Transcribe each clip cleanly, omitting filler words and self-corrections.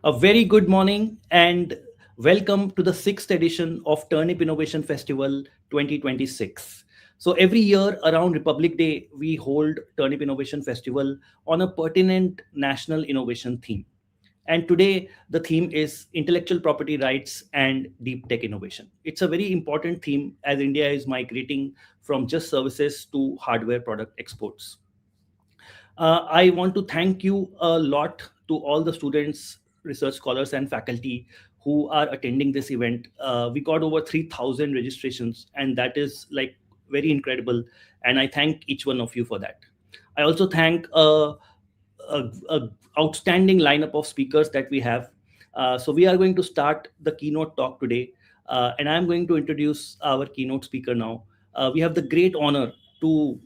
A very good morning and welcome to the sixth edition of Turnip Innovation Festival 2026. So, every year around Republic Day, we hold Turnip Innovation Festival on a pertinent national innovation theme. And today, the theme is intellectual property rights and deep tech innovation. It's a very important theme as India is migrating from just services to hardware product exports. I want to thank you a lot to all the students, research scholars, and faculty who are attending this event. We got over 3,000 registrations, and that is like very incredible. And I thank each one of you for that. I also thank a outstanding lineup of speakers that we have. So we are going to start the keynote talk today, and I'm going to introduce our keynote speaker now. We have the great honor to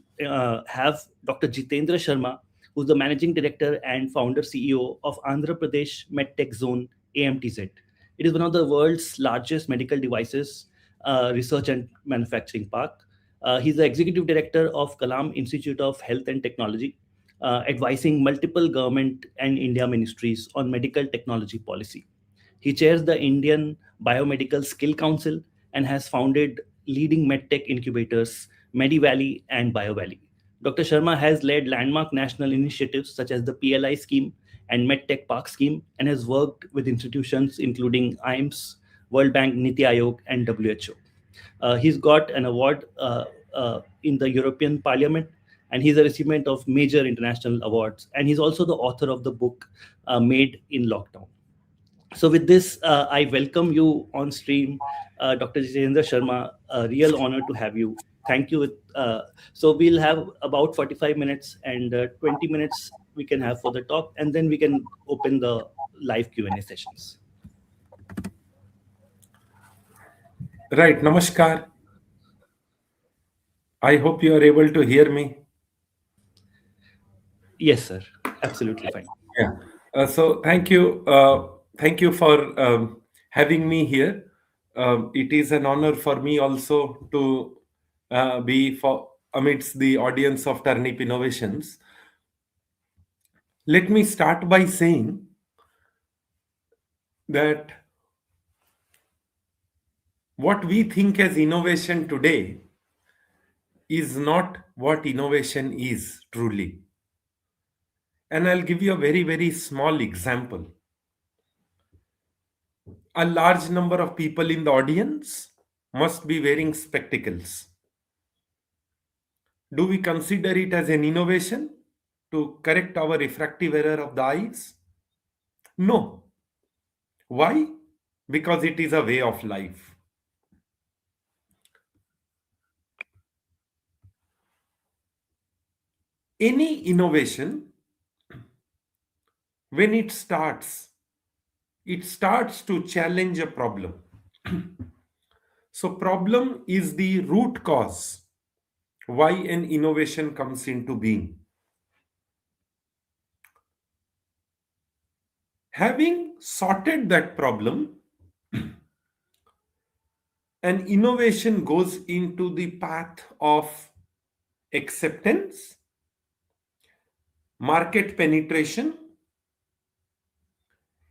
have Dr. Jitendra Sharma, who's the Managing Director and Founder CEO of Andhra Pradesh MedTech Zone AMTZ. It is one of the world's largest medical devices research and manufacturing park. He's the Executive Director of Kalam Institute of Health and Technology, advising multiple government and India ministries on medical technology policy. He chairs the Indian Biomedical Skill Council and has founded leading medtech incubators MediValley and BioValley. Dr. Sharma has led landmark national initiatives such as the PLI scheme and MedTech Park scheme and has worked with institutions including IMS, World Bank, Niti Aayog, and WHO. He's got an award in the European Parliament, and he's a recipient of major international awards. And he's also the author of the book Made in Lockdown. So with this, I welcome you on stream, Dr. Jitendra Sharma. A real honor to have you. Thank you. So we'll have about 45 minutes and 20 minutes we can have for the talk, and then we can open the live Q&A sessions. Right, Namaskar. I hope you are able to hear me. Yes, sir. Absolutely fine. Yeah. So thank you. Thank you for having me here. It is an honor for me also to be amidst the audience of Turnip Innovations. Let me start by saying that what we think as innovation today is not what innovation is truly. And I'll give you a very, very small example. A large number of people in the audience must be wearing spectacles. Do we consider it as an innovation to correct our refractive error of the eyes? No. Why? Because it is a way of life. Any innovation, when it starts to challenge a problem. So problem is the root cause why an innovation comes into being. Having sorted that problem, an innovation goes into the path of acceptance, market penetration,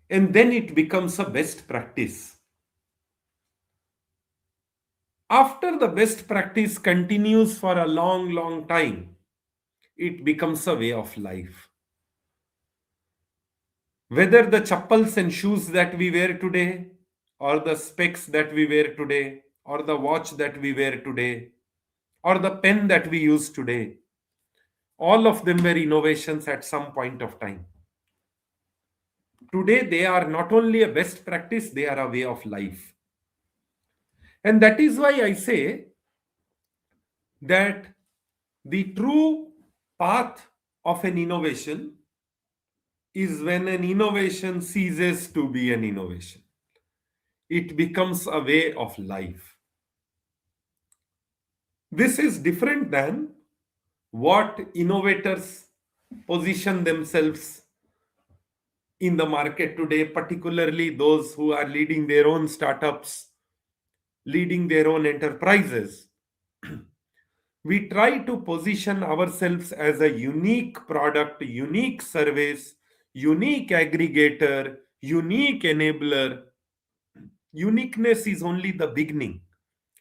and then it becomes a best practice. After the best practice continues for a long, long time, it becomes a way of life. Whether the chappals and shoes that we wear today, or the specs that we wear today, or the watch that we wear today, or the pen that we use today, all of them were innovations at some point of time. Today, they are not only a best practice, they are a way of life. And that is why I say that the true path of an innovation is when an innovation ceases to be an innovation. It becomes a way of life. This is different than what innovators position themselves in the market today, particularly those who are leading their own startups, leading their own enterprises. We try to position ourselves as a unique product, unique service, unique aggregator, unique enabler. Uniqueness is only the beginning.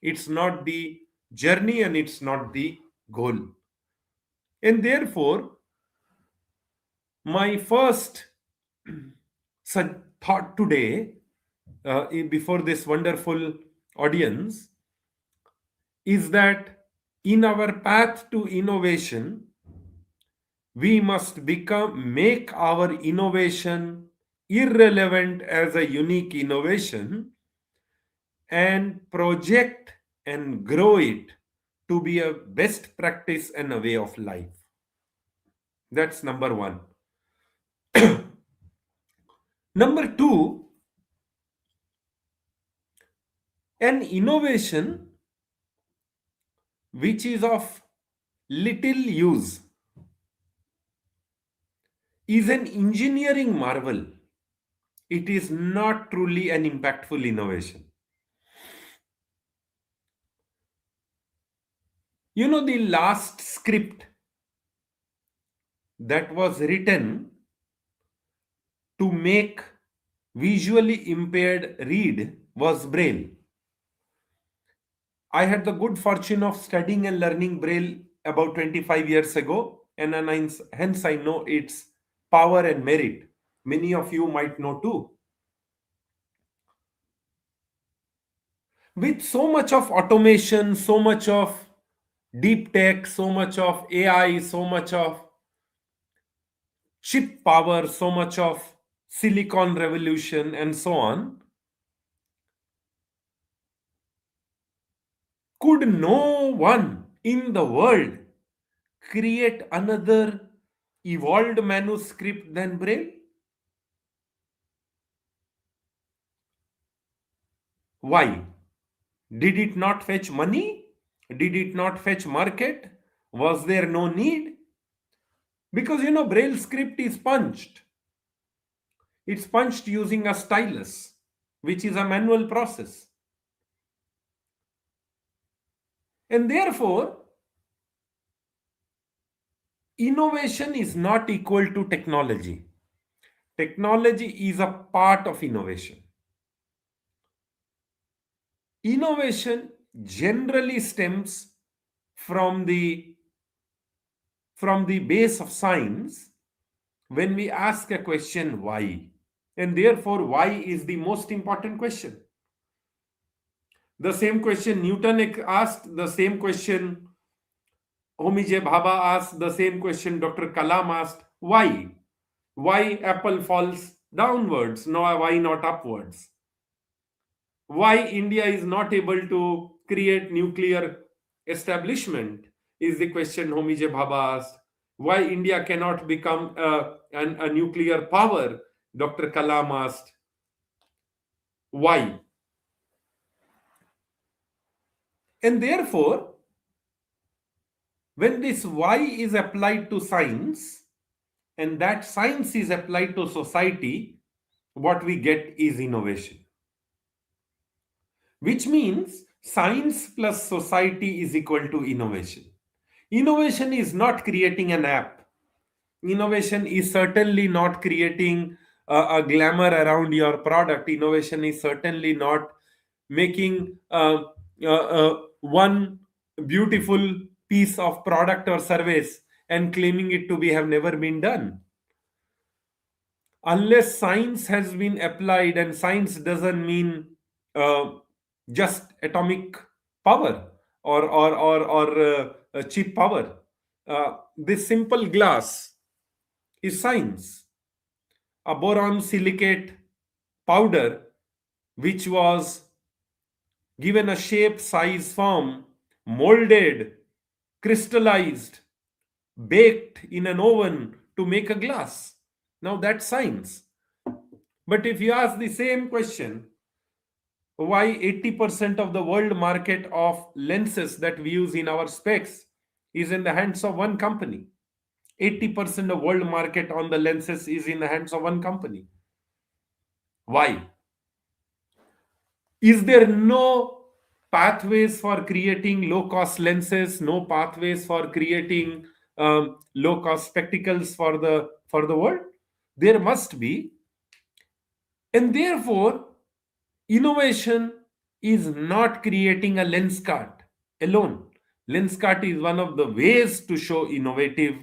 It's not the journey and it's not the goal. And therefore, my first thought today, before this wonderful audience, is that in our path to innovation, we must make our innovation irrelevant as a unique innovation and project and grow it to be a best practice and a way of life. That's number one. Number two, an innovation which is of little use is an engineering marvel. It is not truly an impactful innovation. You know, the last script that was written to make visually impaired read was Braille. I had the good fortune of studying and learning Braille about 25 years ago, and hence I know its power and merit. Many of you might know too. With so much of automation, so much of deep tech, so much of AI, so much of chip power, so much of silicon revolution, and so on, could no one in the world create another evolved manuscript than Braille? Why? Did it not fetch money? Did it not fetch market? Was there no need? Because you know, Braille script is punched. It's punched using a stylus, which is a manual process. And therefore, innovation is not equal to technology. Technology is a part of innovation. Innovation generally stems from the base of science when we ask a question, why? And therefore, why is the most important question. The same question Newton asked, the same question Homi J. Bhabha asked, the same question Dr. Kalam asked, why? Why apple falls downwards? No, why not upwards? Why India is not able to create nuclear establishment is the question Homi J. Bhabha asked. Why India cannot become a nuclear power? Dr. Kalam asked. Why? And therefore, when this why is applied to science and that science is applied to society, what we get is innovation. Which means science plus society is equal to innovation. Innovation is not creating an app. Innovation is certainly not creating a glamour around your product. Innovation is certainly not making one beautiful piece of product or service and claiming it to be have never been done. Unless science has been applied, and science doesn't mean just atomic power or cheap power. This simple glass is science. A boron silicate powder, which was given a shape, size, form, molded, crystallized, baked in an oven to make a glass. Now that's science. But if you ask the same question, why 80% of the world market of lenses that we use in our specs is in the hands of one company? 80% of world market on the lenses is in the hands of one company. Why? Is there no pathways for creating low-cost lenses, no pathways for creating low-cost spectacles for the world? There must be. And therefore, innovation is not creating a lens card alone. Lens card is one of the ways to show innovative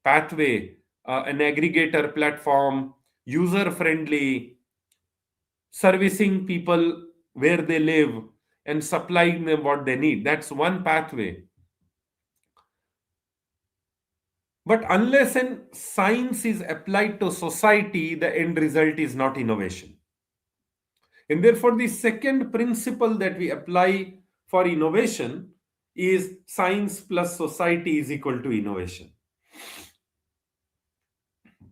pathway, an aggregator platform, user friendly, servicing people where they live and supplying them what they need. That's one pathway. But unless science is applied to society, the end result is not innovation. And therefore, the second principle that we apply for innovation is science plus society is equal to innovation.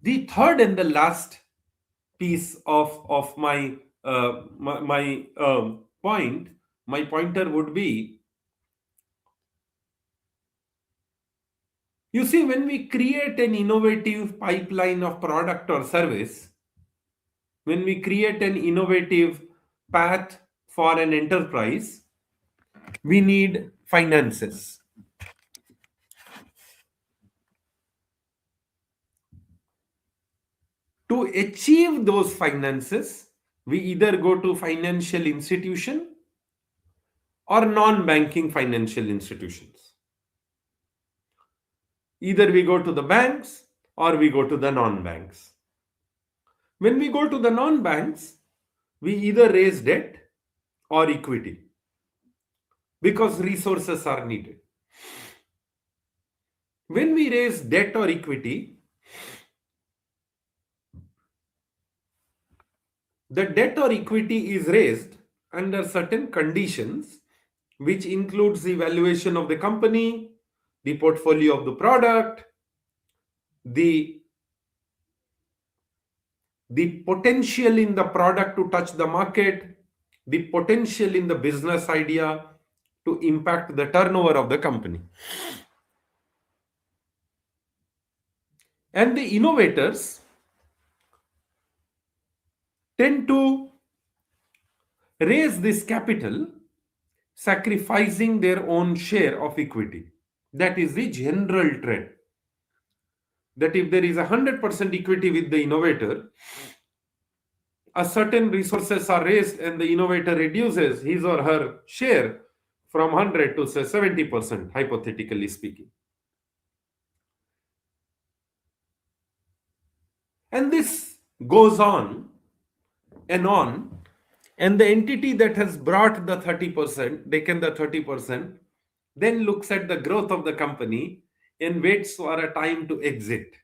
The third and the last piece of my pointer would be, you see, when we create an innovative pipeline of product or service, when we create an innovative path for an enterprise, we need finances. To achieve those finances, we either go to financial institution or non-banking financial institutions. Either we go to the banks or we go to the non-banks. When we go to the non-banks, we either raise debt or equity because resources are needed. When we raise debt or equity, the debt or equity is raised under certain conditions, which includes the valuation of the company, the portfolio of the product, the potential in the product to touch the market, the potential in the business idea to impact the turnover of the company. And the innovators tend to raise this capital sacrificing their own share of equity. That is the general trend. That if there is 100% equity with the innovator, a certain resources are raised and the innovator reduces his or her share from 100 to say 70%, hypothetically speaking. And this goes on, and the entity that has brought the 30%, taken the 30%, then looks at the growth of the company and waits for a time to exit,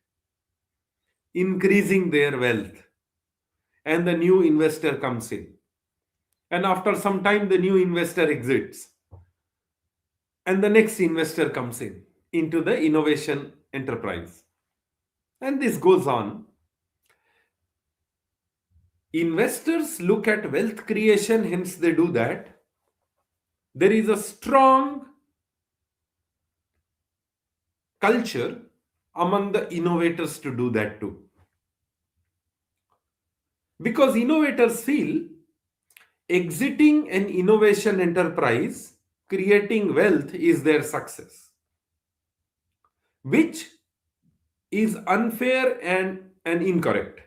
increasing their wealth. And the new investor comes in. And after some time, the new investor exits. And the next investor comes in into the innovation enterprise. And this goes on. Investors look at wealth creation, hence they do that. There is a strong culture among the innovators to do that too. Because innovators feel exiting an innovation enterprise, creating wealth is their success, which is unfair and incorrect.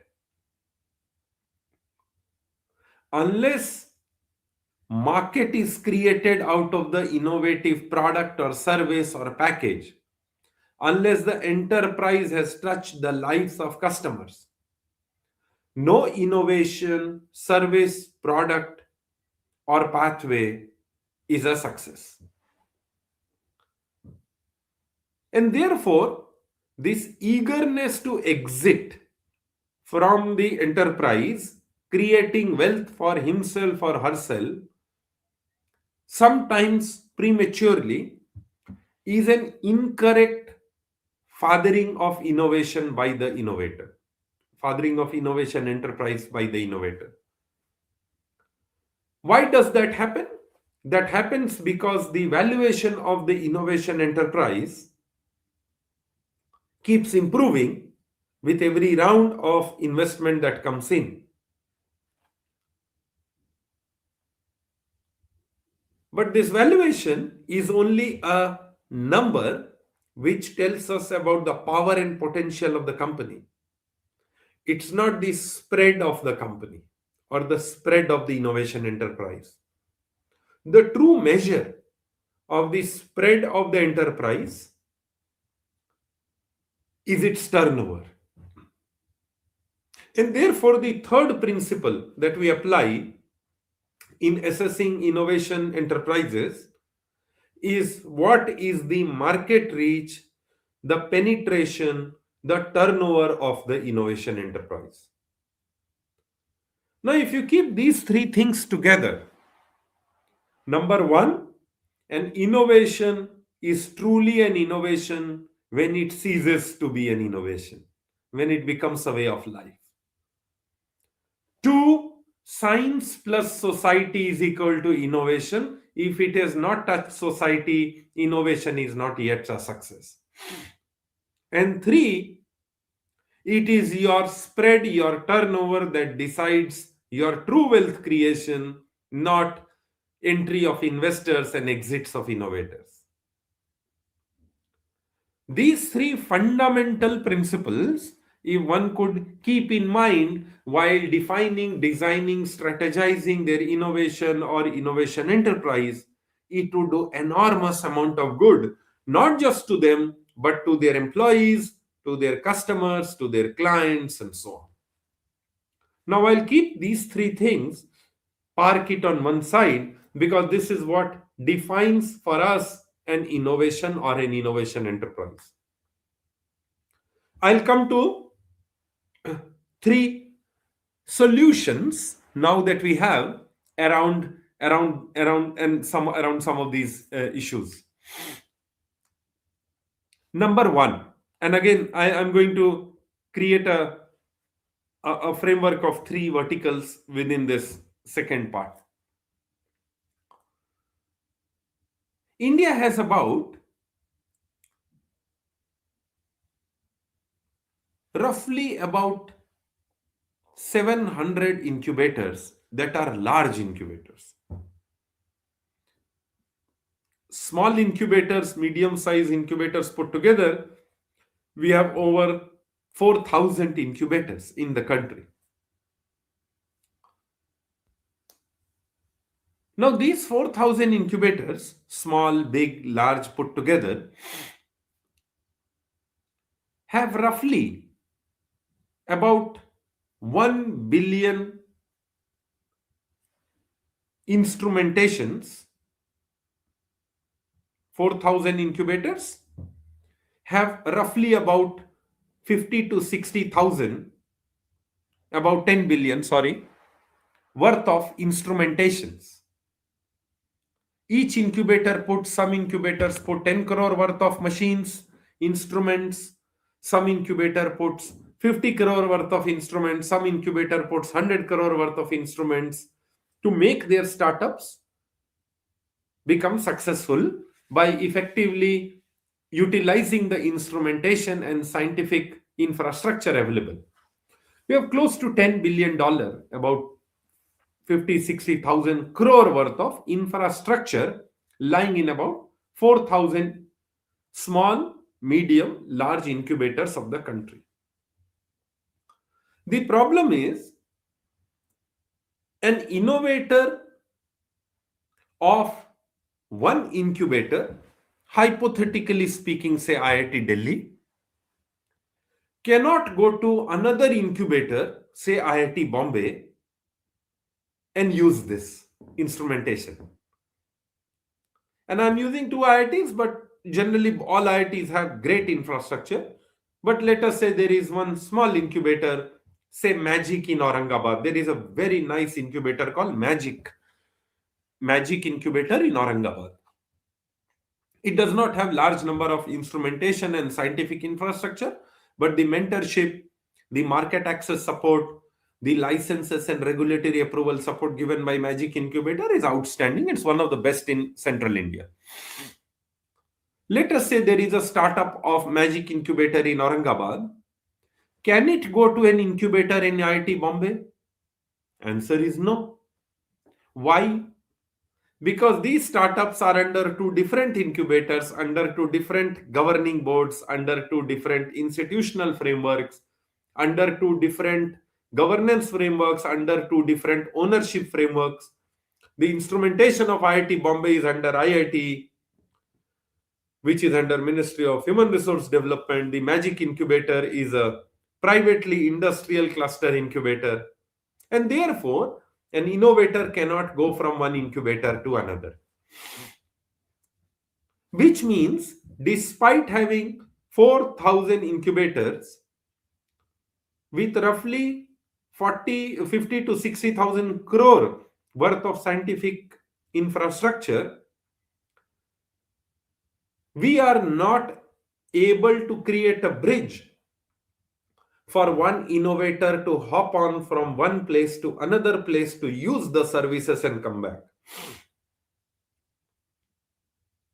Unless market is created out of the innovative product or service or package, unless the enterprise has touched the lives of customers, no innovation, service, product, or pathway is a success. And therefore, this eagerness to exit from the enterprise, creating wealth for himself or herself, sometimes prematurely, is an incorrect fathering of innovation by the innovator, fathering of innovation enterprise by the innovator. Why does that happen? That happens because the valuation of the innovation enterprise keeps improving with every round of investment that comes in. But this valuation is only a number which tells us about the power and potential of the company. It's not the spread of the company or the spread of the innovation enterprise. The true measure of the spread of the enterprise is its turnover. And therefore, the third principle that we apply in assessing innovation enterprises is what is the market reach, the penetration, the turnover of the innovation enterprise. Now, if you keep these three things together, number one, an innovation is truly an innovation when it ceases to be an innovation, when it becomes a way of life. Two, science plus society is equal to innovation. If it has not touched society, innovation is not yet a success. And three, it is your spread, your turnover that decides your true wealth creation, not entry of investors and exits of innovators. These three fundamental principles, if one could keep in mind while defining, designing, strategizing their innovation or innovation enterprise, it would do enormous amount of good, not just to them, but to their employees, to their customers, to their clients, and so on. Now, I'll keep these three things, park it on one side, because this is what defines for us an innovation or an innovation enterprise. I'll come to three solutions now that we have around some of these issues. Number one, and again I'm going to create a framework of three verticals within this second part. India has about roughly about 700 incubators that are large incubators. Small incubators, medium-sized incubators put together, we have over 4,000 incubators in the country. Now, these 4,000 incubators, small, big, large put together, have roughly about 1 billion instrumentations. 4,000 incubators have roughly about 50 to 60,000, about 10 billion, worth of instrumentations. Each incubator some incubators put 10 crore worth of machines, instruments. Some incubator puts 50 crore worth of instruments. Some incubator puts 100 crore worth of instruments to make their startups become successful by effectively utilizing the instrumentation and scientific infrastructure available. We have close to $10 billion, about 50-60,000 crore worth of infrastructure lying in about 4,000 small, medium, large incubators of the country. The problem is, an innovator of one incubator, hypothetically speaking, say IIT Delhi, cannot go to another incubator, say IIT Bombay, and use this instrumentation. And I'm using two IITs, but generally all IITs have great infrastructure. But let us say there is one small incubator, say Magic in Aurangabad. There is a very nice incubator called Magic Incubator in Aurangabad. It does not have large number of instrumentation and scientific infrastructure, but the mentorship, the market access support, the licenses and regulatory approval support given by Magic Incubator is outstanding. It's one of the best in Central India. Let us say there is a startup of Magic Incubator in Aurangabad. Can it go to an incubator in IIT Bombay? Answer is no. Why? Because these startups are under two different incubators, under two different governing boards, under two different institutional frameworks. under two different governance frameworks, under two different ownership frameworks. The instrumentation of IIT Bombay is under IIT, which is under Ministry of Human Resource Development. The Magic Incubator is a privately industrial cluster incubator. And therefore, an innovator cannot go from one incubator to another. Which means, despite having 4,000 incubators with roughly 50 to 60,000 crore worth of scientific infrastructure, we are not able to create a bridge for one innovator to hop on from one place to another place to use the services and come back.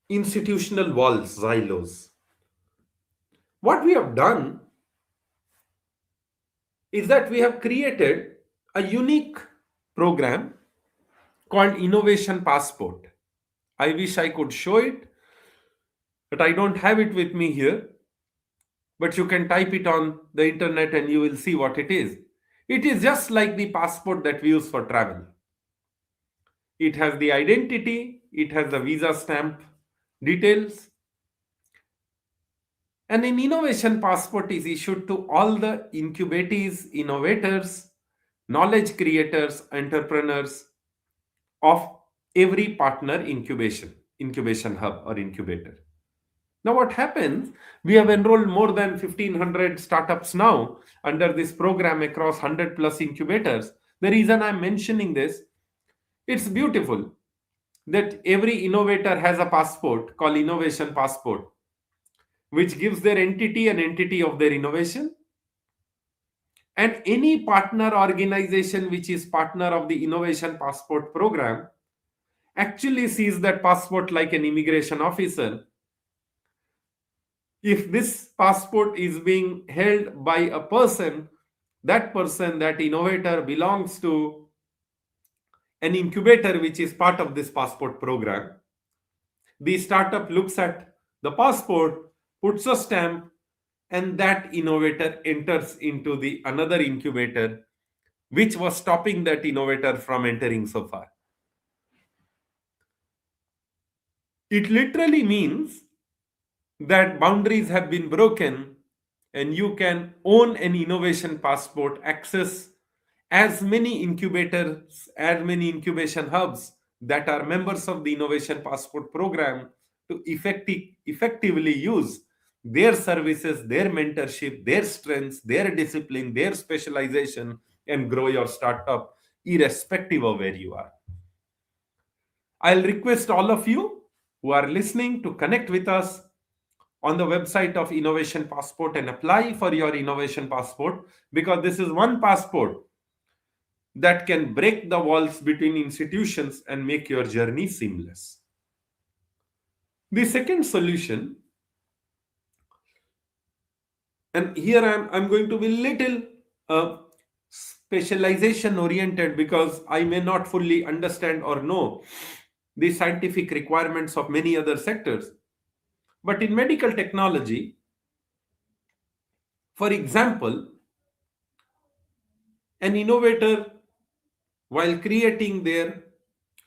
Institutional walls, silos. What we have done is that we have created a unique program called Innovation Passport. I wish I could show it, but I don't have it with me here. But you can type it on the internet and you will see what it is. It is just like the passport that we use for travel. It has the identity, it has the visa stamp details. And an innovation passport is issued to all the incubatees, innovators, knowledge creators, entrepreneurs of every partner incubation hub or incubator. Now what happens, we have enrolled more than 1,500 startups now under this program across 100 plus incubators. The reason I'm mentioning this, it's beautiful that every innovator has a passport called Innovation Passport, which gives their entity an entity of their innovation. And any partner organization which is partner of the Innovation Passport program actually sees that passport like an immigration officer. If this passport is being held by a person, that innovator belongs to an incubator which is part of this passport program. The startup looks at the passport, puts a stamp, and that innovator enters into the another incubator which was stopping that innovator from entering so far. It literally means that boundaries have been broken and you can own an innovation passport, access as many incubators, as many incubation hubs that are members of the Innovation Passport program to effectively use their services, their mentorship, their strengths, their discipline, their specialization, and grow your startup irrespective of where you are. I'll request all of you who are listening to connect with us on the website of Innovation Passport and apply for your Innovation Passport, because this is one passport that can break the walls between institutions and make your journey seamless. The second solution, and here I'm going to be little specialization oriented because I may not fully understand or know the scientific requirements of many other sectors. But in medical technology, for example, an innovator, while creating their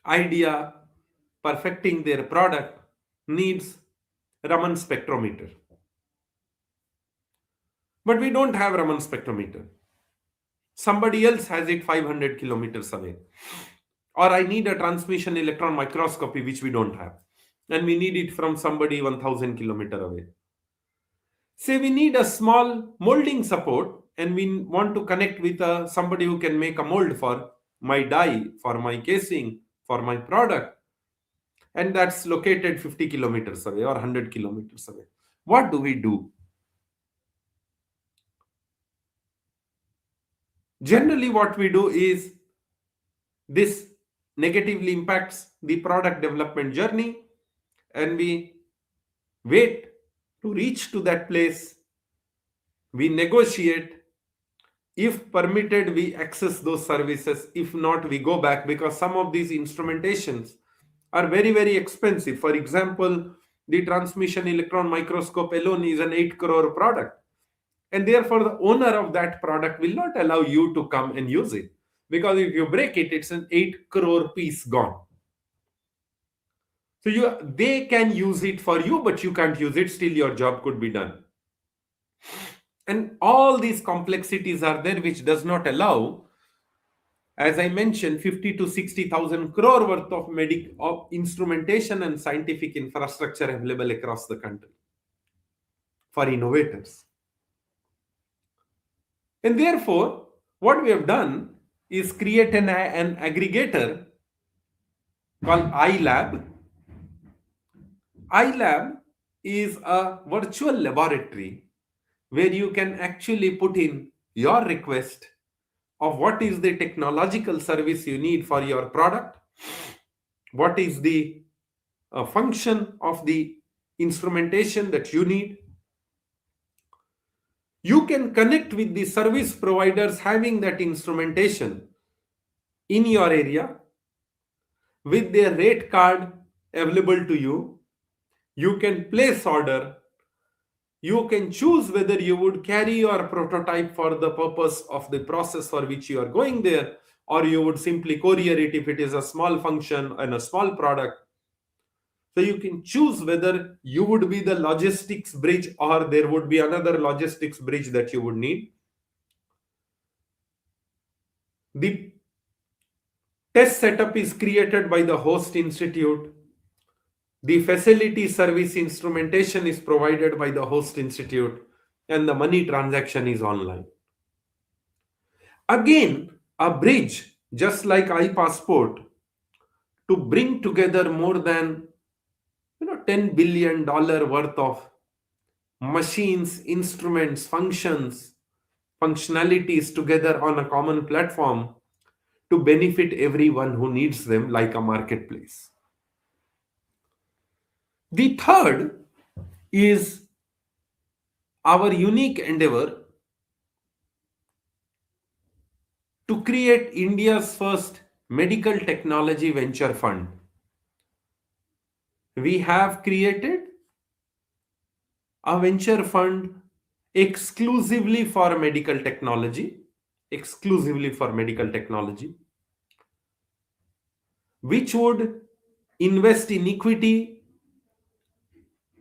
idea, perfecting their product, needs Raman spectrometer. But we don't have Raman spectrometer. Somebody else has it 500 kilometers away. Or I need a transmission electron microscopy, which we don't have. And we need it from somebody 1000 kilometers away. Say we need a small molding support and we want to connect with somebody who can make a mold for my die, for my casing, for my product. And that's located 50 kilometers away or 100 kilometers away. What do we do? Generally, what we do is this negatively impacts the product development journey and we wait to reach to that place. We negotiate. If permitted, we access those services. If not, we go back, because some of these instrumentations are very, very expensive. For example, the transmission electron microscope alone is an 8 crore product. And therefore, the owner of that product will not allow you to come and use it. Because if you break it, it's an 8 crore piece gone. So they can use it for you, but you can't use it. Still, your job could be done. And all these complexities are there, which does not allow, as I mentioned, 50 to 60,000 crore worth of instrumentation and scientific infrastructure available across the country for innovators. And therefore, what we have done is create an aggregator called iLab. iLab is a virtual laboratory where you can actually put in your request of what is the technological service you need for your product, what is the function of the instrumentation that you need. You can connect with the service providers having that instrumentation in your area with their rate card available to you. You can place order. You can choose whether you would carry your prototype for the purpose of the process for which you are going there, or you would simply courier it if it is a small function and a small product. So you can choose whether you would be the logistics bridge or there would be another logistics bridge that you would need. The test setup is created by the host institute. The facility service instrumentation is provided by the host institute, and the money transaction is online. Again, a bridge, just like iPassport, to bring together more than $10 billion worth of machines, instruments, functionalities together on a common platform to benefit everyone who needs them, like a marketplace. The third is our unique endeavor to create India's first medical technology venture fund. We have created a venture fund exclusively for medical technology, which would invest in equity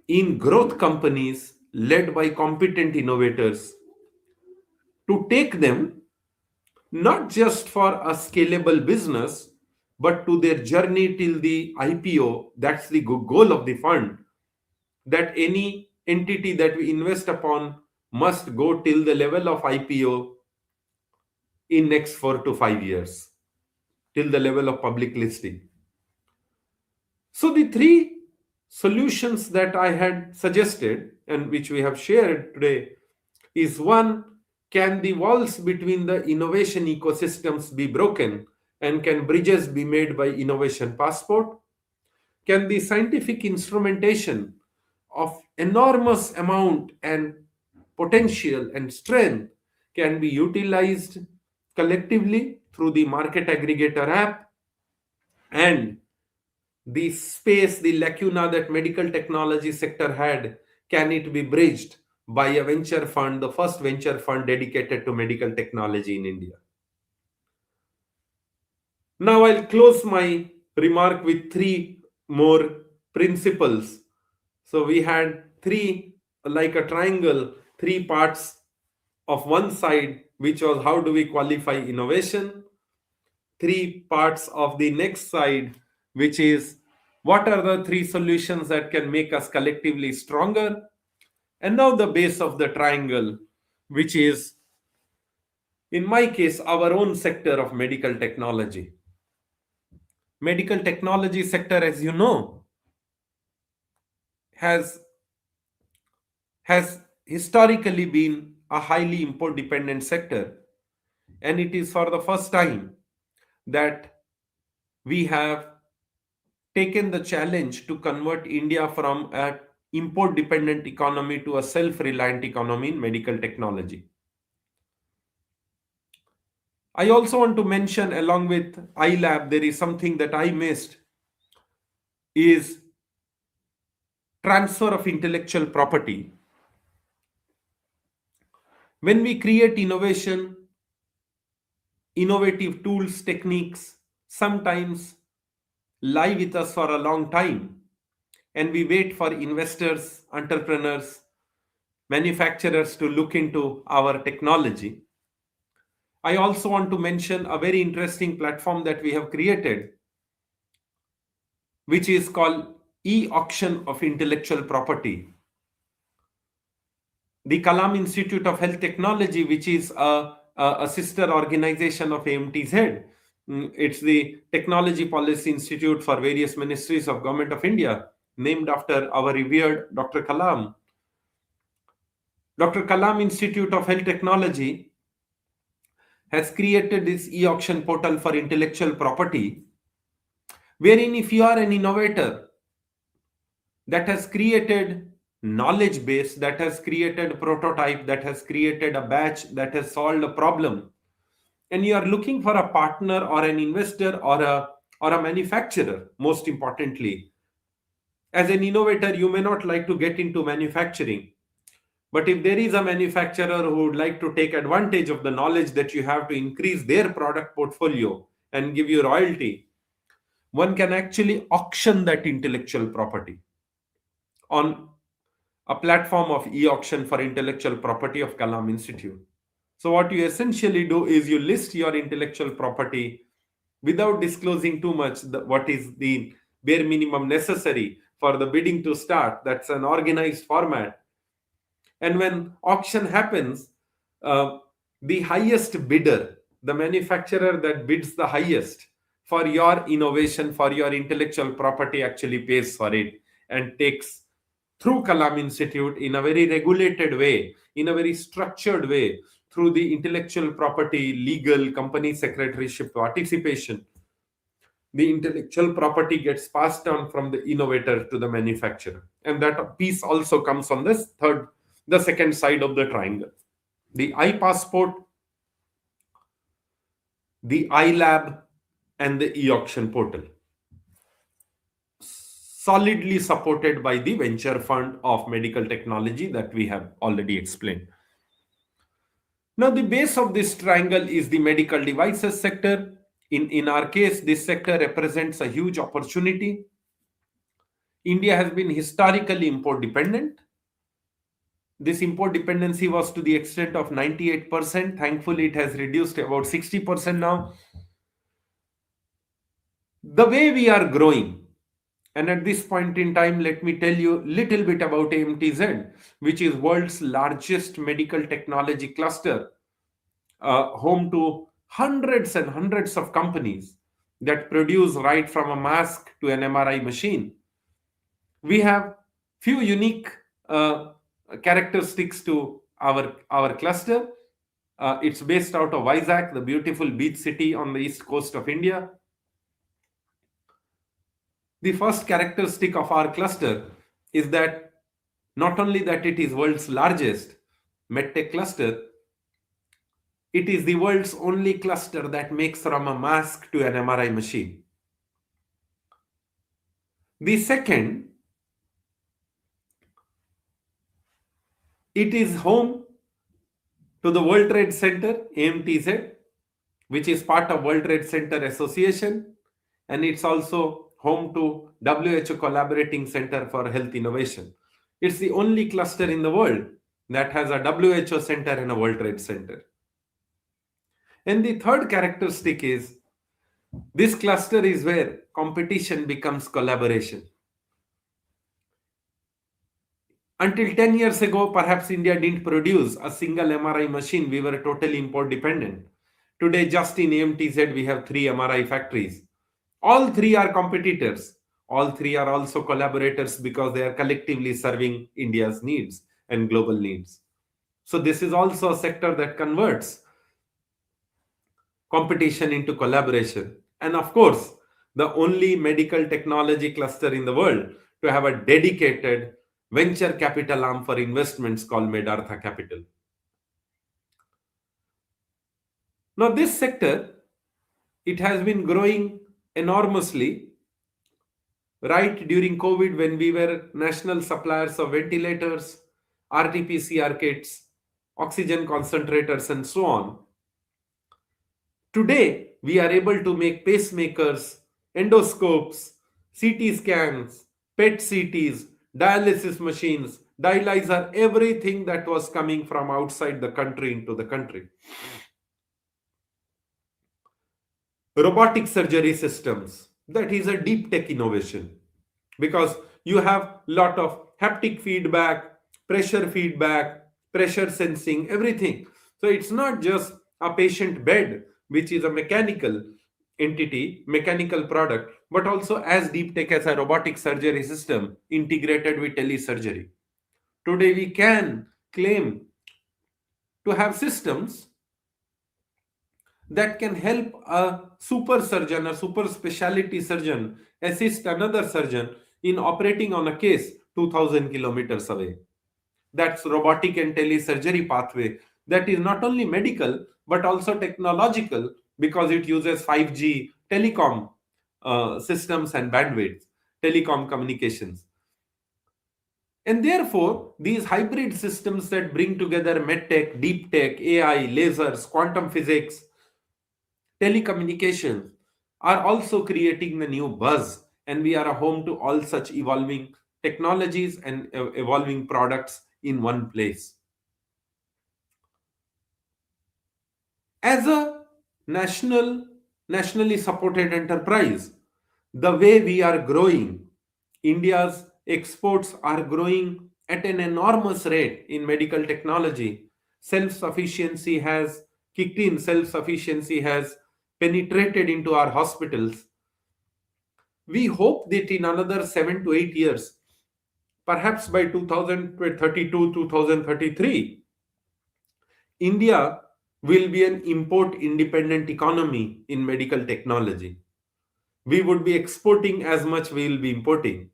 in growth companies led by competent innovators to take them not just for a scalable business, but to their journey till the IPO. That's the goal of the fund, that any entity that we invest upon must go till the level of IPO in next 4 to 5 years, till the level of public listing. So the three solutions that I had suggested and which we have shared today is: one, can the walls between the innovation ecosystems be broken, and can bridges be made by innovation passport? Can the scientific instrumentation of enormous amount and potential and strength can be utilized collectively through the market aggregator app? And the space, the lacuna that medical technology sector had, can it be bridged by a venture fund, the first venture fund dedicated to medical technology in India? Now I'll close my remark with three more principles. So we had three, like a triangle, three parts of one side, which was how do we qualify innovation? Three parts of the next side, which is what are the three solutions that can make us collectively stronger? And now the base of the triangle, which is, in my case, our own sector of medical technology. Medical technology sector, as you know, has historically been a highly import dependent sector, and it is for the first time that we have taken the challenge to convert India from an import dependent economy to a self reliant economy in medical technology. I also want to mention, along with iLab, there is something that I missed, is transfer of intellectual property. When we create innovation, innovative tools, techniques, sometimes lie with us for a long time, and we wait for investors, entrepreneurs, manufacturers to look into our technology. I also want to mention a very interesting platform that we have created, which is called e-auction of intellectual property. The Kalam Institute of Health Technology, which is a sister organization of AMTZ. It's the Technology Policy Institute for various ministries of Government of India, named after our revered Dr. Kalam. Dr. Kalam Institute of Health Technology has created this e-auction portal for intellectual property, wherein if you are an innovator that has created knowledge base, that has created prototype, that has created a batch, that has solved a problem, and you are looking for a partner or an investor or a manufacturer, most importantly, as an innovator you may not like to get into manufacturing, but if there is a manufacturer who would like to take advantage of the knowledge that you have to increase their product portfolio and give you royalty, one can actually auction that intellectual property on a platform of e-auction for intellectual property of Kalam Institute. So what you essentially do is you list your intellectual property without disclosing too much what is the bare minimum necessary for the bidding to start. That's an organized format. And when auction happens, uh, the highest bidder, the manufacturer that bids the highest for your innovation, for your intellectual property, actually pays for it and takes through Kalam Institute in a very regulated way, in a very structured way, through the intellectual property, legal, company secretaryship participation. The intellectual property gets passed on from the innovator to the manufacturer. And that piece also comes on the second side of the triangle. The iPassport, the iLab, and the e-auction portal, solidly supported by the venture fund of medical technology that we have already explained. Now, the base of this triangle is the medical devices sector. In our case, this sector represents a huge opportunity. India has been historically import dependent. This import dependency was to the extent of 98%. Thankfully, it has reduced to about 60% now. The way we are growing, and at this point in time, let me tell you a little bit about AMTZ, which is world's largest medical technology cluster, home to hundreds and hundreds of companies that produce right from a mask to an MRI machine. We have few unique characteristics to our cluster. It's based out of Vizag, the beautiful beach city on the east coast of India. The first characteristic of our cluster is that not only that it is world's largest medtech cluster, it is the world's only cluster that makes from a mask to an MRI machine. The second, it is home to the World Trade Center, AMTZ, which is part of World Trade Center Association, and it's also home to WHO Collaborating Center for Health Innovation. It's the only cluster in the world that has a WHO center and a World Trade Center. And the third characteristic is this cluster is where competition becomes collaboration. Until 10 years ago, perhaps India didn't produce a single MRI machine. We were totally import dependent. Today, just in AMTZ, we have 3 MRI factories. All 3 are competitors. All 3 are also collaborators because they are collectively serving India's needs and global needs. So this is also a sector that converts competition into collaboration. And of course, the only medical technology cluster in the world to have a dedicated venture capital arm for investments called Medhartha Capital. Now, this sector, it has been growing enormously. Right during COVID, when we were national suppliers of ventilators, RT-PCR kits, oxygen concentrators, and so on. Today, we are able to make pacemakers, endoscopes, CT scans, PET CTs, dialysis machines, dialyzer, everything that was coming from outside the country into the country. Robotic surgery systems, that is a deep tech innovation, because you have lot of haptic feedback, pressure sensing, everything. So it's not just a patient bed, which is a mechanical entity, mechanical product, but also as deep tech as a robotic surgery system integrated with telesurgery. Today we can claim to have systems that can help a super surgeon, a super specialty surgeon, assist another surgeon in operating on a case 2000 kilometers away. That's robotic and telesurgery pathway that is not only medical but also technological, because it uses 5G telecom systems and bandwidth, telecom communications. And therefore, these hybrid systems that bring together medtech, deep tech, AI, lasers, quantum physics, telecommunications are also creating the new buzz, and we are a home to all such evolving technologies and evolving products in one place. As a nationally supported enterprise, the way we are growing, India's exports are growing at an enormous rate in medical technology. Self sufficiency has kicked in, self sufficiency has penetrated into our hospitals. We hope that in another 7 to 8 years, perhaps by 2032, 2033, India will be an import independent economy in medical technology. We would be exporting as much we will be importing,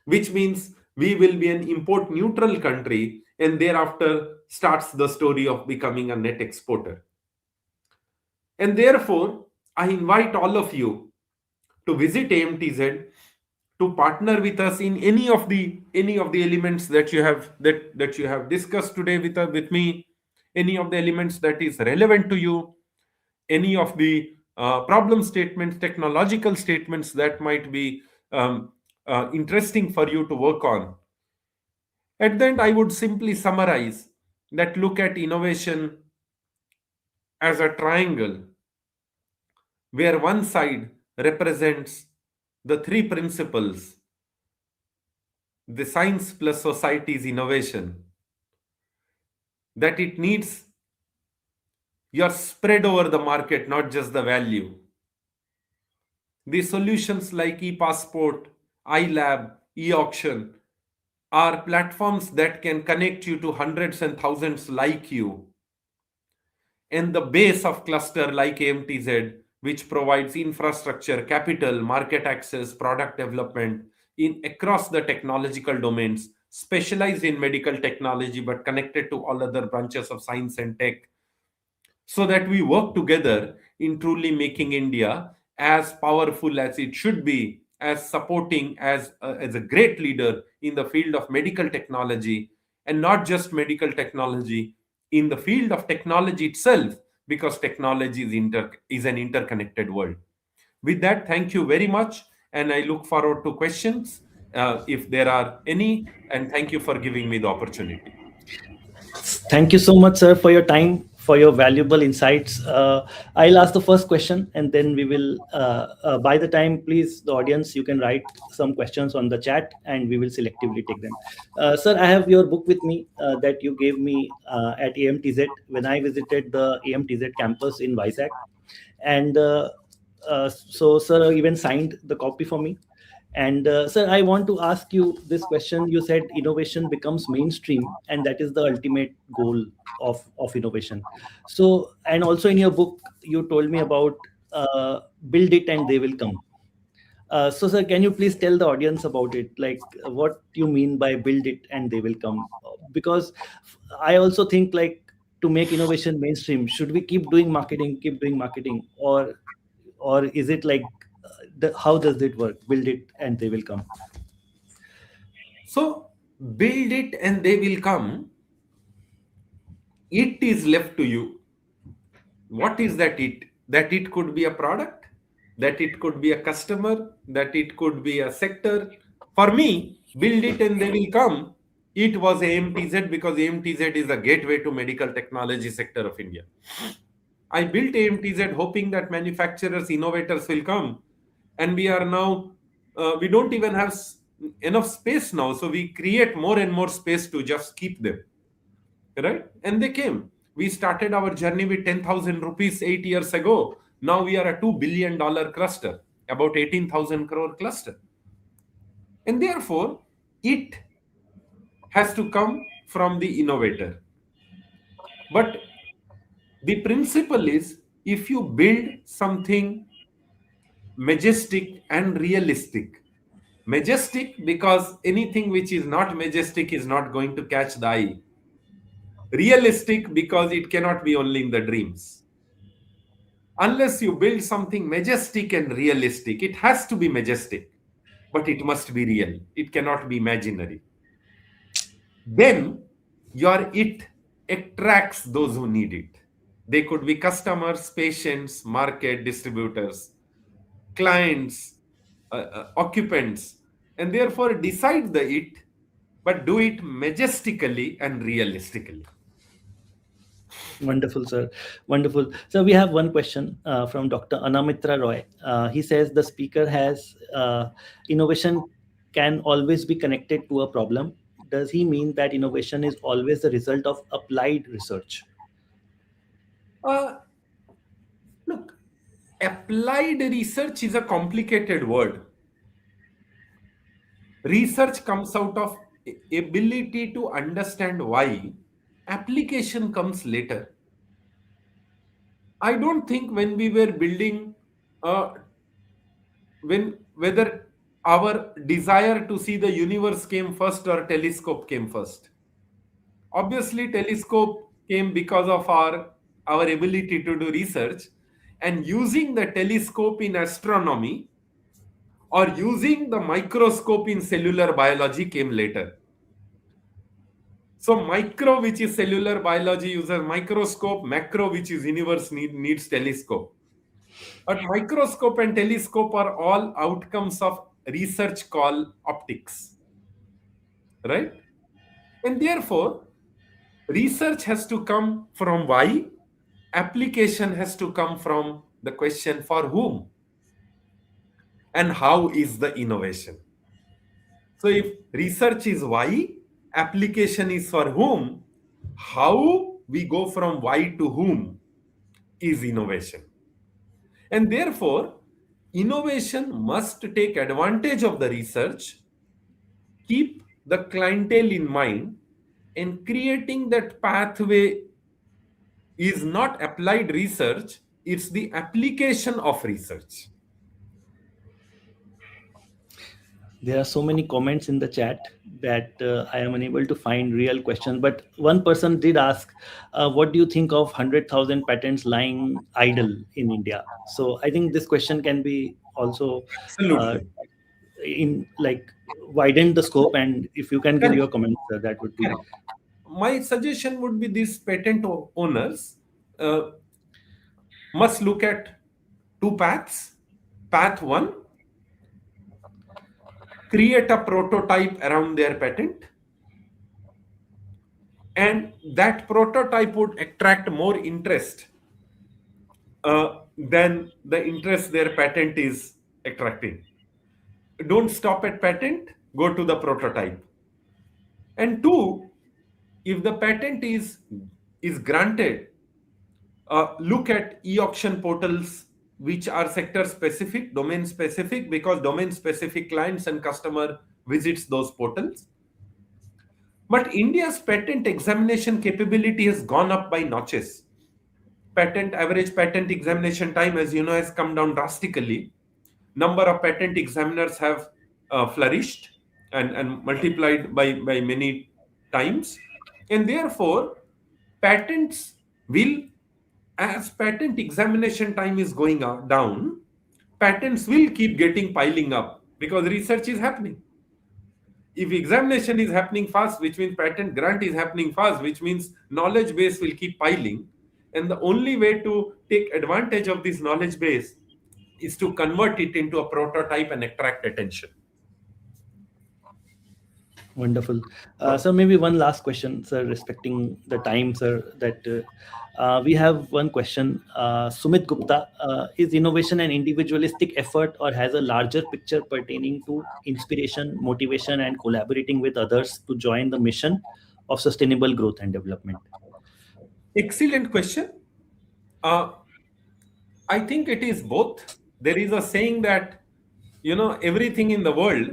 which means we will be an import neutral country, and thereafter starts the story of becoming a net exporter. And therefore, I invite all of you to visit AMTZ, to partner with us in any of the elements that you have discussed today with me, any of the elements that is relevant to you, any of the problem statements, technological statements that might be interesting for you to work on. At the end, I would simply summarize that look at innovation as a triangle where one side represents the three principles: the science plus society's innovation, that it needs your spread over the market, not just the value. The solutions like e-passport, iLab, e-auction are platforms that can connect you to hundreds and thousands like you. And the base of cluster like AMTZ, which provides infrastructure, capital, market access, product development in across the technological domains, specialized in medical technology but connected to all other branches of science and tech, so that we work together in truly making India as powerful as it should be, as supporting, as a great leader in the field of medical technology, and not just medical technology, in the field of technology itself, because technology is an interconnected world. With that, thank you very much, and I look forward to questions if there are any, and thank you for giving me the opportunity. Thank you so much, sir, for your time, for your valuable insights. I'll ask the first question, and then we will, by the time, please, the audience, you can write some questions on the chat, and we will selectively take them. Sir, I have your book with me that you gave me at AMTZ when I visited the AMTZ campus in Vizag. And so, sir even signed the copy for me. And sir, I want to ask you this question. You said innovation becomes mainstream, and that is the ultimate goal of innovation. So, and also in your book, you told me about build it and they will come. So, sir, can you please tell the audience about it? Like, what you mean by build it and they will come? Because I also think, like, to make innovation mainstream, should we keep doing marketing, or is it like, how does it work? Build it and they will come. So, build it and they will come it is left to you. What is that it? That it could be a product, that it could be a customer, that it could be a sector. For me, build it and they will come. It was AMTZ because AMTZ is the gateway to medical technology sector of India. I built AMTZ hoping that manufacturers, innovators will come, and we are now we don't even have enough space now, so we create more and more space to just keep them, right? And they came. We started our journey with 10,000 rupees 8 years ago. Now we are a $2 billion cluster, about 18,000 crore cluster. And therefore, it has to come from the innovator. But the principle is, if you build something majestic and realistic, majestic because anything which is not majestic is not going to catch the eye, realistic because it cannot be only in the dreams. Unless you build something majestic and realistic, it has to be majestic, but it must be real. It cannot be imaginary. Then your it attracts those who need it. They could be customers, patients, market, distributors, clients, occupants, and therefore decide the it, but do it majestically and realistically. Wonderful, sir. Wonderful. So we have one question from Dr. Anamitra Roy. He says the speaker has innovation can always be connected to a problem. Does he mean that innovation is always the result of applied research? Uh, Look, applied research is a complicated word. Research comes out of ability to understand why. Application comes later. I don't think when we were building, when whether our desire to see the universe came first or telescope came first. Obviously, telescope came because of our ability to do research, and using the telescope in astronomy or using the microscope in cellular biology came later. So micro, which is cellular biology, uses microscope. Macro, which is universe, needs telescope. But microscope and telescope are all outcomes of research called optics, right? And therefore, research has to come from why, application has to come from the question for whom, and how is the innovation. So if research is why, application is for whom, how we go from why to whom is innovation. And therefore, innovation must take advantage of the research, keep the clientele in mind, and creating that pathway is not applied research, it's the application of research. There are so many comments in the chat that I am unable to find real questions. But one person did ask, "What do you think of 100,000 patents lying idle in India?" So I think this question can be also uh, Absolutely. in like widen the scope. And if you can give Correct. your comments, that would be. Correct. My suggestion would be these patent owners uh, must look at two paths. Path one, create a prototype around their patent, and that prototype would attract more interest than the interest their patent is attracting. Don't stop at patent, go to the prototype. And two, if the patent is granted, look at e-auction portals which are sector specific, domain specific, because domain specific clients and customer visits those portals. But India's patent examination capability has gone up by notches. Average patent examination time, as you know, has come down drastically. Number of patent examiners have flourished and multiplied by many times. And therefore, patents will, as patent examination time is going down, patents will keep getting piling up because research is happening. If examination is happening fast, which means patent grant is happening fast, which means knowledge base will keep piling. And the only way to take advantage of this knowledge base is to convert it into a prototype and attract attention. Wonderful. So maybe one last question, sir, respecting the time, sir, that we have one question. Sumit Gupta, is innovation an individualistic effort or has a larger picture pertaining to inspiration, motivation, and collaborating with others to join the mission of sustainable growth and development? Excellent question. I think it is both. There is a saying that, everything in the world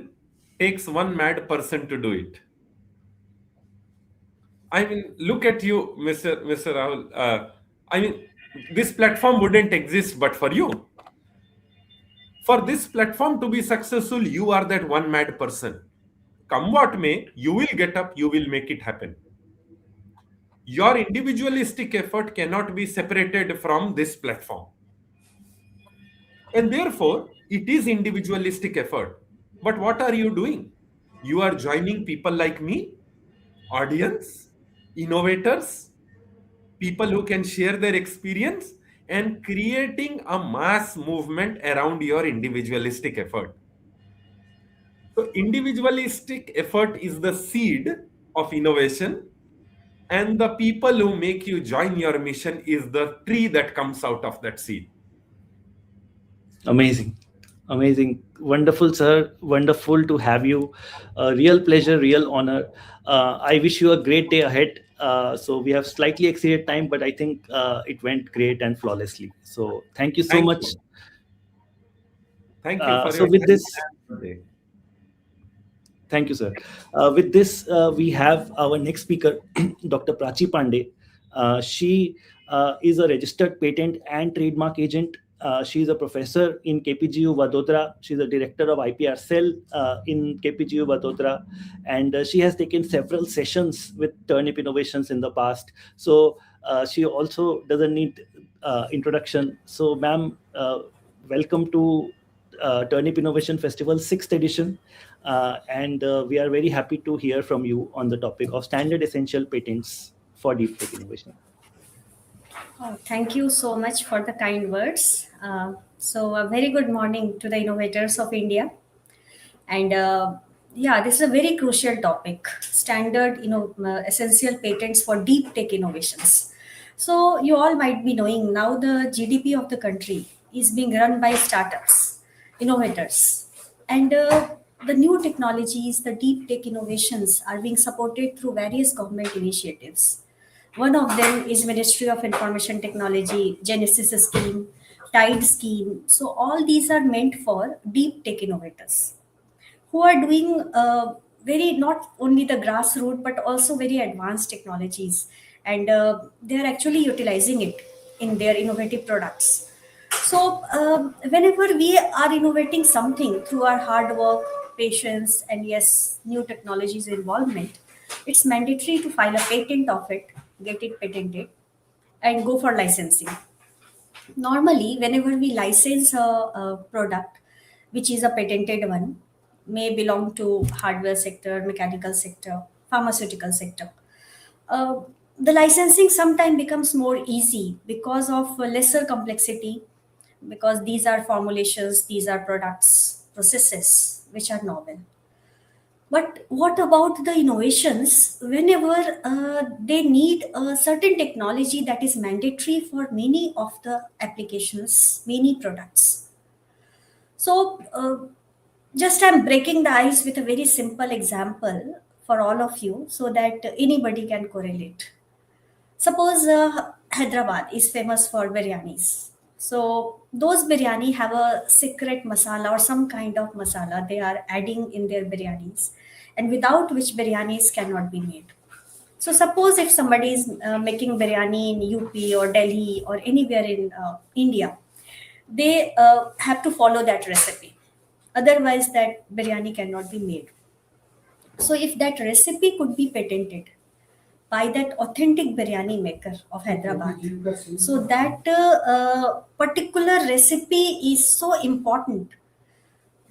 takes one mad person to do it. I mean, look at you, Mr. Rahul. I mean, this platform wouldn't exist but for you. For this platform to be successful, you are that one mad person. Come what may, you will get up, you will make it happen. Your individualistic effort cannot be separated from this platform. And therefore, it is individualistic effort. But what are you doing? You are joining people like me, audience, innovators, people who can share their experience and creating a mass movement around your individualistic effort. So, individualistic effort is the seed of innovation, and the people who make you join your mission is the tree that comes out of that seed. Amazing. Amazing. Wonderful, sir. Wonderful to have you. Real pleasure, real honor. I wish you a great day ahead. So we have slightly exceeded time, but I think it went great and flawlessly. So thank you so Thank much. you. Thank you for So your with time this, today. thank you, sir. With this, we have our next speaker, Dr. Prachi Pandey. She is a registered patent and trademark agent. She is a professor in KPGU Vadodara. She's a director of IPR cell in KPGU Vadodara, and she has taken several sessions with Turnip Innovations in the past. So she also doesn't need introduction. So, ma'am, welcome to Turnip Innovation Festival 6th edition. And we are very happy to hear from you on the topic of standard essential patents for deep tech innovation. Oh, thank you so much for the kind words. So, a very good morning to the innovators of India. And yeah, this is a very crucial topic standard, essential patents for deep tech innovations. So, you all might be knowing now the GDP of the country is being run by startups, innovators. And the new technologies, the deep tech innovations are being supported through various government initiatives. One of them is Ministry of Information Technology, Genesis scheme, Tide scheme. So all these are meant for deep tech innovators who are doing very not only the grassroots but also very advanced technologies, and they are actually utilizing it in their innovative products. So whenever we are innovating something through our hard work, patience, and yes, new technologies involvement, it's mandatory to file a patent of it, get it patented, and go for licensing. Normally, whenever we license a product which is a patented one, may belong to hardware sector, mechanical sector, pharmaceutical sector, uh, the licensing sometimes becomes more easy because of lesser complexity, because these are formulations, these are products, processes which are novel. But what about the innovations whenever they need a certain technology that is mandatory for many of the applications, many products? So, just I'm breaking the ice with a very simple example for all of you so that anybody can correlate. Suppose Hyderabad is famous for biryanis. So those biryani have a secret masala or some kind of masala they are adding in their biryanis, and without which biryanis cannot be made. So suppose if somebody is making biryani in UP or Delhi or anywhere in India, they have to follow that recipe. Otherwise, that biryani cannot be made. So if that recipe could be patented by that authentic biryani maker of Hyderabad. So that particular recipe is so important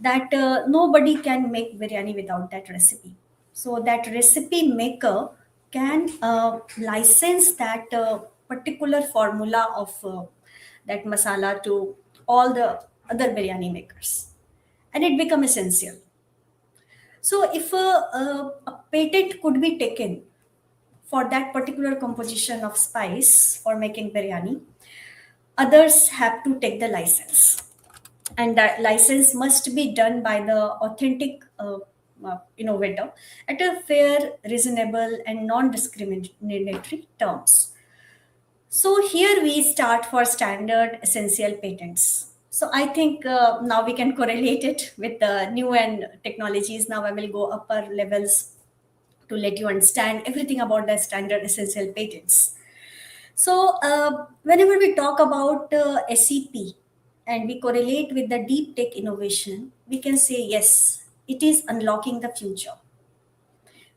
that nobody can make biryani without that recipe. So that recipe maker can license that particular formula of that masala to all the other biryani makers, and it become essential. So if a patent could be taken for that particular composition of spice for making biryani, others have to take the license, and that license must be done by the authentic innovator at a fair, reasonable, and non-discriminatory terms. So here we start for standard essential patents. So I think now we can correlate it with the new and technologies. Now I will go upper levels to let you understand everything about the standard essential patents. So, whenever we talk about SEP and we correlate with the deep tech innovation, we can say yes, it is unlocking the future.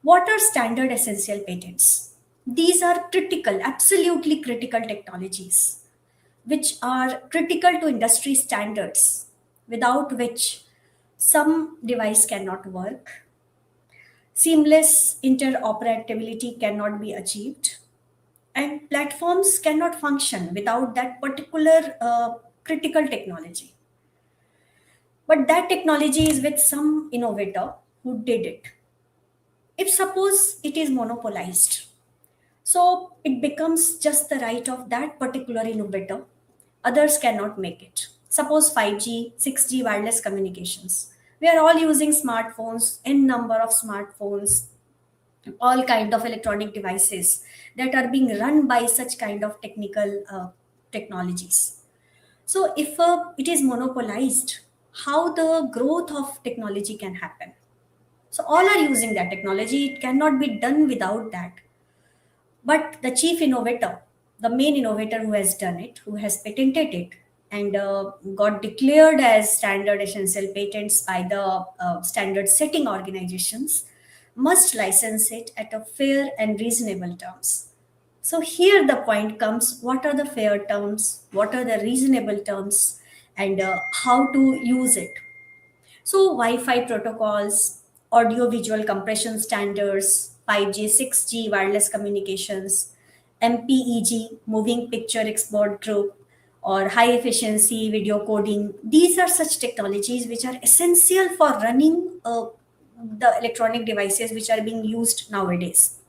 What are standard essential patents? These are critical, absolutely critical technologies, which are critical to industry standards, without which some device cannot work. Seamless interoperability cannot be achieved, and platforms cannot function without that particular critical technology. But that technology is with some innovator who did it. If suppose it is monopolized, so it becomes just the right of that particular innovator, others cannot make it. Suppose 5G 6G wireless communications, we are all using smartphones, n number of smartphones, all kind of electronic devices that are being run by such kind of technical technologies. So if it is monopolized, how the growth of technology can happen? So all are using that technology, it cannot be done without that. But the chief innovator, the main innovator who has done it, who has patented it, and got declared as standard essential patents by the standard setting organizations, must license it at a fair and reasonable terms. So here the point comes, what are the fair terms, what are the reasonable terms, and how to use it. So Wi-Fi protocols, audio-visual compression standards, 5G, 6G wireless communications, MPEG, moving picture export group, or high efficiency video coding. These are such technologies which are essential for running the electronic devices which are being used nowadays.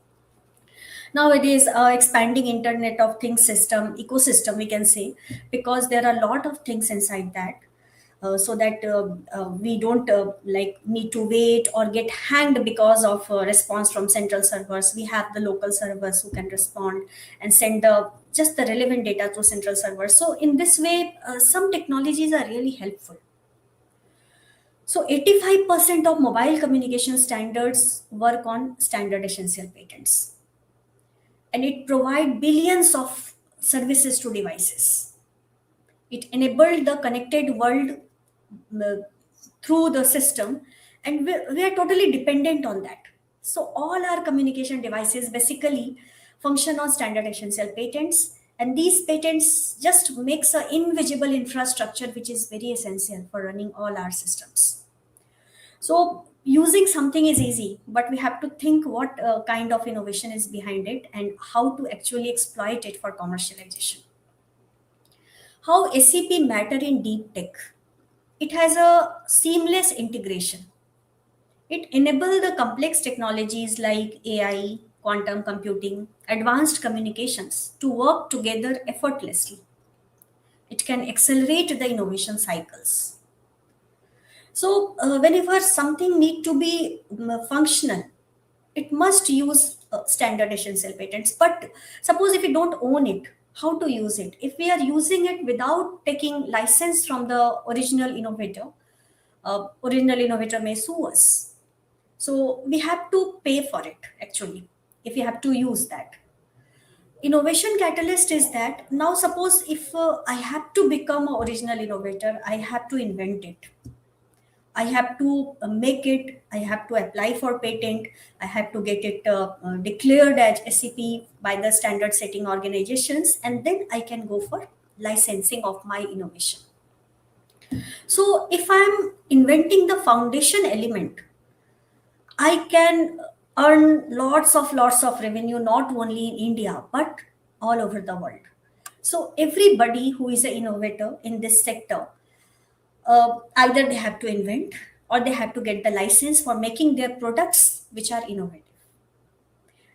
Nowadays, expanding Internet of Things system, ecosystem, we can say, because there are a lot of things inside that, so that we don't like need to wait or get hanged because of response from central servers. We have the local servers who can respond and send the just the relevant data to central servers. So in this way, some technologies are really helpful. So 85% of mobile communication standards work on standard essential patents, and it provide billions of services to devices. It enabled the connected world uh, through the system, and we are totally dependent on that. So all our communication devices basically function on standard essential patents, and these patents just makes a invisible infrastructure which is very essential for running all our systems. So using something is easy, but we have to think what kind of innovation is behind it and how to actually exploit it for commercialization. How SCP matter in deep tech? It has a seamless integration. It enables the complex technologies like AI, quantum computing, advanced communications to work together effortlessly. It can accelerate the innovation cycles. So whenever something need to be functional, it must use standard essential patents. But suppose if we don't own it, how to use it? If we are using it without taking license from the original innovator may sue us. So we have to pay for it actually if we have to use that. Innovation catalyst is that now suppose if I have to become an original innovator, I have to invent it. I have to make it, I have to apply for patent, I have to get it declared as SCP by the standard setting organizations, and then I can go for licensing of my innovation. So if I'm inventing the foundation element, I can earn lots of revenue, not only in India, but all over the world. So everybody who is an innovator in this sector, either they have to invent or they have to get the license for making their products which are innovative.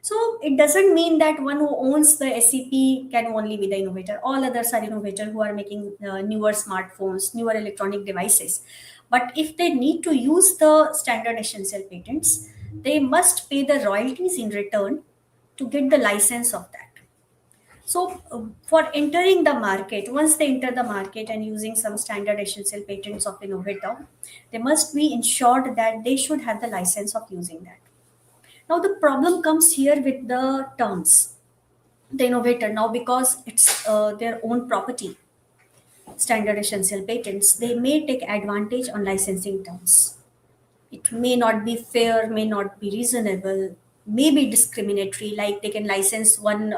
So it doesn't mean that one who owns the SEP can only be the innovator. All others are innovator who are making newer smartphones, newer electronic devices. But if they need to use the standard essential patents, they must pay the royalties in return to get the license of that. So for entering the market, once they enter the market and using some standard essential patents of innovator, they must be ensured that they should have the license of using that. Now the problem comes here with the terms. The innovator now, because it's their own property, standard essential patents, they may take advantage on licensing terms. It may not be fair, may not be reasonable, may be discriminatory, like they can license one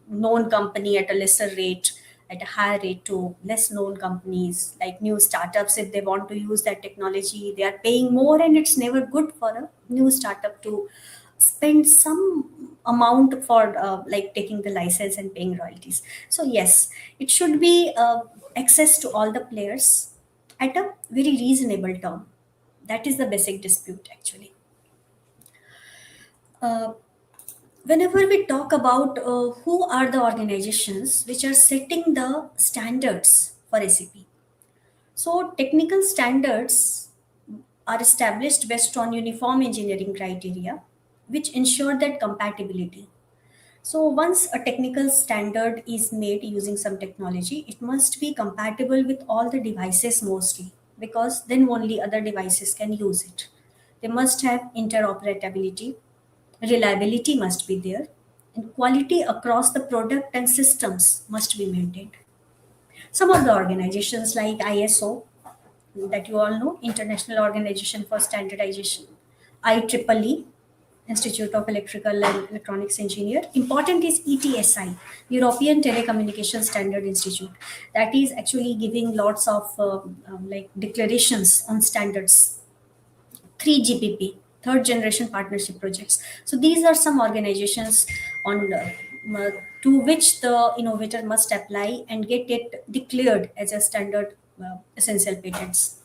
known company at a lesser rate, at a higher rate to less known companies, like new startups. If they want to use that technology, they are paying more, and it's never good for a new startup to spend some amount for like taking the license and paying royalties. So yes, it should be access to all the players at a very reasonable term. That is the basic dispute, actually. Uh, Whenever we talk about who are the organizations which are setting the standards for SAP, so technical standards are established based on uniform engineering criteria, which ensure that compatibility. So once a technical standard is made using some technology, it must be compatible with all the devices mostly, because then only other devices can use it. They must have interoperability, reliability must be there, and quality across the product and systems must be maintained. Some of the organizations like ISO, that you all know, International Organization for Standardization, IEEE, Institute of Electrical and Electronics Engineer. Important is ETSI, European Telecommunication Standard Institute. That is actually giving lots of like declarations on standards. 3GPP, third generation partnership projects. So these are some organizations on to which the innovator must apply and get it declared as a standard essential patents.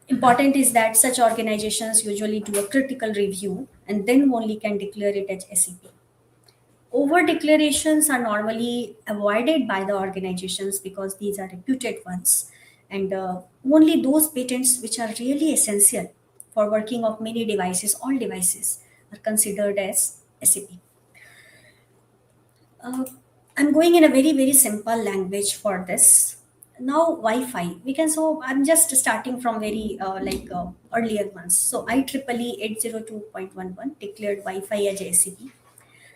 Important is that such organizations usually do a critical review and then only can declare it as SEP. Over declarations are normally avoided by the organizations because these are reputed ones, and only those patents which are really essential for working of many devices, all devices, are considered as SEP. Uh, I'm going in a very simple language for this. Now Wi-Fi, we can, so I'm just starting from very earlier ones. So IEEE 802.11 declared Wi-Fi as SEP.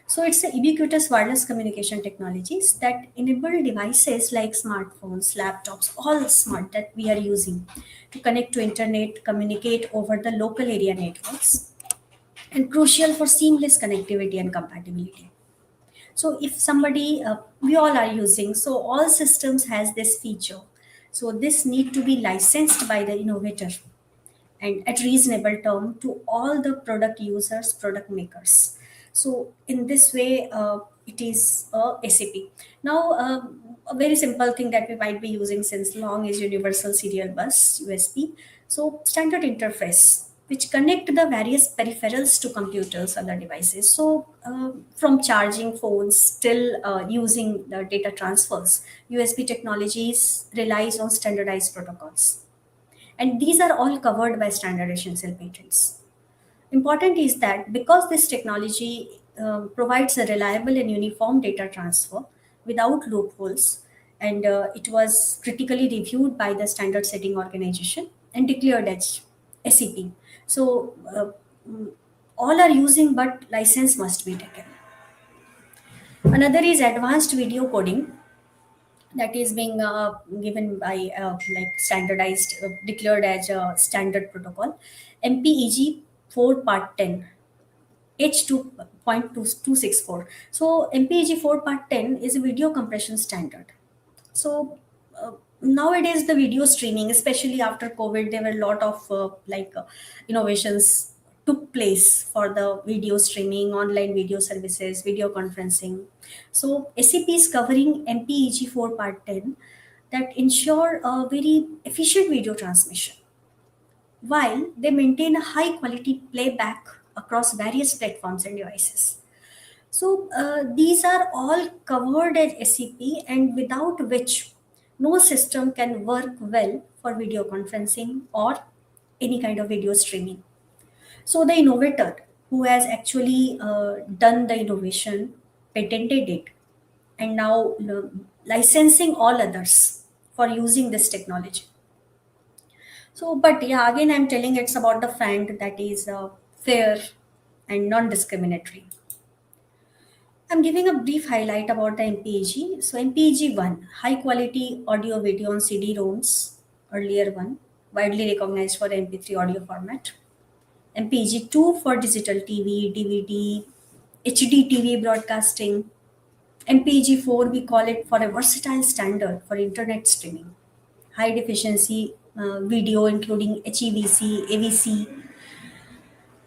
So it's a ubiquitous wireless communication technologies that enable devices like smartphones, laptops, all smart that we are using to connect to internet, communicate over the local area networks, and crucial for seamless connectivity and compatibility. So if somebody, we all are using, so all systems has this feature. So this need to be licensed by the innovator and at reasonable term to all the product users, product makers. So in this way, it is a SAP. Now, a very simple thing that we might be using since long is Universal Serial Bus (USB). So standard interface which connect the various peripherals to computers, other devices. So from charging phones till using the data transfers, USB technologies relies on standardized protocols, and these are all covered by standard essential patents. Important is that because this technology provides a reliable and uniform data transfer without loopholes, and it was critically reviewed by the standard setting organization and declared as SEP. So all are using, but license must be taken. Another is advanced video coding, that is being given by standardized, declared as a standard protocol, MPEG 4 part 10 H2.264. So MPEG 4 part 10 is a video compression standard. So nowadays the video streaming, especially after COVID, there were a lot of innovations took place for the video streaming, online video services, video conferencing. So SEP is covering MPEG 4 Part 10 that ensure a very efficient video transmission while they maintain a high quality playback across various platforms and devices. So these are all covered as SEP, and without which no system can work well for video conferencing or any kind of video streaming. So the innovator who has actually done the innovation, patented it, and now licensing all others for using this technology. So, but yeah, again, I'm telling it's about the fund that is fair and non-discriminatory. I'm giving a brief highlight about the MPEG. So MPEG 1, high quality audio video on CD-ROMs, earlier one, widely recognized for MP3 audio format. MPEG 2 for digital TV, DVD, HD TV broadcasting. MPEG 4, we call it for a versatile standard for internet streaming. High efficiency video including HEVC, AVC,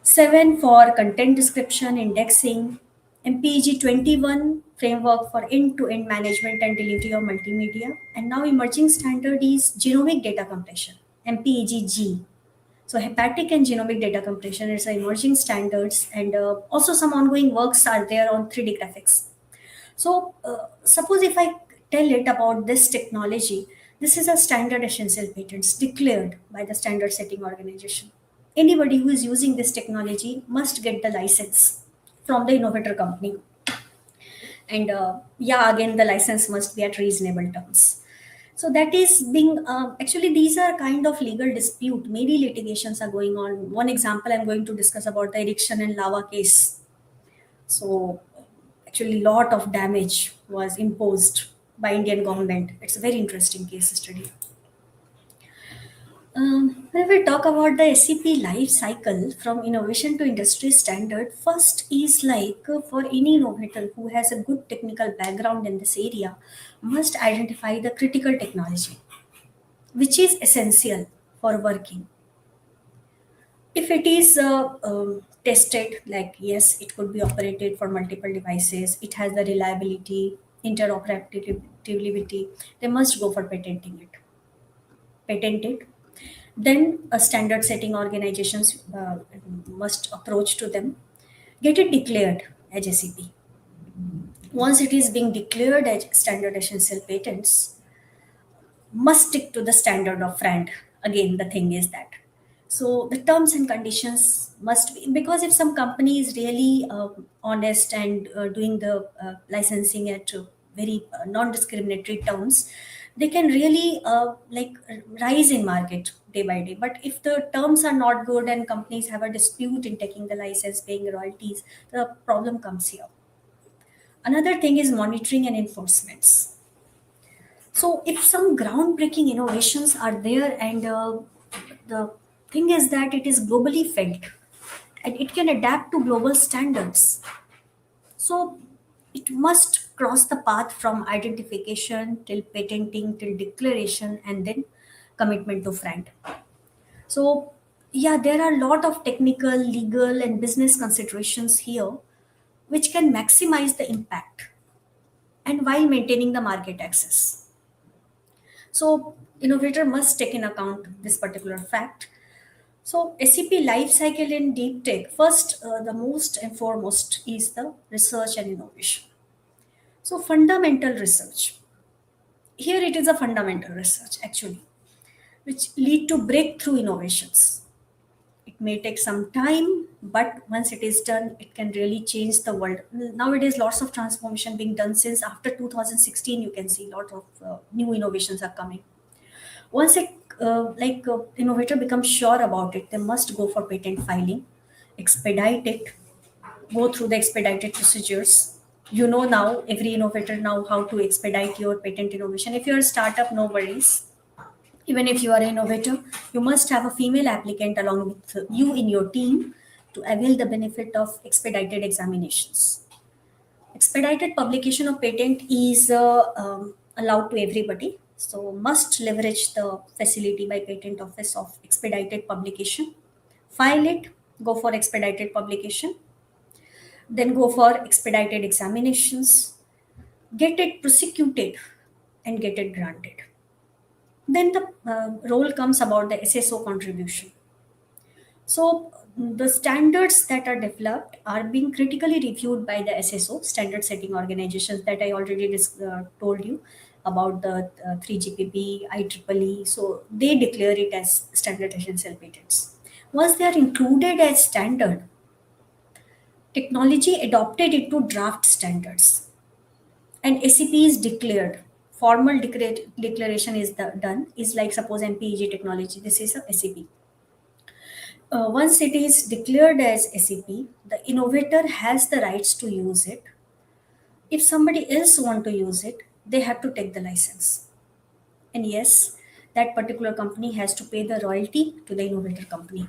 7 for content description, indexing, MPEG 21 framework for end-to-end management and delivery of multimedia, and now emerging standard is genomic data compression, MPEG G. So hepatic and genomic data compression is the emerging standards, and also some ongoing works are there on 3D graphics. So suppose if I tell it about this technology, this is a standard essential patents declared by the standard setting organization. Anybody who is using this technology must get the license from the innovator company. And yeah, again, the license must be at reasonable terms. So that is being actually these are kind of legal dispute. Many litigations are going on. One example I'm going to discuss about the Ericsson and Lava case. So actually, lot of damage was imposed by Indian government. It's a very interesting case study. When we talk about the SCP life cycle from innovation to industry standard, first is like for any innovator who has a good technical background in this area, must identify the critical technology, which is essential for working. If it is tested, like yes, it could be operated for multiple devices, it has the reliability, interoperability, they must go for patenting it. Patent it, then a standard setting organizations must approach to them, get it declared as SEP. Once it is being declared as standard essential patents, must stick to the standard of FRAND. Again, the thing is that. So the terms and conditions must be, because if some company is really honest and doing the licensing at very non-discriminatory terms, they can really rise in market day by day. But if the terms are not good and companies have a dispute in taking the license, paying royalties, the problem comes here. Another thing is monitoring and enforcements. So if some groundbreaking innovations are there, and the thing is that it is globally felt and it can adapt to global standards. So it must cross the path from identification till patenting till declaration and then commitment to FRAND. So yeah, there are a lot of technical, legal, and business considerations here which can maximize the impact and while maintaining the market access. So innovator must take in account this particular fact. So SCP life cycle in deep tech, first the most and foremost is the research and innovation. So fundamental research. Here it is a fundamental research actually, which lead to breakthrough innovations. It may take some time, but once it is done, it can really change the world. Nowadays, lots of transformation being done since after 2016. You can see a lot of new innovations are coming. Once innovator becomes sure about it, they must go for patent filing, expedite it, go through the expedited procedures. You know now, every innovator now how to expedite your patent innovation. If you're a startup, no worries. Even if you are an innovator, you must have a female applicant along with you in your team to avail the benefit of expedited examinations. Expedited publication of patent is allowed to everybody. So must leverage the facility by Patent Office of expedited publication. File it, go for expedited publication, then go for expedited examinations, get it prosecuted, and get it granted. Then the role comes about the SSO contribution. So the standards that are developed are being critically reviewed by the SSO, standard setting organizations that I already told you about, the 3GPP, IEEE. So they declare it as standard essential patents. Once they are included as standard, technology adopted it to draft standards, and SEP is declared. Formal declaration is done. Is like, suppose MPEG technology. This is a SEP. Once it is declared as SEP, the innovator has the rights to use it. If somebody else want to use it, they have to take the license. And yes, that particular company has to pay the royalty to the innovator company.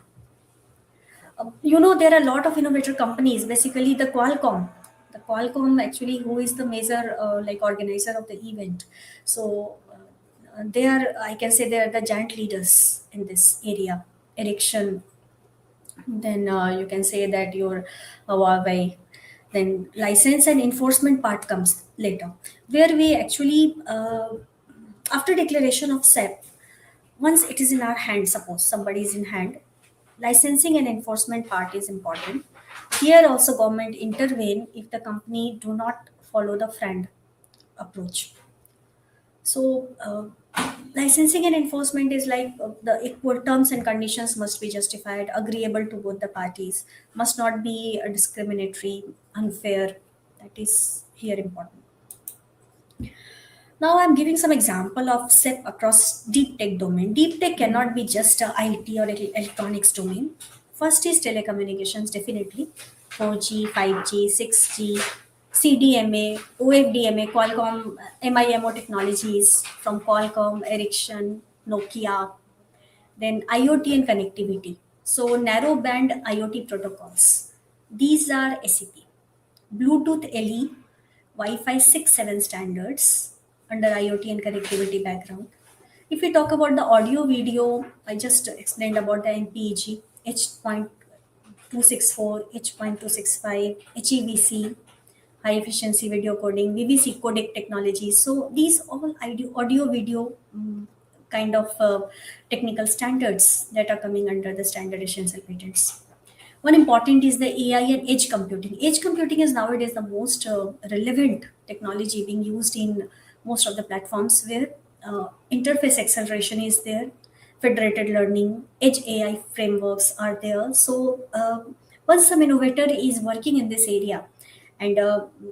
There are a lot of innovator companies, basically the Qualcomm actually, who is the major like organizer of the event. So they are, I can say, they are the giant leaders in this area. Ericsson, then you can say that your Huawei. Then license and enforcement part comes later, where we actually, after declaration of SEP, once it is in our hand, suppose somebody is in hand, licensing and enforcement part is important. Here also government intervene if the company do not follow the friend approach. So licensing and enforcement is like, the equal terms and conditions must be justified, agreeable to both the parties, must not be discriminatory, unfair. That is here important. Now I'm giving some example of SEP across deep tech domain. Deep tech cannot be just a IT or electronics domain. First is telecommunications, definitely. 4G, 5G, 6G, CDMA, OFDMA, Qualcomm, MIMO technologies from Qualcomm, Ericsson, Nokia. Then IoT and connectivity. So narrow band IoT protocols. These are SEP. Bluetooth LE, Wi-Fi 6, 7 standards under IoT and connectivity background. If we talk about the audio video, I just explained about the MPEG, H.264, H.265, HEVC, high efficiency video coding, VVC codec technology. So these all audio video kind of technical standards that are coming under the standard essential patents. One important is the AI and edge computing. Edge computing is nowadays the most relevant technology being used in most of the platforms, where interface acceleration is there, federated learning, edge AI frameworks are there. So once some innovator is working in this area and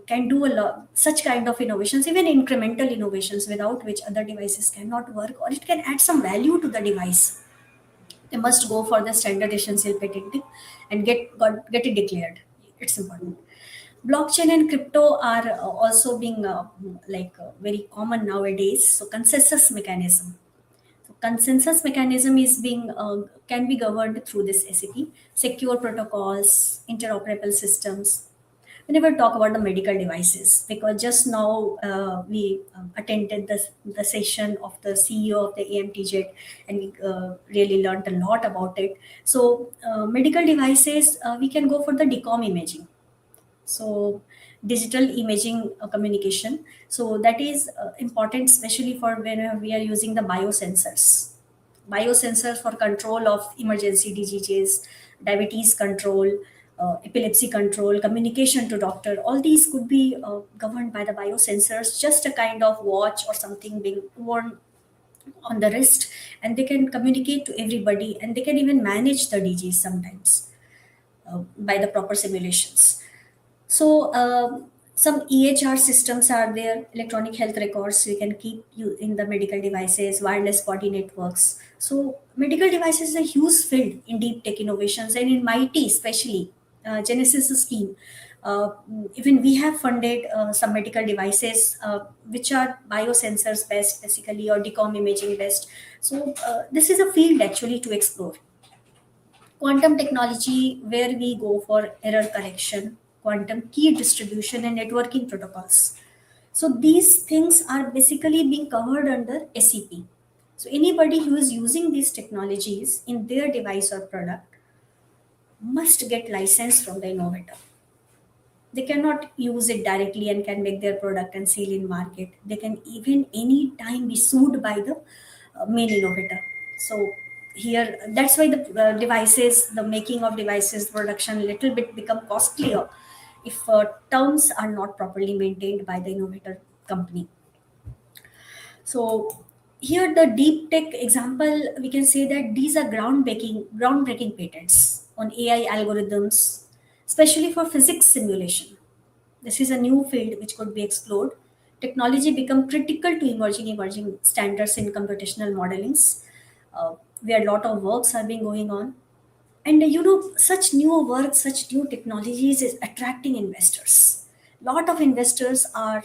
can do a lot such kind of innovations, even incremental innovations without which other devices cannot work, or it can add some value to the device, they must go for the standard essential patenting and get it declared. It's important. Blockchain and crypto are also being very common nowadays. So consensus mechanism is being can be governed through this SEP. Secure protocols, interoperable systems. We never talk about the medical devices, because just now we attended the session of the CEO of the AMTZ, and we really learned a lot about it. So medical devices, we can go for the DCOM imaging. So digital imaging communication. So that is important, especially for when we are using the biosensors for control of emergency diseases, diabetes control, epilepsy control, communication to doctor. All these could be governed by the biosensors, just a kind of watch or something being worn on the wrist, and they can communicate to everybody, and they can even manage the disease sometimes by the proper simulations. So some EHR systems are there, electronic health records we can keep you in the medical devices, wireless body networks. So medical devices is a huge field in deep tech innovations, and in MIT especially, Genesis scheme. Even we have funded some medical devices which are biosensors based basically, or DCOM imaging based. So this is a field actually to explore. Quantum technology, where we go for error correction, quantum key distribution, and networking protocols. So these things are basically being covered under SEP. So anybody who is using these technologies in their device or product must get license from the innovator. They cannot use it directly and can make their product and sell in market. They can even any time be sued by the main innovator. So here, that's why the devices, the making of devices, production little bit become costlier if terms are not properly maintained by the innovator company. So here the deep tech example, we can say that these are groundbreaking patents on AI algorithms, especially for physics simulation. This is a new field which could be explored. Technology become critical to emerging standards in computational modelings, where a lot of works are being going on. And such new work, such new technologies is attracting investors. Lot of investors are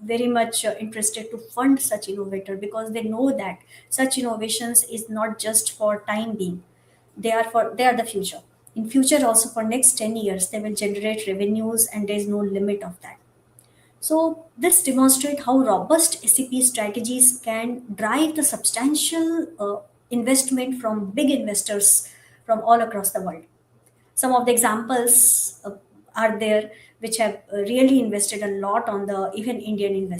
very much interested to fund such innovator because they know that such innovations is not just for time being. They are the future. In future also for next 10 years they will generate revenues and there is no limit of that. So this demonstrates how robust SCP strategies can drive the substantial investment from big investors from all across the world. Some of the examples are there which have really invested a lot on the even Indian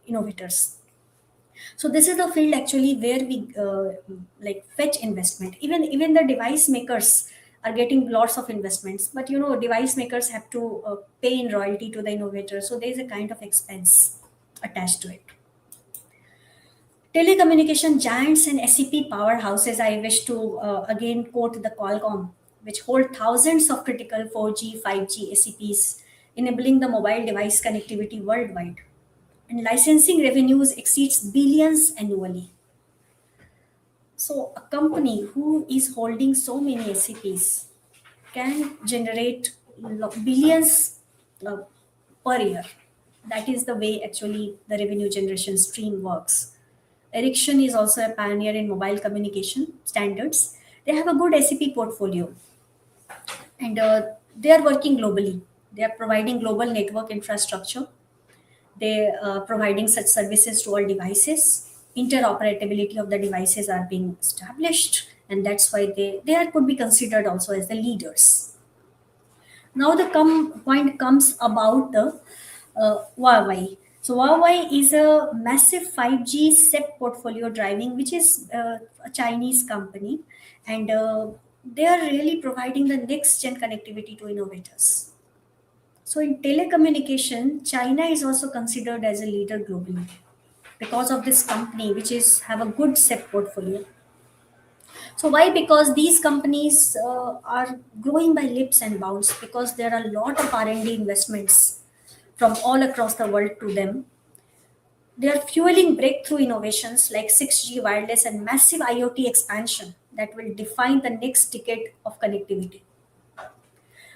innovators. So this is the field actually where we like fetch investment. Even the device makers are getting lots of investments, but device makers have to pay in royalty to the innovator, so there is a kind of expense attached to it. Telecommunication giants and SEP powerhouses, I wish to again quote the Qualcomm, which hold thousands of critical 4G 5G SEPs, enabling the mobile device connectivity worldwide, and licensing revenues exceeds billions annually. So a company who is holding so many SCPs can generate billions uh, per year. That is the way actually the revenue generation stream works. Ericsson is also a pioneer in mobile communication standards. They have a good SCP portfolio, and they are working globally. They are providing global network infrastructure. They providing such services to all devices. Interoperability of the devices are being established, and that's why they are could be considered also as the leaders. Now the point comes about the Huawei. So Huawei is a massive 5G SEP portfolio driving, which is a Chinese company, and they are really providing the next gen connectivity to innovators. So in telecommunication, China is also considered as a leader globally because of this company, which is have a good SEP portfolio. So why? Because these companies are growing by leaps and bounds because there are a lot of R&D investments from all across the world to them. They are fueling breakthrough innovations like 6G wireless and massive IoT expansion that will define the next decade of connectivity.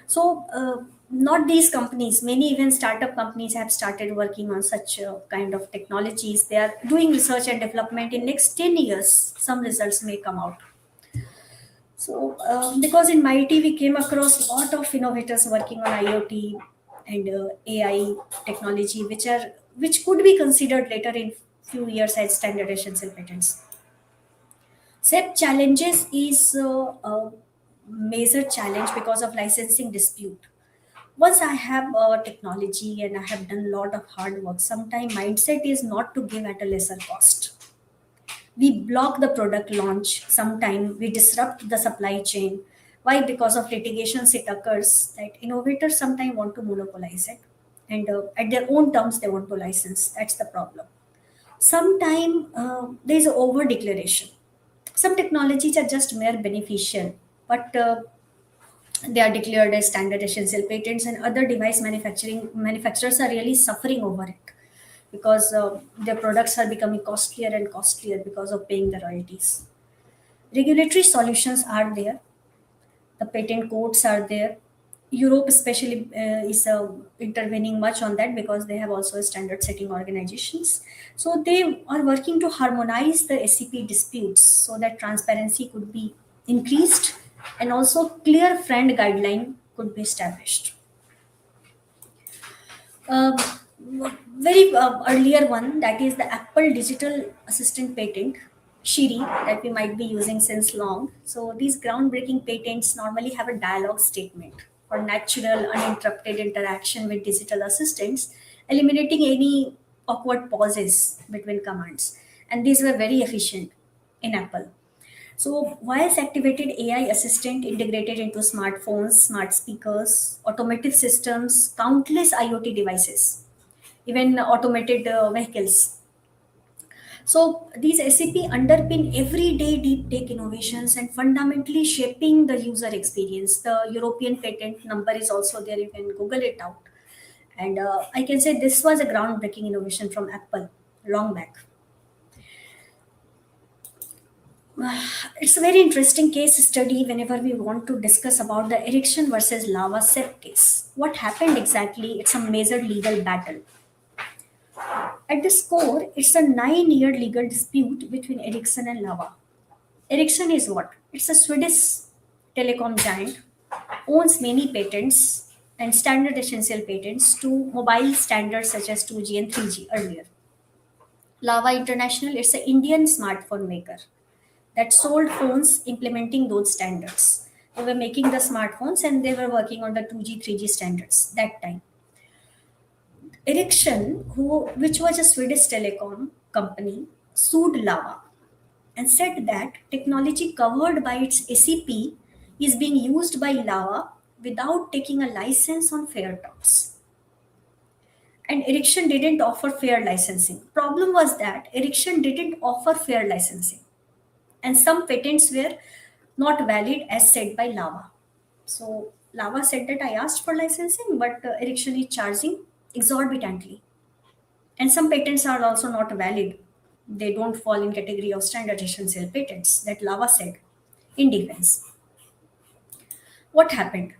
So, not these companies, many even startup companies have started working on such kind of technologies. They are doing research and development. In next 10 years, some results may come out. So, because in MIT we came across a lot of innovators working on IoT and AI technology, which could be considered later in few years as standard essential patents. SEP challenges is a major challenge because of licensing dispute. Once I have technology and I have done a lot of hard work, sometimes mindset is not to give at a lesser cost. We block the product launch, sometimes we disrupt the supply chain. Why? Because of litigations it occurs that innovators sometimes want to monopolize it, and at their own terms they want to license. That's the problem. Sometimes there is over declaration. Some technologies are just mere beneficial, but they are declared as standard essential patents, and other device manufacturers are really suffering over it because their products are becoming costlier and costlier because of paying the royalties. Regulatory solutions are there, the patent courts are there. Europe especially is intervening much on that because they have also standard setting organizations. So they are working to harmonize the SCP disputes so that transparency could be increased and also clear friend guideline could be established. Uh, very earlier one, that is the Apple digital assistant patent, Shiri, that we might be using since long. So these groundbreaking patents normally have a dialogue statement for natural uninterrupted interaction with digital assistants, eliminating any awkward pauses between commands, and these were very efficient in Apple. So, voice activated AI assistant integrated into smartphones, smart speakers, automotive systems, countless IoT devices, even automated vehicles. So, these SAP underpin everyday deep tech innovations and fundamentally shaping the user experience. The European patent number is also there, you can Google it out. And I can say this was a groundbreaking innovation from Apple long back. It's a very interesting case study whenever we want to discuss about the Ericsson versus Lava SEP case. What happened exactly? It's a major legal battle. At this core, it's a 9-year legal dispute between Ericsson and Lava. Ericsson is what? It's a Swedish telecom giant, owns many patents and standard essential patents to mobile standards such as 2G and 3G earlier. Lava International is an Indian smartphone maker that sold phones implementing those standards. They were making the smartphones and they were working on the 2G, 3G standards that time. Ericsson, which was a Swedish telecom company, sued Lava and said that technology covered by its SEP is being used by Lava without taking a license on fair terms. And Ericsson didn't offer fair licensing. Problem was that Ericsson didn't offer fair licensing, and some patents were not valid as said by Lava. So Lava said that I asked for licensing, but Ericsson is charging exorbitantly, and some patents are also not valid. They don't fall in category of standard essential patents. That Lava said in defense. What happened?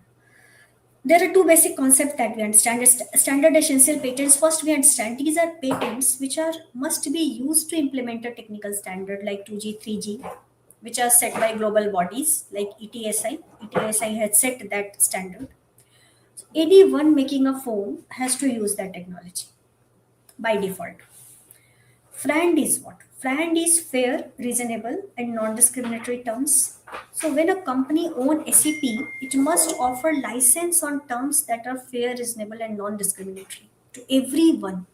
There are two basic concepts that we understand. Standard essential patents. First, we understand these are patents which are must be used to implement a technical standard like 2G, 3G, which are set by global bodies like ETSI. ETSI has set that standard. Anyone making a phone has to use that technology by default. FRAND is what? FRAND is fair, reasonable, and non-discriminatory terms. So when a company owns SEP, it must offer license on terms that are fair, reasonable, and non-discriminatory to everyone,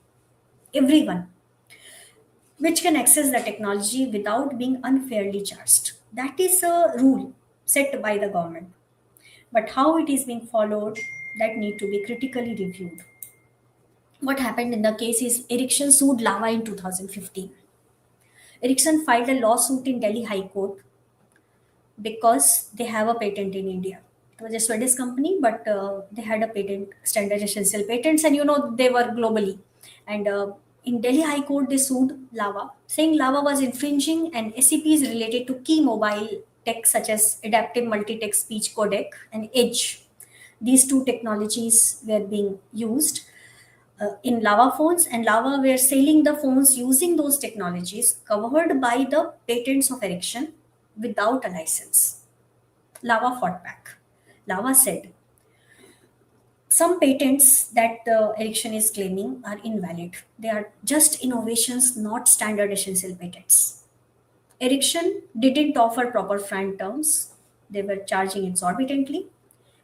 which can access the technology without being unfairly charged. That is a rule set by the government. But how it is being followed, that need to be critically reviewed. What happened in the case is Ericsson sued Lava in 2015. Ericsson filed a lawsuit in Delhi High Court because they have a patent in India. It was a Swedish company, but they had a patent, standard essential patents, and they were globally. And in Delhi High Court, they sued Lava, saying Lava was infringing and SEPs related to key mobile tech such as adaptive multi-text speech codec and Edge. These two technologies were being used in Lava phones, and Lava were selling the phones using those technologies covered by the patents of Ericsson without a license. Lava fought back. Lava said some patents that Ericsson is claiming are invalid. They are just innovations, not standard essential patents. Ericsson didn't offer proper front terms. They were charging exorbitantly,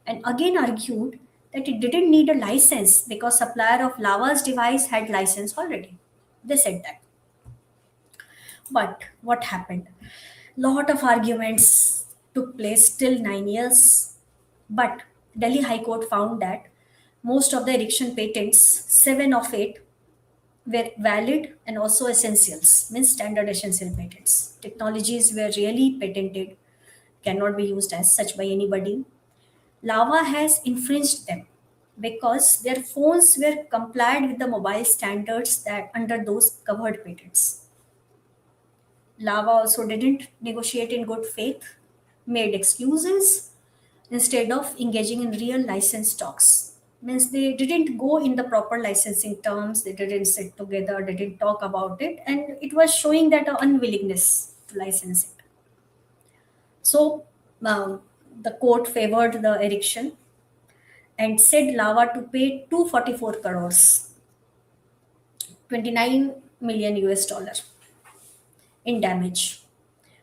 and again argued that it didn't need a license because supplier of Lava's device had license already. They said that. But what happened? Lot of arguments took place till 9 years. But Delhi High Court found that most of the Ericsson patents, 7 of 8, were valid and also essentials, means standard essential patents. Technologies were really patented, cannot be used as such by anybody. Lava has infringed them because their phones were complied with the mobile standards that under those covered patents. Lava also didn't negotiate in good faith, made excuses instead of engaging in real license talks. Means they didn't go in the proper licensing terms, they didn't sit together, they didn't talk about it, and it was showing that unwillingness to license it. So the court favored the Ericsson and said Lava to pay 244 crores. $29 million US in damage.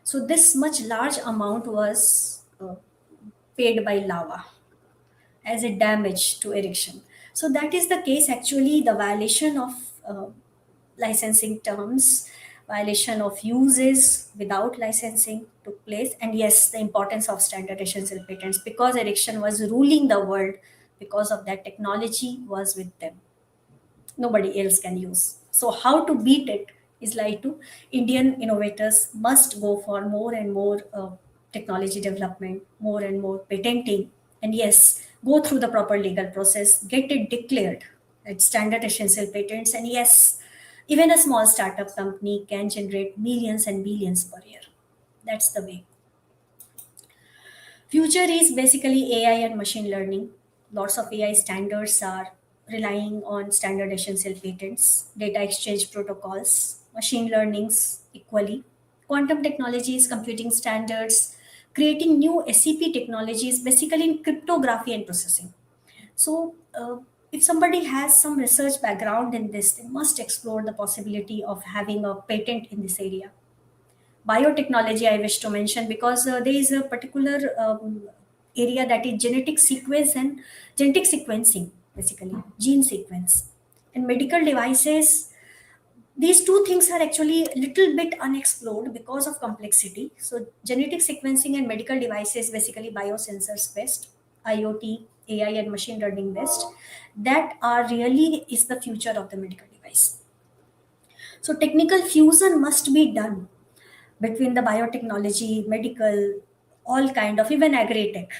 So this much large amount was paid by lava as a damage to erection. So that is the case. Actually, the violation of licensing terms, violation of uses without licensing took place, and yes, the importance of standard essential patents, because erection was ruling the world. Because of that, technology was with them, nobody else can use. So how to beat it is like to Indian innovators must go for more and more technology development, more and more patenting, and yes, go through the proper legal process, get it declared at standard essential patents, and yes, even a small startup company can generate millions and billions per year. That's the way. Future is basically AI and machine learning. Lots of AI standards are relying on standard essential patents, data exchange protocols, machine learnings equally, quantum technologies, computing standards, creating new SEP technologies, basically in cryptography and processing. So, if somebody has some research background in this, they must explore the possibility of having a patent in this area. Biotechnology I wish to mention, because there is a particular area that is genetic sequence and genetic sequencing, basically gene sequence. And medical devices, these two things are actually a little bit unexplored because of complexity. So genetic sequencing and medical devices, basically biosensors based, IoT, AI and machine learning based, that are really is the future of the medical device. So technical fusion must be done between the biotechnology, medical, all kind of, even agri-tech,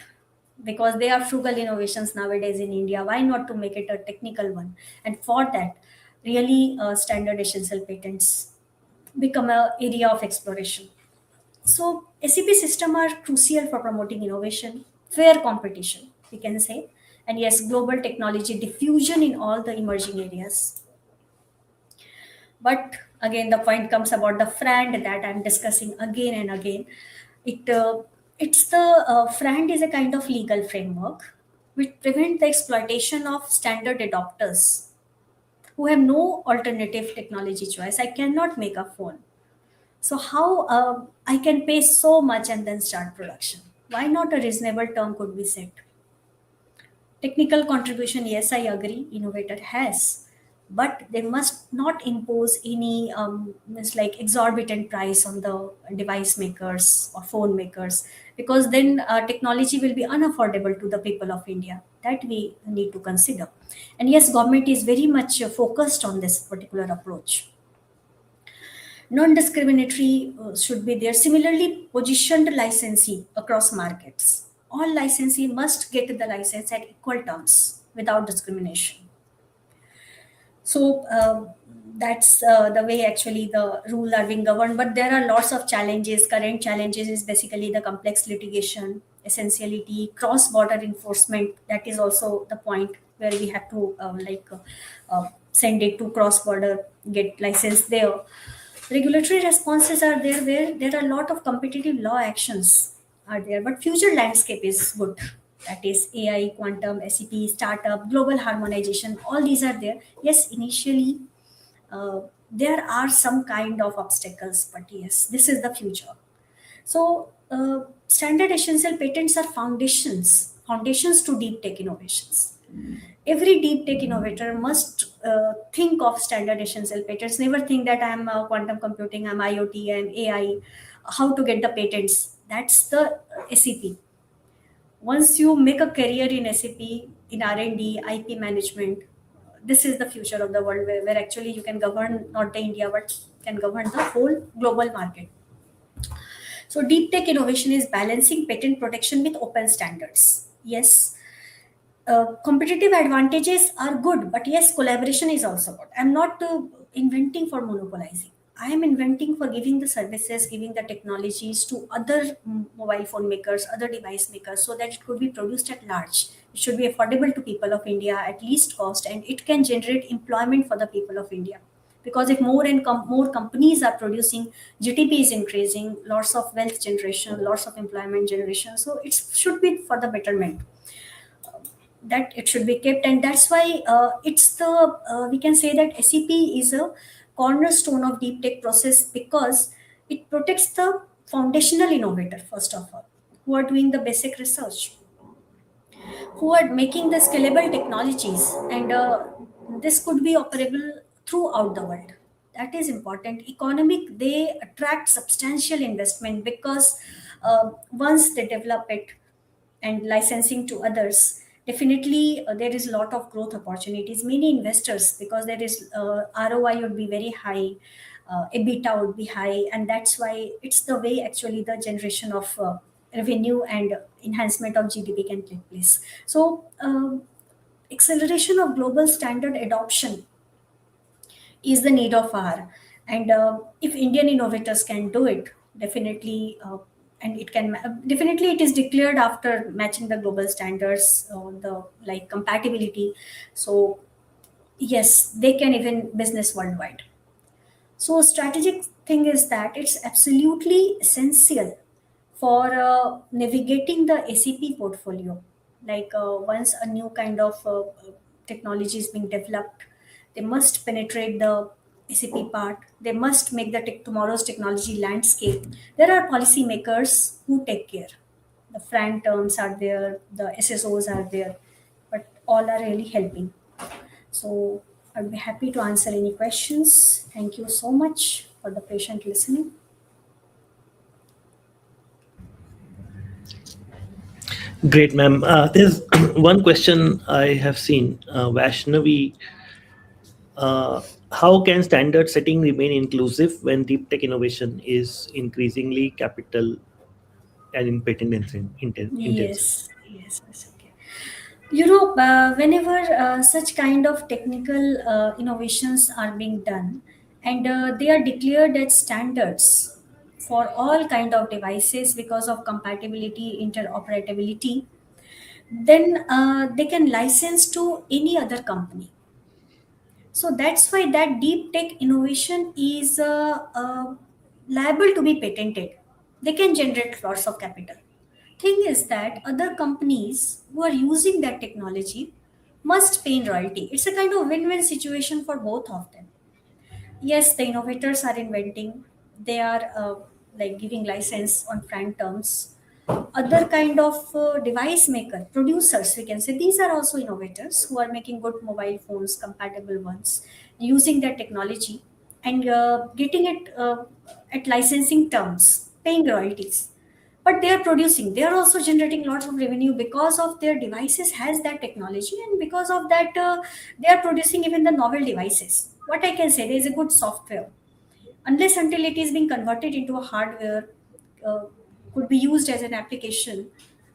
because they are frugal innovations nowadays in India. Why not to make it a technical one? And for that, really standard essential patents become a area of exploration. So SEP system are crucial for promoting innovation, fair competition, we can say, and yes, global technology diffusion in all the emerging areas. But again, the point comes about the FRAND that I'm discussing again and again. It it's the FRAND is a kind of legal framework which prevent the exploitation of standard adopters who have no alternative technology choice. I cannot make a phone. So how I can pay so much and then start production? Why not a reasonable term could be set? Technical contribution, yes, I agree, innovator has, but they must not impose any means like exorbitant price on the device makers or phone makers, because then technology will be unaffordable to the people of India. That we need to consider. And yes, government is very much focused on this particular approach. Non-discriminatory should be there. Similarly, positioned licensee across markets. All licensee must get the license at equal terms without discrimination. So that's the way actually the rules are being governed. But there are lots of challenges. Current challenges is basically the complex litigation, essentiality, cross-border enforcement. That is also the point where we have to send it to cross-border, get license there. Regulatory responses are there where there are a lot of competitive law actions are there, but future landscape is good. That is AI, quantum, SEP, startup, global harmonization, all these are there. Yes, initially there are some kind of obstacles, but yes, this is the future. So standard essential patents are foundations to deep tech innovations. Every deep tech innovator must think of standard essential patents. Never think that I'm quantum computing, I'm IoT, I'm AI, how to get the patents. That's the SEP. Once you make a career in SAP, in R&D, IP management, this is the future of the world where actually you can govern not the India, but can govern the whole global market. So deep tech innovation is balancing patent protection with open standards. Yes, competitive advantages are good, but yes, collaboration is also good. I'm not inventing for monopolizing. I am inventing for giving the services, giving the technologies to other mobile phone makers, other device makers, so that it could be produced at large. It should be affordable to people of India at least cost, and it can generate employment for the people of India. Because if more and more companies are producing, GDP is increasing, lots of wealth generation, lots of employment generation. So it should be for the betterment. that it should be kept, and that's why it's the we can say that SEP is a cornerstone of deep tech process, because it protects the foundational innovator first of all, who are doing the basic research, who are making the scalable technologies, and this could be operable throughout the world. That is important. Economic, they attract substantial investment, because once they develop it and licensing to others, definitely there is a lot of growth opportunities, many investors, because there is ROI would be very high, EBITDA would be high, and that's why it's the way actually the generation of revenue and enhancement of GDP can take place. So acceleration of global standard adoption is the need of hour, and if Indian innovators can do it, definitely and it can definitely it is declared after matching the global standards, the like compatibility. So yes, they can even business worldwide. So strategic thing is that it's absolutely essential for navigating the ACP portfolio. Like once a new kind of technology is being developed, they must penetrate the ACP part. They must make the tomorrow's technology landscape. There are policymakers who take care. The FRAN terms are there, the SSOs are there, but all are really helping. So I'd be happy to answer any questions. Thank you so much for the patient listening. Great, ma'am. There's one question I have seen. Vaishnavi, how can standard setting remain inclusive when deep tech innovation is increasingly capital and in patent intensive? Yes, okay. Whenever such kind of technical innovations are being done, and they are declared as standards for all kind of devices because of compatibility, interoperability, then they can license to any other company. So that's why that deep tech innovation is liable to be patented. They can generate lots of capital. Thing is that other companies who are using that technology must pay in royalty. It's a kind of win-win situation for both of them. Yes, the innovators are inventing, they are like giving license on frank terms. Other kind of device maker producers, we can say, these are also innovators who are making good mobile phones, compatible ones, using that technology and getting it at licensing terms, paying royalties. But they are producing, they are also generating lots of revenue because of their devices has that technology, and because of that they are producing even the novel devices. What I can say, there is a good software, unless until it is being converted into a hardware, uh, could be used as an application,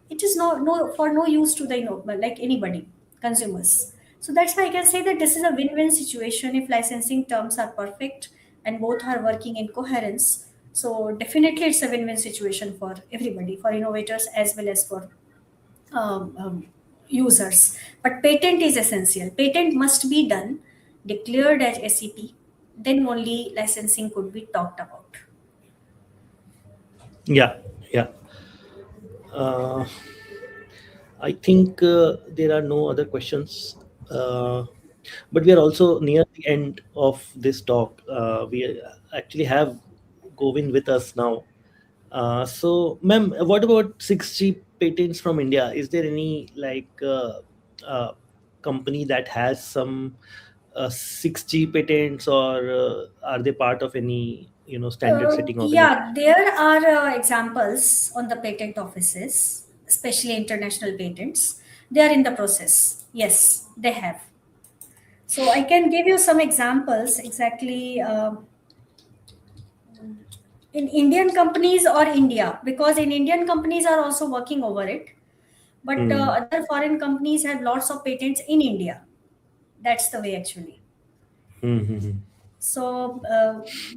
it is no for no use to the like anybody, consumers. So that's why I can say that this is a win-win situation if licensing terms are perfect and both are working in coherence. So definitely it's a win-win situation for everybody, for innovators as well as for users. But patent is essential. Patent must be done, declared as SEP. Then only licensing could be talked about. Yeah, yeah. Uh, I think there are no other questions. But we are also near the end of this talk. We actually have Govind with us now. So, ma'am, what about 6G patents from India? Is there any uh, company that has some 6G patents, or are they part of any standard setting organization? Yeah, there are examples on the patent offices, especially international patents. They are in the process. Yes, they have. So I can give you some examples exactly in Indian companies or India, because in Indian companies are also working over it, but Hmm. other foreign companies have lots of patents in India. That's the way actually. Hmm. Hmm, hmm. So,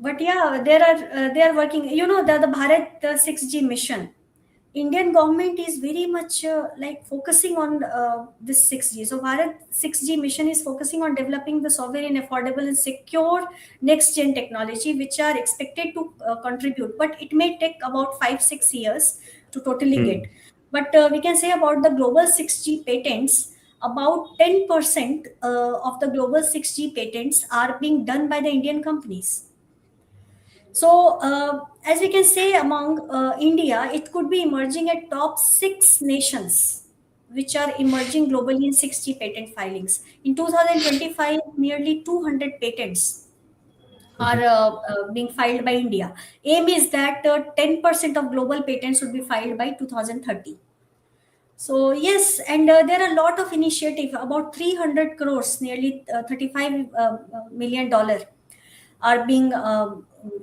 but yeah, there are they are working. The Bharat 6G mission. Indian government is very much like focusing on this 6G. So Bharat 6G mission is focusing on developing the sovereign, affordable, and secure next gen technology, which are expected to contribute. But it may take about 5-6 years to totally Hmm. get. But we can say about the global 6G patents. about 10% of the global 6G patents are being done by the Indian companies. So, as we can say, among India, it could be emerging at top 6 nations which are emerging globally in 6G patent filings. In 2025, nearly 200 patents are Mhm. being filed by India. Aim is that 10% of global patents would be filed by 2030. So yes, and there are a lot of initiative. About 300 crores, nearly 35 million dollar, are being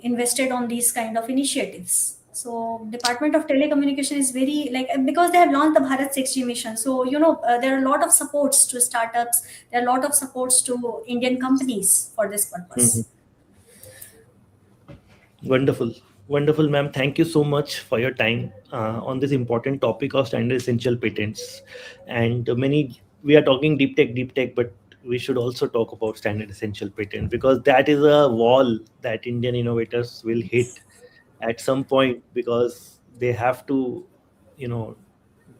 invested on these kind of initiatives. So Department of Telecommunication is very like, because they have launched the Bharat 6G mission. So there are a lot of supports to startups. There are a lot of supports to Indian companies for this Mhm. purpose. Wonderful. Wonderful, ma'am. Thank you so much for your time on this important topic of standard essential patents. And we are talking deep tech, but we should also talk about standard essential patent, because that is a wall that Indian innovators will hit at some point, because they have to, you know,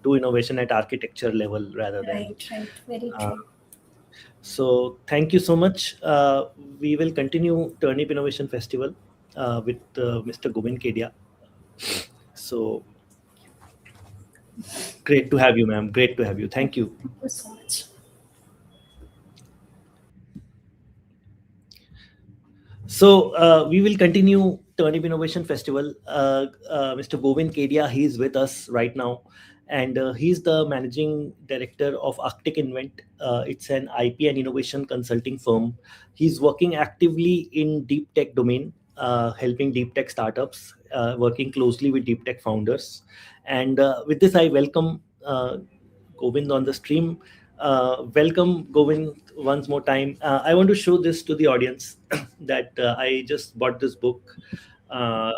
do innovation at architecture level rather than. Right, right, very Uh, true. so thank you so much. We will continue Turnip Innovation Festival with Mr. Govind Kedia. So great to have you, ma'am. Great to have you. Thank you. Thank you so much. So we will continue Turnip Innovation Festival. Mr. Govind Kedia, he is with us right now, and he's the managing director of Arctic Invent. It's an IP and innovation consulting firm. He's working actively in deep tech domain, helping deep tech startups, working closely with deep tech founders. And with this, I welcome Govind on the stream. Welcome, Govind, once more time. I want to show this to the audience that I just bought this book uh,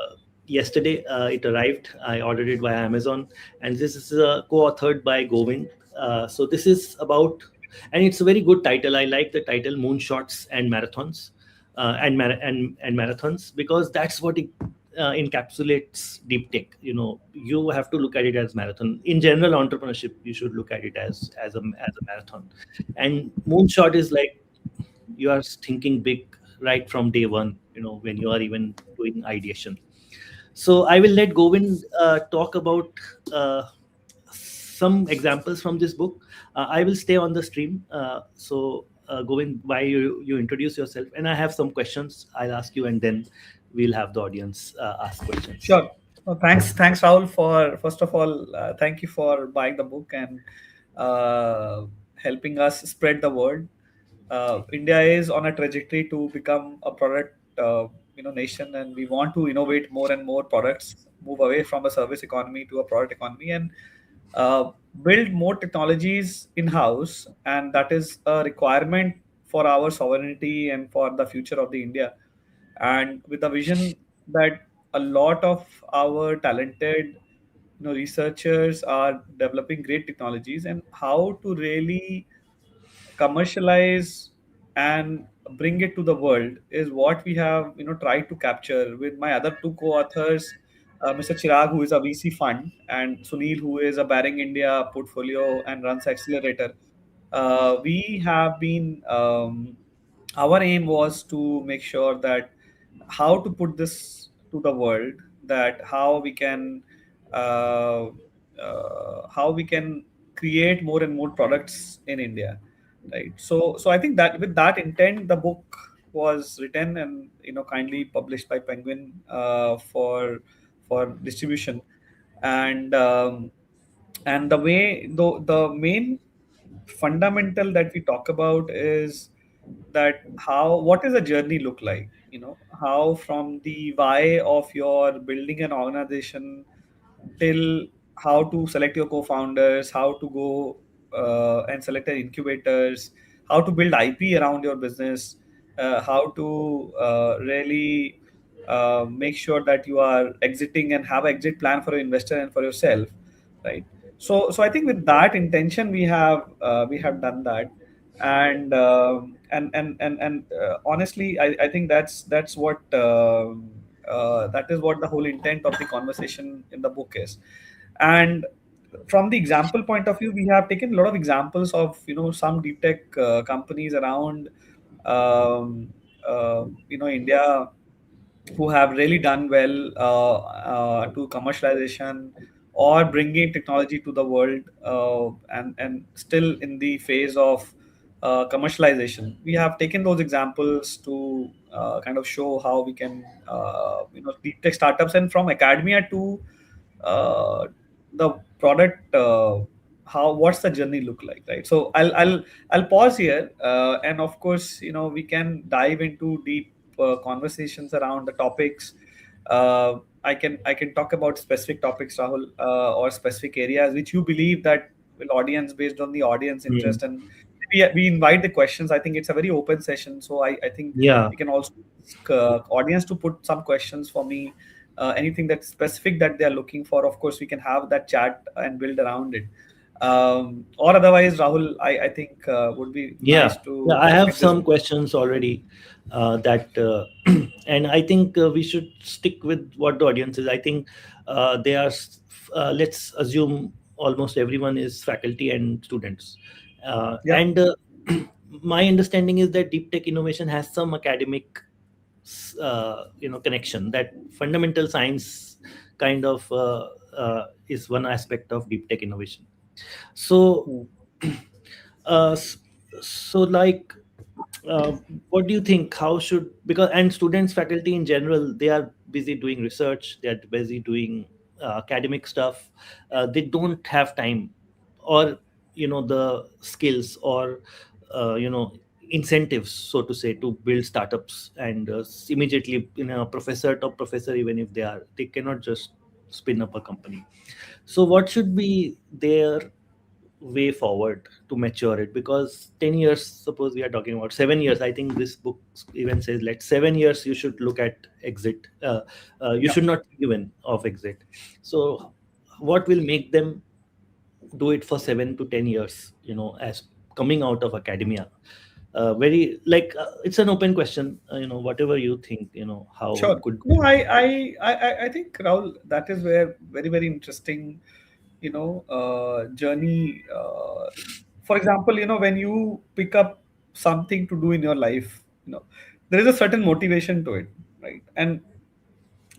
yesterday. It arrived. I ordered it via Amazon, and this is co-authored by Govind. So this is about, and it's a very good title. I like the title, Moonshots and Marathons, and marathons, because that's what it encapsulates deep tech. You have to look at it as marathon. In general entrepreneurship, you should look at it as a marathon. And moonshot is like, you are thinking big right from day one, when you are even doing ideation. So I will let Govind talk about some examples from this book. I will stay on the stream. Govind, why you introduce yourself, and I have some questions I'll ask you, and then we'll have the audience ask questions. Sure. Well, thanks, Rahul. For first of all, thank you for buying the book and uh, helping us spread the word. India is on a trajectory to become a product, nation, and we want to innovate more and more products, move away from a service economy to a product economy, and build more technologies in house. And that is a requirement for our sovereignty and for the future of the India. And with the vision that a lot of our talented researchers are developing great technologies, and how to really commercialize and bring it to the world is what we have tried to capture with my other two co-authors, Mr. Chirag, who is a VC fund, and Sunil, who is a Baring India portfolio and runs accelerator. We have been our aim was to make sure that how to put this to the world, that uh, how we can create more and more products in India, right? So I think that with that intent, the book was written and kindly published by Penguin for distribution. And um, and the way the main fundamental that we talk about is that how what does a journey look like, how from the why of your building an organization till how to select your co-founders, how to go and select the incubators, how to build IP around your business, how to really make sure that you are exiting and have an exit plan for your investor and for yourself, right? So I think with that intention we have done that. And honestly, I think that's what that is what the whole intent of the conversation in the book is. And from the example point of view, we have taken a lot of examples of some deep tech companies around India who have really done well to commercialization or bringing technology to the world, and still in the phase of commercialization. We have taken those examples to kind of show how we can, deep tech startups, and from academia to uh, the product, how what's the journey look like, right? So I'll pause here, and of course, we can dive into deep conversations around the topics. I can talk about specific topics, Rahul, or specific areas which you believe that will audience, based on the audience Hmm. interest, and we invite the questions. I think it's a very open session, so I think Yeah. we can also ask audience to put some questions for me, anything that's specific that they are looking for. Of course, we can have that chat and build around it. Or otherwise, Rahul, I think would be nice Yeah, yeah, to I have get this. some questions already that, and I think we should stick with what the audience is. I think they are, let's assume almost everyone is faculty and students. Yeah, And my understanding is that deep tech innovation has some academic, connection, that fundamental science kind of is one aspect of deep tech innovation. So, mm, uh, s- so like uh, what do you think, how should, because and students, faculty in general, they are busy doing research, they are busy doing academic stuff, they don't have time, or the skills, or incentives, so to say, to build startups, and immediately, professor, top professor, even if they cannot just spin up a company. So what should be their way forward to mature it? Because 10 years, suppose we are talking about 7 years, I think this book even says, like, 7 years you should look at exit, you yeah. should not think even of exit. So what will make them do it for 7 to 10 years, as coming out of academia? Very, like, it's an open question, whatever you think, how Sure. could. No, I think, Rahul, that is where very, very interesting, journey. For example, when you pick up something to do in your life, there is a certain motivation to it, right? And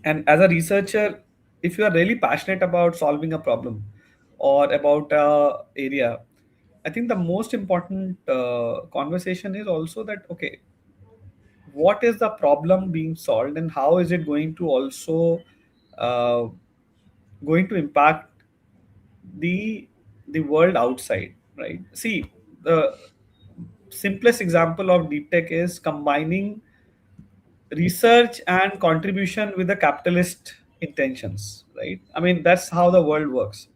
as a researcher, if you are really passionate about solving a problem or about a area, I think the most important conversation is also that, okay, what is the problem being solved and how is it going to also uh, going to impact the the world outside, right? See, the simplest example of deep tech is combining research and contribution with the capitalist intentions, right? I mean, that's how the world works.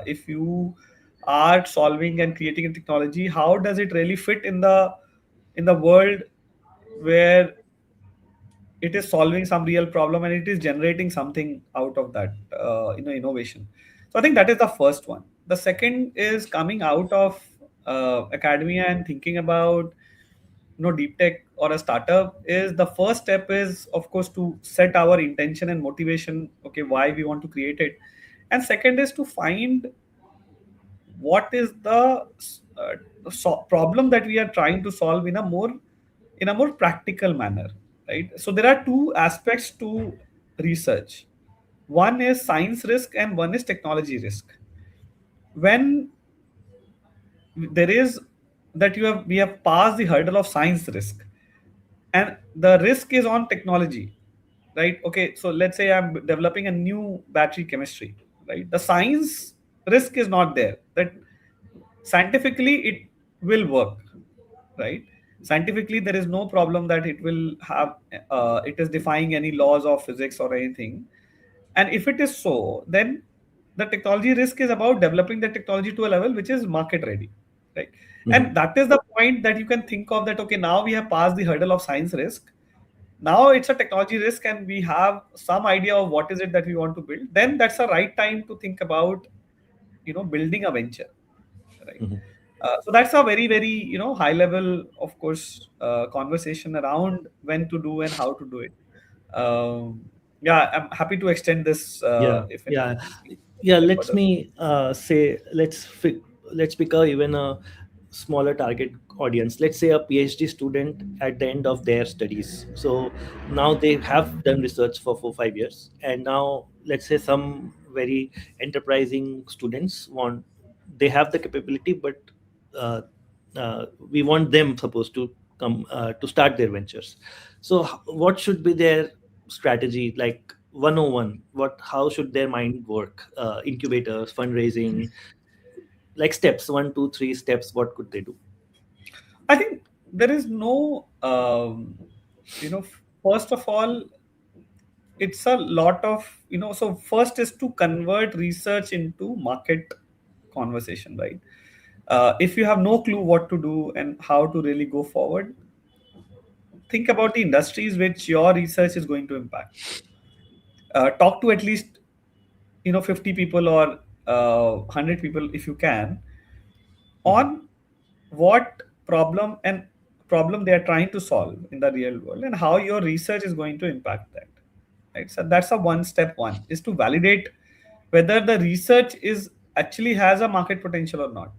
If you are solving and creating a technology, how does it really fit in the world where it is solving some real problem and it is generating something out of that, innovation? So I think that is the first one. The second is coming out of academia and thinking about deep tech or a startup. Is the first step is, of course, to set our intention and motivation, okay, why we want to create it. And second is to find what is the problem that we are trying to solve in a more practical manner, right? So there are two aspects to research. One is science risk and one is technology risk. When there is that you have we have passed the hurdle of science risk, and the risk is on technology, right? Okay, so let's say I'm developing a new battery chemistry, right? The science risk is not there, that scientifically it will work, right? Scientifically there is no problem that it will have, it is defying any laws of physics or anything. And if it is so, then the technology risk is about developing the technology to a level which is market ready, right? Mhm. And that is the point that you can think of, that okay, now we have passed the hurdle of science risk, now it's a technology risk and we have some idea of what is it that we want to build. Then that's the right time to think about building a venture, right? Mhm. So that's a very, very high level, of course, conversation around when to do and how to do it. Yeah, I'm happy to extend this Yeah, if yeah. anyone. Yeah, then let's further. me say let's pick a even a smaller target audience. Let's say a PhD student at the end of their studies. So now they have done research for 4 5 years, and now let's say some very enterprising students want, they have the capability, but uh, we want them supposed to come to start their ventures. So what should be their strategy, like 101, what, how should their mind work, incubators, fundraising, like steps, 1 2 3 steps, what could they do? I think there is no, first of all, it's a lot of, so first is to convert research into market conversation, right? If you have no clue what to do and how to really go forward, think about the industries which your research is going to impact. Talk to at least 50 people or 100 people if you can, Mhm. on what problem they are trying to solve in the real world and how your research is going to impact that, right? So that's a one step one, is to validate whether the research is actually has a market potential or not,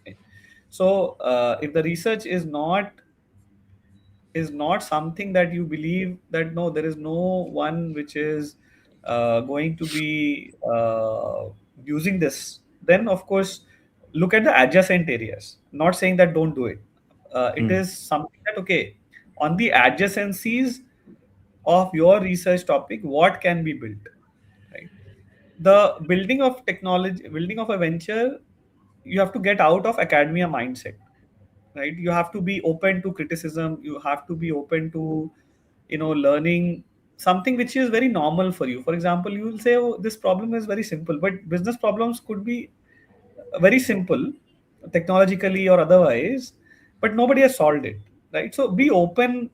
right? So if the research is not something that you believe that no, there is no one which is going to be using this, then of course look at the adjacent areas. Not saying that don't do it. It Mm. is something that, okay, on the adjacencies of your research topic, what can be built, right? The building of technology, building of a venture, you have to get out of academia mindset, right? You have to be open to criticism, you have to be open to learning something which is very normal for you. For example, you will say, oh, this problem is very simple, but business problems could be very simple technologically or otherwise, but nobody has solved it, right? So be open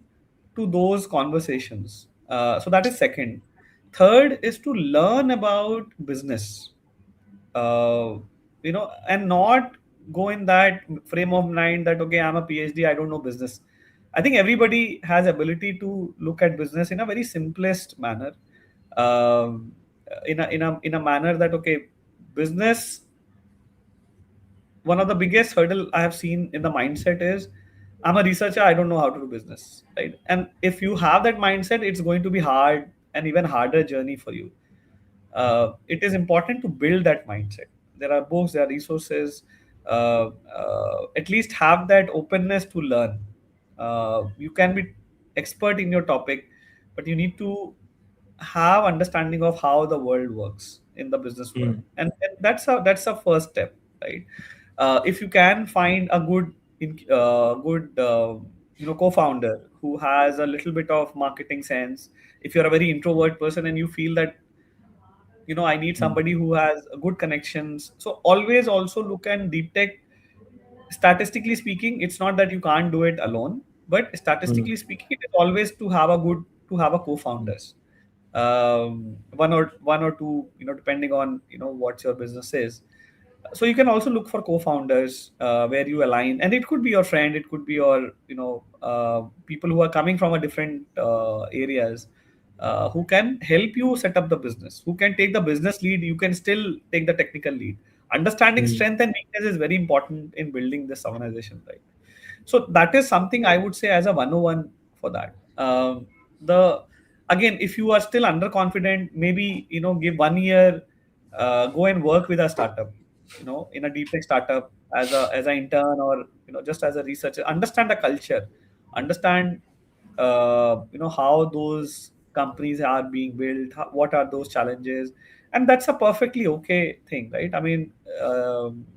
to those conversations. So that is second. Third is to learn about business, uh, and not go in that frame of mind that, okay, I'm a PhD, I don't know business. I think everybody has ability to look at business in a very simplest manner, um, in a manner that, okay, business, one of the biggest hurdle I have seen in the mindset is, I'm a researcher, I don't know how to do business, right? And if you have that mindset, it's going to be hard and even harder journey for you. It is important to build that mindset. There are books, there are resources. At least have that openness to learn. You can be expert in your topic, but you need to have understanding of how the world works in the business world, Mm. and that's a first step, right? If you can find a good co-founder who has a little bit of marketing sense. If you're a very introvert person and you feel that, I need Mm. somebody who has good connections, so always also look at deep tech. Statistically speaking, it's not that you can't do it alone, but statistically Mm. speaking, it is always to have a co-founders, one or two, depending on what your business is. So you can also look for co-founders where you align, and it could be your friend, it could be your people who are coming from a different areas, who can help you set up the business, who can take the business lead, you can still take the technical lead. Understanding Mm. strength and weakness is very important in building this organization, right? So that is something I would say as a 101 for that. The Again, if you are still underconfident, maybe give 1 year, go and work with a startup, in a deep tech startup as an intern, or just as a researcher. Understand the culture, understand how those companies are being built, what are those challenges, and that's a perfectly okay thing, right? I mean,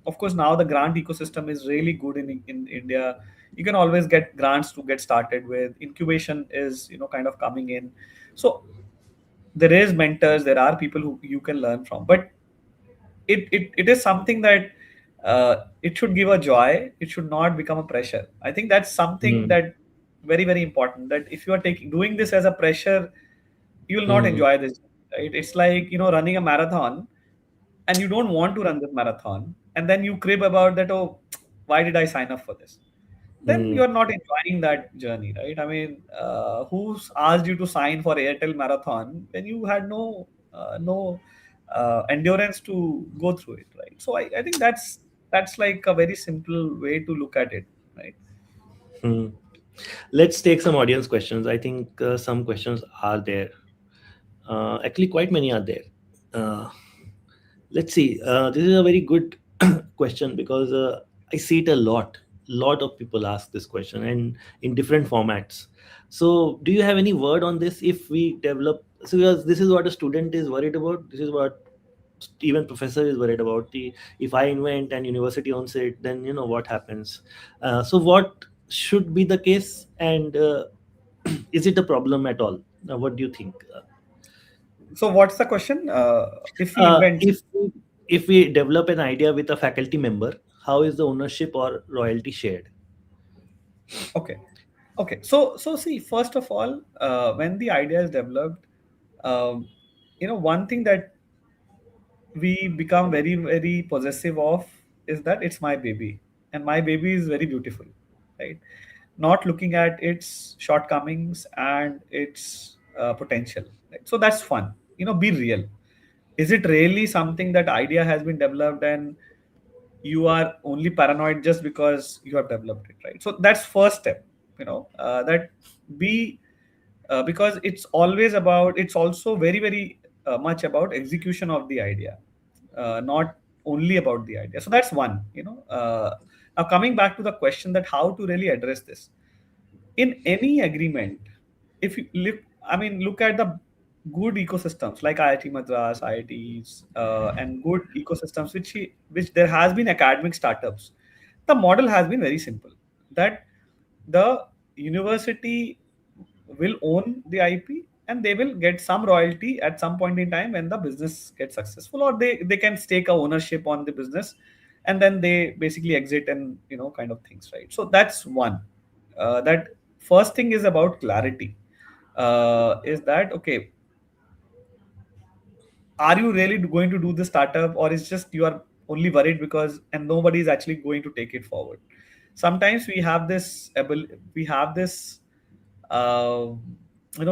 of course, now the grant ecosystem is really good in India. You can always get grants to get started with. Incubation is kind of coming in. So there is mentors, there are people who you can learn from, but it is something that it should give a joy, it should not become a pressure. I think that's something Mm. that very very important, that if you are taking doing this as a pressure, you will not Mm. enjoy this, right? It's like running a marathon, and you don't want to run this marathon, and then you crib about that, oh, why did I sign up for this? Then Mm. you're not enjoying that journey, right? I mean, who's asked you to sign for Airtel marathon when you had no endurance to go through it, right? So I think that's like a very simple way to look at it, right? Hmm. Let's take some audience questions. I think some questions are there. Actually, quite many are there. Uh, let's see. This is a very good question because I see it a lot. Lot of people ask this question and in different formats. So, do you have any word on this? If we develop, so because this is what a student is worried about. This is what even professor is worried about. The if I invent and university owns it, then what happens. So, what should be the case, and is it a problem at all? What do you think? So what's the question? If we invent, If we develop an idea with a faculty member, how is the ownership or royalty shared? okay, okay. So see, first of all, when the idea is developed, um, one thing that we become very very possessive of is that it's my baby, and my baby is very beautiful, right? Not looking at its shortcomings and its potential, right? So that's fun. Be real. Is it really something that idea has been developed and you are only paranoid just because you have developed it, right? So that's first step. That be because it's also very very much about execution of the idea, not only about the idea. So that's one. Now coming back to the question that how to really address this in any agreement. If you look at the good ecosystems like IIT Madras, IITs, and good ecosystems which there has been academic startups. The model has been very simple, that the university will own the IP and they will get some royalty at some point in time when the business gets successful, or they can stake a ownership on the business and then they basically exit and kind of things, right? So that's one. That first thing is about clarity. Is that okay? Are you really going to do the startup, or is just you are only worried because and nobody is actually going to take it forward? Sometimes we have this uh,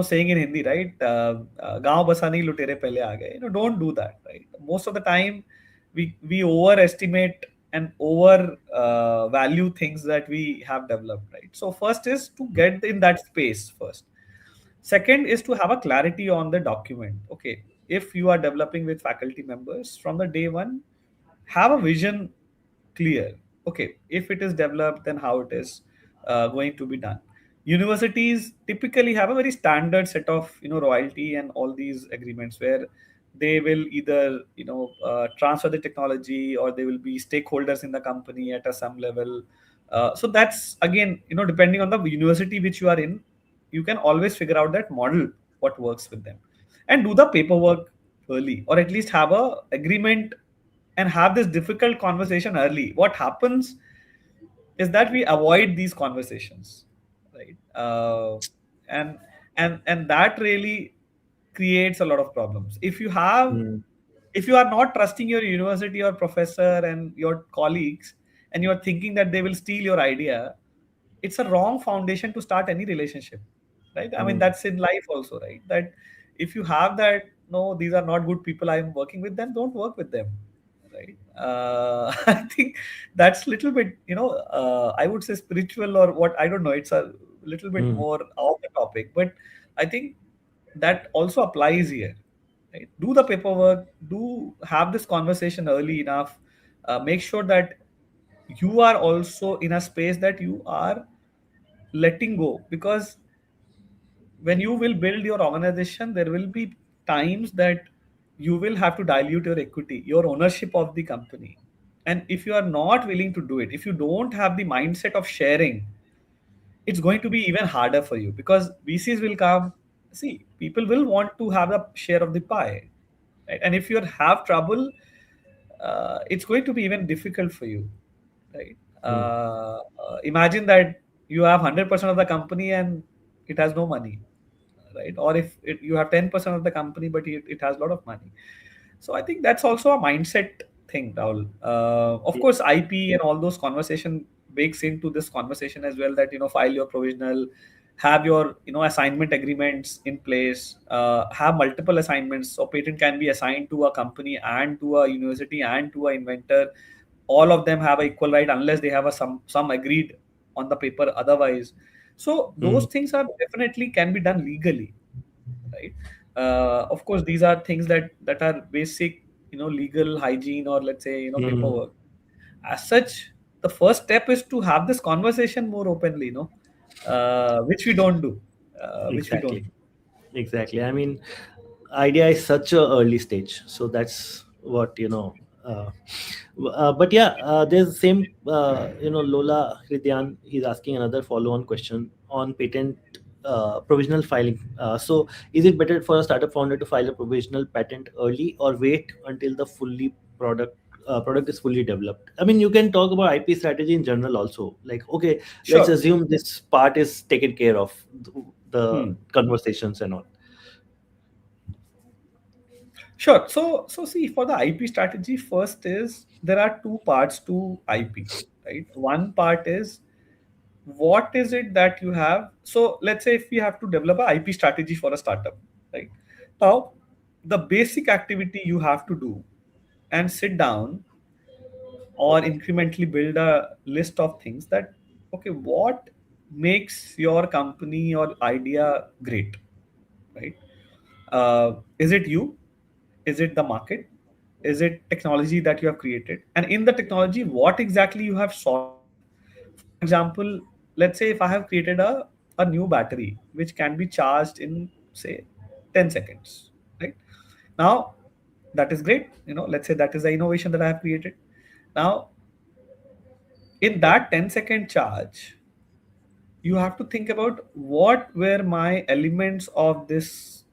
saying in Hindi, right? Gaon basa nahi lutere pehle aa gaye. Don't do that, right? Most of the time, we overestimate and over value things that we have developed, right? So first is to get in that space first. Second is to have a clarity on the document. Okay, if you are developing with faculty members from the day one, have a vision clear. Okay, if it is developed, then how it is going to be done. Universities typically have a very standard set of royalty and all these agreements where they will either transfer the technology, or they will be stakeholders in the company at some level. So that's again depending on the university which you are in, you can always figure out that model what works with them, and do the paperwork early, or at least have a agreement and have this difficult conversation early. What happens is that we avoid these conversations, right? And that really creates a lot of problems. Hmm. If you are not trusting your university or professor and your colleagues, and you are thinking that they will steal your idea, it's a wrong foundation to start any relationship, right? I mean, Hmm. that's in life also, right? That if you have that, no, these are not good people I'm working with, then don't work with them, right? I think that's little bit I would say spiritual or what, I don't know. It's a little bit Hmm. more off the topic, but I think that also applies here, right? Do the paperwork, do have this conversation early enough. Make sure that you are also in a space that you are letting go, because when you will build your organization, there will be times that you will have to dilute your equity, your ownership of the company. And if you are not willing to do it, if you don't have the mindset of sharing, it's going to be even harder for you, because VCs will come. See, people will want to have a share of the pie, right? And if you have trouble, it's going to be even difficult for you, right? Hmm. Imagine that you have 100% of the company and it has no money, right? Or if you have 10% of the company but it has a lot of money. So I think that's also a mindset thing, Rahul. Of course, IP and all those conversation bakes into this conversation as well, that file your provisional, have your assignment agreements in place, have multiple assignments, so patent can be assigned to a company and to a university and to a inventor. All of them have a equal right unless they have a some agreed on the paper otherwise. So those Mm, things are definitely can be done legally, right? Of course, these are things that are basic, legal hygiene, or let's say, mm, paperwork. As such, the first step is to have this conversation more openly, which we don't do, which we don't exactly. do. Exactly. I mean, idea is such a early stage, so that's what uh, but yeah, there's the same Lola Hridyan, he's asking another follow-on question on patent provisional filing. So is it better for a startup founder to file a provisional patent early or wait until the fully product is fully developed? I mean, you can talk about IP strategy in general also, like, okay, let's Sure. assume this part is taken care of, the Hmm. conversations and all. Sure. So see, for the IP strategy, first is there are two parts to IP, right? One part is what is it that you have. So let's say if we have to develop a IP strategy for a startup, right? Now, the basic activity you have to do and sit down or incrementally build a list of things that, okay, what makes your company or idea great, right? Is it you? Is it the market? Is it technology that you have created? And in the technology, what exactly you have solved? For example, let's say if I have created a new battery which can be charged in, say, 10 seconds, right? Now, that is great. Let's say that is the innovation that I have created. Now, in that 10-second charge, you have to think about what were my elements of this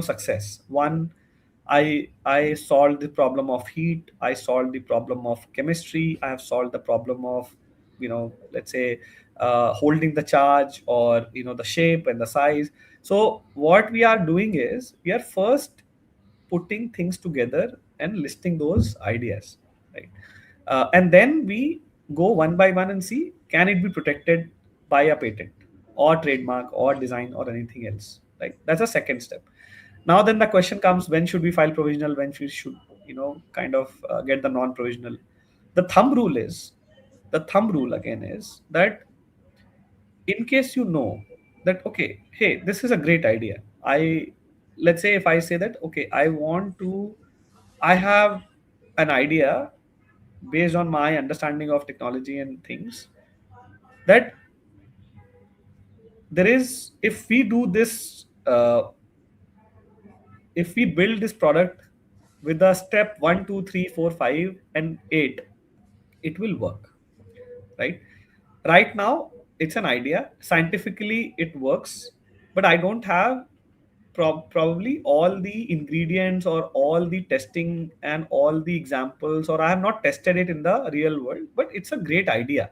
success. One, I solved the problem of heat, I solved the problem of chemistry, I have solved the problem of, let's say, holding the charge, or the shape and the size. So what we are doing is we are first putting things together and listing those ideas, right? And then we go one by one and see, can it be protected by a patent or trademark or design or anything else, right? That's a second step. Now then the question comes, when should we file provisional, when we should kind of get the non provisional. The thumb rule again is that, in case you know that, okay, hey, this is a great idea. Let's say if I say that, okay, I have an idea based on my understanding of technology and things, that there is, if we do this, if we build this product with the step 1, 2, 3, 4, 5, and 8, it will work, right? Right now it's an idea, scientifically it works, but I don't have probably all the ingredients or all the testing and all the examples, or I have not tested it in the real world, but it's a great idea.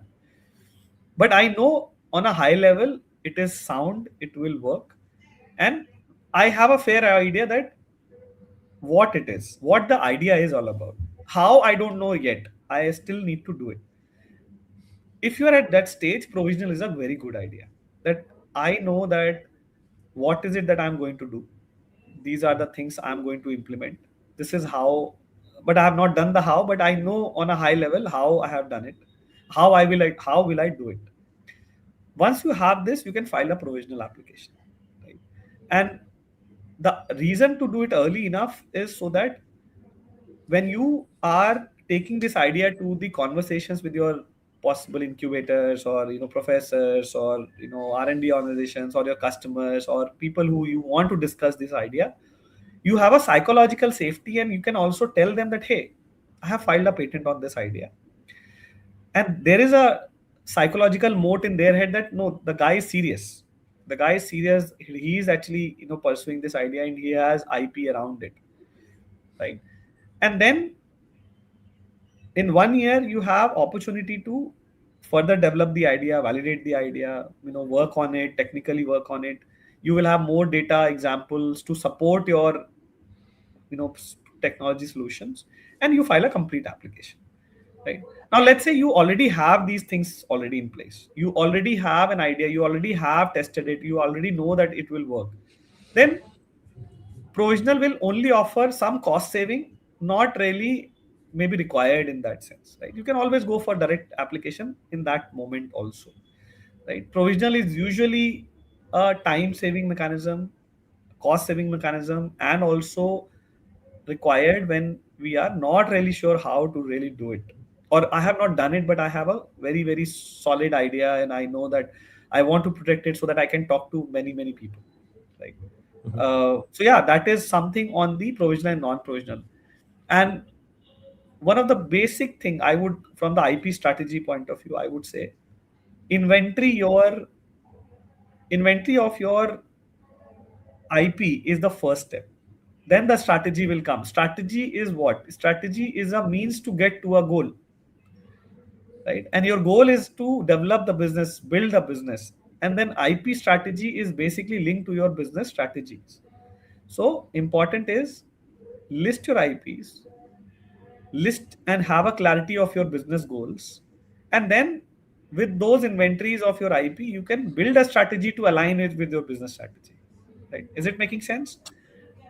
But I know on a high level it is sound, it will work, and I have a fair idea that what it is, what the idea is all about. How, I don't know yet, I still need to do it. If you are at that stage, provisional is a very good idea, that I know that what is it that I'm going to do, these are the things I'm going to implement, this is how, but I have not done the how, but I know on a high level how I have done it, how will I do it. Once you have this, you can file a provisional application, right? And the reason to do it early enough is so that when you are taking this idea to the conversations with your possible incubators, or professors, or R&D organizations, or your customers, or people who you want to discuss this idea, you have a psychological safety, and you can also tell them that, hey, I have filed a patent on this idea. And there is a psychological moat in their head that, no, the guy is serious, he is actually pursuing this idea, and he has IP around it, right? And then in 1 year you have opportunity to further develop the idea, validate the idea, work on it, technically work on it. You will have more data examples to support your technology solutions, and you file a complete application. right? Now let's say you already have these things already in place, you already have an idea, you already have tested it, you already know that it will work. Then provisional will only offer some cost saving, not really maybe required in that sense, right? You can always go for direct application in that moment also, right? Provisional is usually a time saving mechanism, cost saving mechanism, and also required when we are not really sure how to really do it, or I have not done it but I have a very very solid idea and I know that I want to protect it so that I can talk to many people, right? Mhm. So yeah, that is something on the provisional and non-provisional. And one of the basic thing I would, from the IP strategy point of view, I would say inventory your inventory of your IP is the first step. Then the strategy will come. Strategy is what? Strategy is a means to get to a goal, right? And your goal is to develop the business, build a business. And then IP strategy is basically linked to your business strategies. So important is list your IPs, list and have a clarity of your business goals. And then with those inventories of your IP, you can build a strategy to align it with your business strategy. Right? Is it making sense?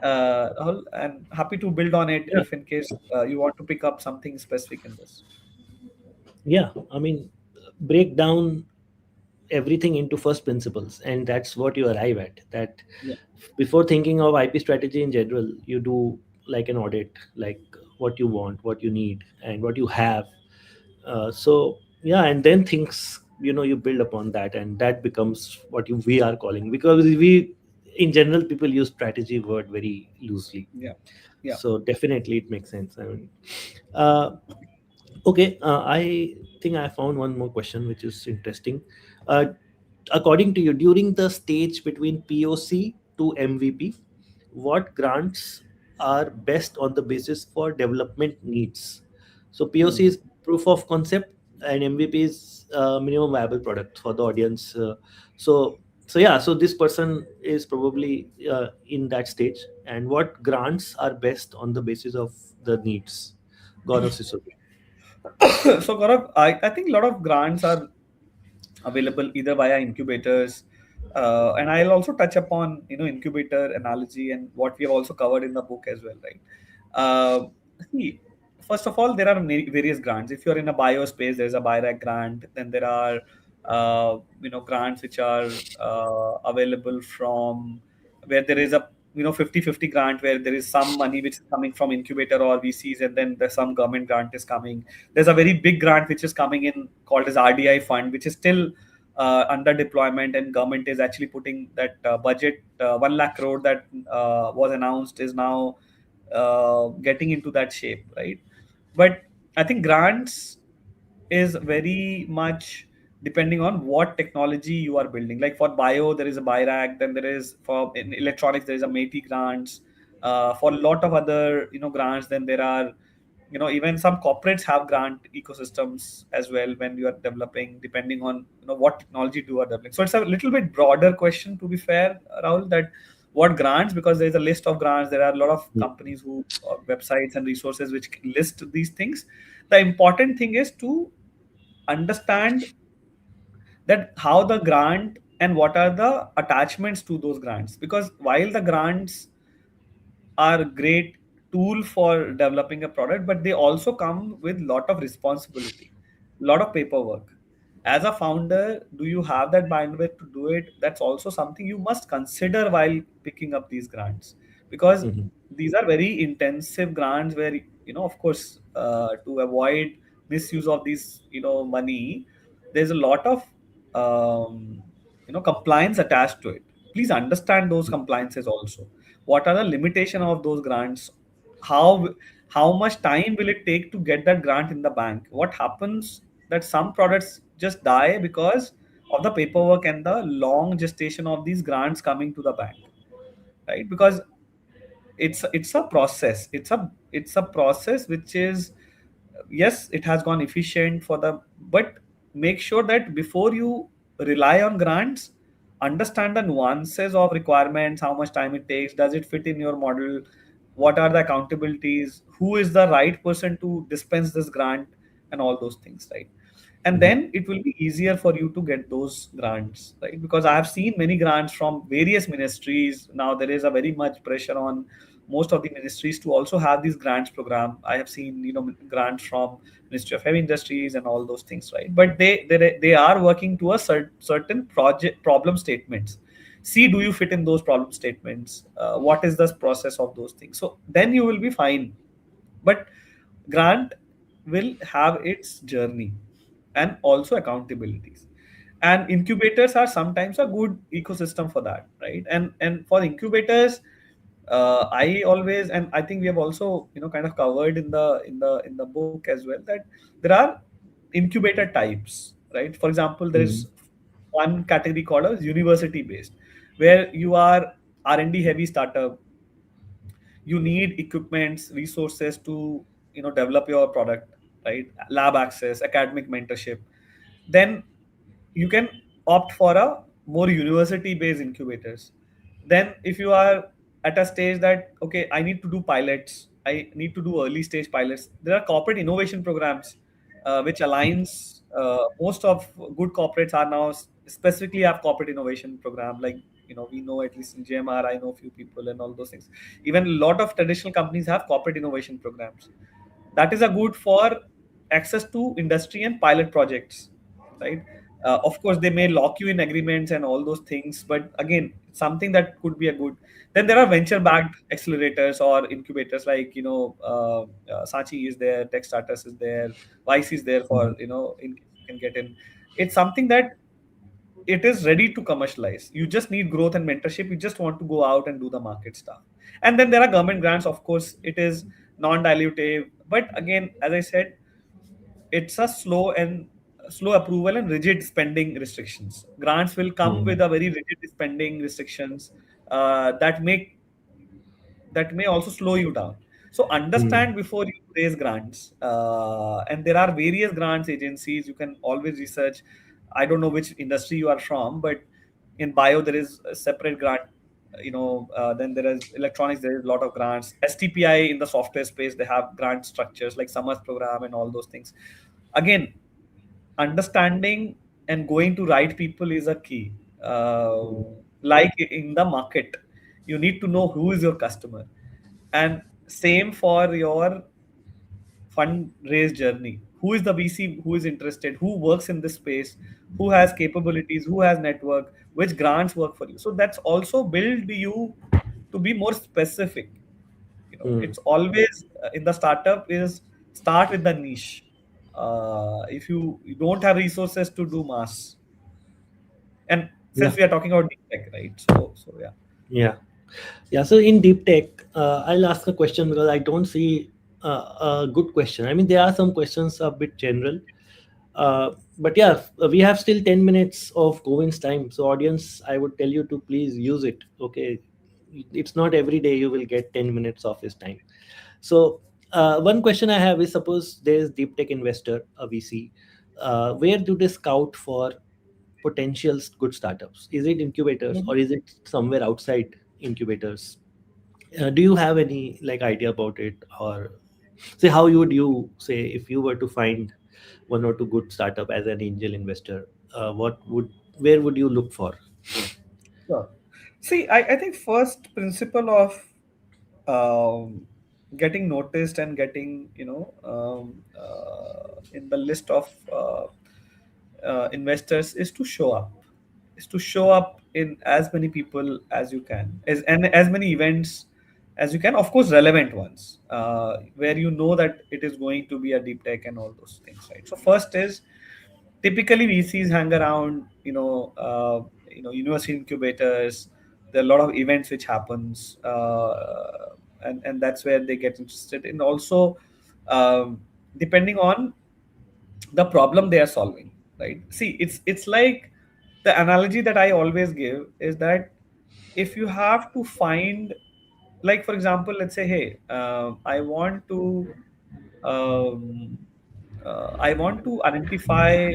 Rahul, and happy to build on it Yeah, if in case you want to pick up something specific in this. yeah. I mean, break down everything into first principles, and that's what you arrive at. That Yeah. before thinking of IP strategy in general, you do like an audit, like what you want, what you need, and what you have. So yeah, and then things, you build upon that, and that becomes what we are calling, because we, in general, people use strategy word very loosely. Yeah. Yeah. So definitely it makes sense. I mean, uh, okay, I think I found one more question which is interesting. uh, According to you, during the stage between POC to MVP, what grants are best on the basis for development needs? So POC Hmm. is proof of concept, and MVP is minimum viable product for the audience. So yeah, so this person is probably in that stage. And what grants are best on the basis of the needs? Gaurav Sisodia. So Gaurav, I think a lot of grants are available either via incubators, and I'll also touch upon incubator analogy and what we have also covered in the book as well, right? uh, See, first of all, there are various grants. If you're in a bio space, there's a BIRAC grant. Then there are grants which are available from where there is a 50-50 grant, where there is some money which is coming from incubator or VCs, and then there's some government grant is coming. There's a very big grant which is coming in called as RDI fund, which is still under deployment, and government is actually putting that budget 1 lakh crore that was announced is now getting into that shape, right? But I think grants is very much depending on what technology you are building. Like for bio, there is a BIRAC. Then there is, for in electronics, there is a METI grants. For a lot of other grants, then there are even some corporates have grant ecosystems as well when you are developing, depending on what technology you are developing. So it's a little bit broader question, to be fair, Rahul, that what grants, because there's a list of grants. There are a lot of companies who websites and resources which list these things. The important thing is to understand that how the grant and what are the attachments to those grants, because while the grants are a great tool for developing a product, but they also come with lot of responsibility, lot of paperwork. As a founder, do you have that bandwidth to do it? That's also something you must consider while picking up these grants, because Mhm. these are very intensive grants where of course, to avoid misuse of these money, there's a lot of compliance attached to it. Please understand those compliances also. What are the limitation of those grants? How much time will it take to get that grant in the bank? What happens that some products just die because of the paperwork and the long gestation of these grants coming to the bank, right? Because it's a process. It's a process which is, yes, it has gone efficient for the, but make sure that before you rely on grants, understand the nuances of requirements, how much time it takes, does it fit in your model, what are the accountabilities, who is the right person to dispense this grant, and all those things, right? And then it will be easier for you to get those grants, right? Because I have seen many grants from various ministries. Now there is a very much pressure on most of the ministries to also have these grants program. I have seen, grants from Ministry of Heavy Industries and all those things, right? But they are working to a certain project problem statements. See, do you fit in those problem statements? What is the process of those things? So then you will be fine. But grant will have its journey and also accountabilities, and incubators are sometimes a good ecosystem for that, right? And for incubators, I always, and I think we have also kind of covered in the book as well, that there are incubator types, right? For example, there is one category called as university based, where you are R&D heavy startup. You need equipments, resources to develop your product, right? Lab access, academic mentorship. Then you can opt for a more university based incubators. Then if you are at a stage that, okay, I need to do pilots, I need to do early stage pilots, there are corporate innovation programs, which aligns, most of good corporates are now specifically have corporate innovation program, like we know, at least in JMR, I know a few people and all those things. Even a lot of traditional companies have corporate innovation programs. That is a good for access to industry and pilot projects, right? Of course, they may lock you in agreements and all those things, but again, something that could be a good. Then there are venture-backed accelerators or incubators, like Sachi is there, TechStarters is there, Vice is there for in case you can get in. It's something that it is ready to commercialize. You just need growth and mentorship. You just want to go out and do the market stuff. And then there are government grants. Of course, it is non-dilutive, but again, as I said, it's a slow approval and rigid spending restrictions. Grants will come with a very rigid spending restrictions, that may also slow you down. So understand before you raise grants. And there are various grants agencies. You can always research. I don't know which industry you are from, but in bio there is a separate grant. Then there is electronics. There is a lot of grants. STPI in the software space, they have grant structures like Summers program and all those things. Again, understanding and going to right people is a key. Like in the market, you need to know who is your customer, and same for your fundraise journey. Who is the VC who is interested, who works in this space, who has capabilities, who has network, which grants work for you. So that's also build you to be more specific. It's always, in the startup, is start with the niche. If you don't have resources to do mass, and since Yeah. we are talking about deep tech, right? So yeah. Yeah. Yeah. So in deep tech, I'll ask a question because I don't see a good question. I mean, there are some questions a bit general. But yeah, we have still 10 minutes of Govin's time. So audience, I would tell you to please use it. Okay. It's not every day you will get 10 minutes of his time. So one question I have is, suppose there's deep tech investor, a VC, where do they scout for potential good startups? Is it incubators or is it somewhere outside incubators? Do you have any like idea about it, or say how you would you say if you were to find one or two good startup as an angel investor, what would where would you look for? Sure. See, I think first principle of getting noticed and getting in the list of investors is to show up. Is to show up in as many people as you can, and as many events as you can. Of course, relevant ones, where you know that it is going to be a deep tech and all those things, right? So first is, typically VCs hang around, university incubators. There are a lot of events which happens, and that's where they get interested in. Also, depending on the problem they are solving, right? See, it's like the analogy that I always give is that if you have to find, like for example, let's say, hey, um, I want to identify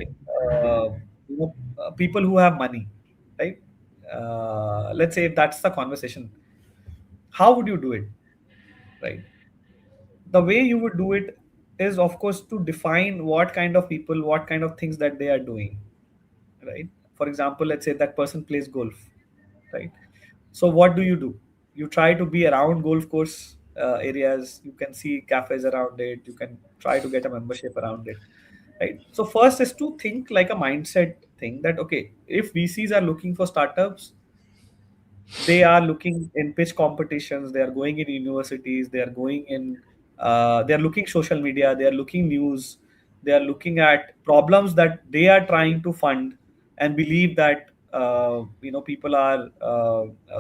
people who have money, right? Let's say if that's the conversation, how would you do it, right? The way you would do it is, of course, to define what kind of people, what kind of things that they are doing, right? For example, let's say that person plays golf, right? So what do? You try to be around golf course areas. You can see cafes around it. You can try to get a membership around it, right? So first is to think like a mindset thing that, okay, if VCs are looking for startups, they are looking in pitch competitions, they are going in universities, they are going in they are looking social media, they are looking news, they are looking at problems that they are trying to fund and believe that people are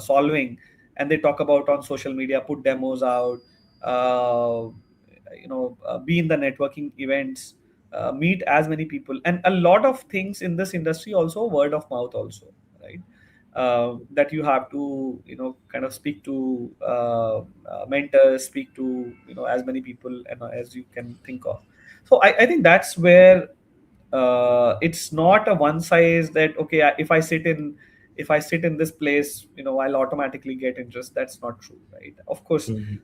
solving, and they talk about on social media, put demos out, uh, be in the networking events, meet as many people, and a lot of things in this industry also word of mouth also, right? That you have to kind of speak to mentors, speak to as many people as you can think of. So I think that's where it's not a one size that, okay, if I sit in this place, I'll automatically get interest. That's not true, right? Of course, Mhm.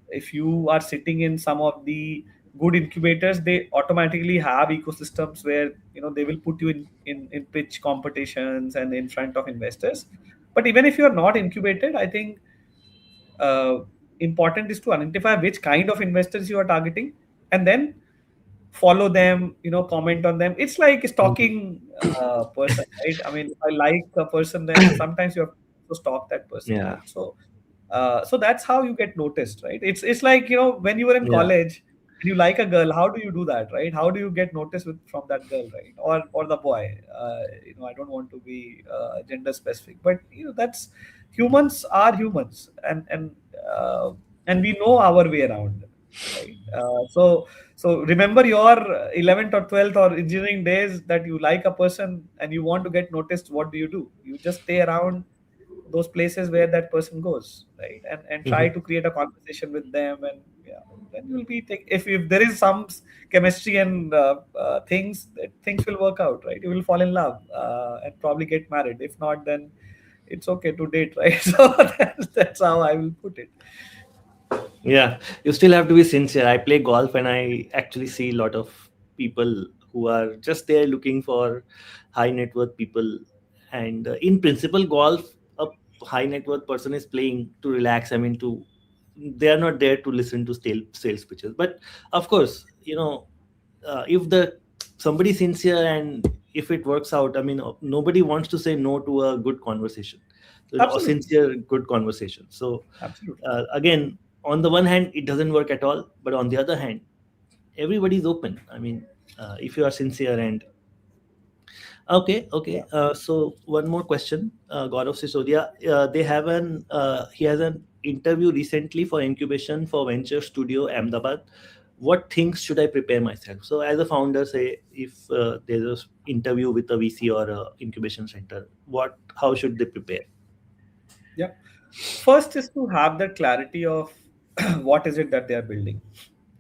if you are sitting in some of the good incubators, they automatically have ecosystems where they will put you in pitch competitions and in front of investors. But even if you are not incubated, I think uh, important is to identify which kind of investors you are targeting, and then follow them, comment on them. It's like Mhm. stalking a person, right? I mean, if I like a person, then sometimes you have to stalk that person, Yeah, right? So that's how you get noticed, right? It's like, when you were in yeah, college and you like a girl, how do you do that, right? How do you get noticed from that girl, right? Or the boy. I don't want to be gender specific, but that's, humans are humans, and we know our way around, right? So remember your 11th or 12th or engineering days, that you like a person and you want to get noticed. What do? You just stay around those places where that person goes, right? And try Mhm. to create a conversation with them, and yeah, then you'll be if there is some chemistry and things will work out, right? You will fall in love and probably get married. If not, then it's okay to date, right? So that's how I will put it. Yeah. You still have to be sincere. I play golf and I actually see a lot of people who are just there looking for high net worth people. And in principle, golf, a high net worth person is playing to relax. I mean, they are not there to listen to sales pitches. But of course, if the somebody sincere and if it works out, I mean, nobody wants to say no to a good conversation, so a Absolutely. sincere good conversation. So Absolutely. again, on the one hand it doesn't work at all, but on the other hand everybody's open. I mean, if you are sincere and okay, Yeah. okay. So one more question, Gaurav Sisodia. They have he has an interview recently for incubation for Venture Studio Ahmedabad. What things should I prepare myself? So as a founder, say if there's an interview with a VC or a incubation center, how should they prepare? Yeah. First is to have that clarity of what is it that they are building,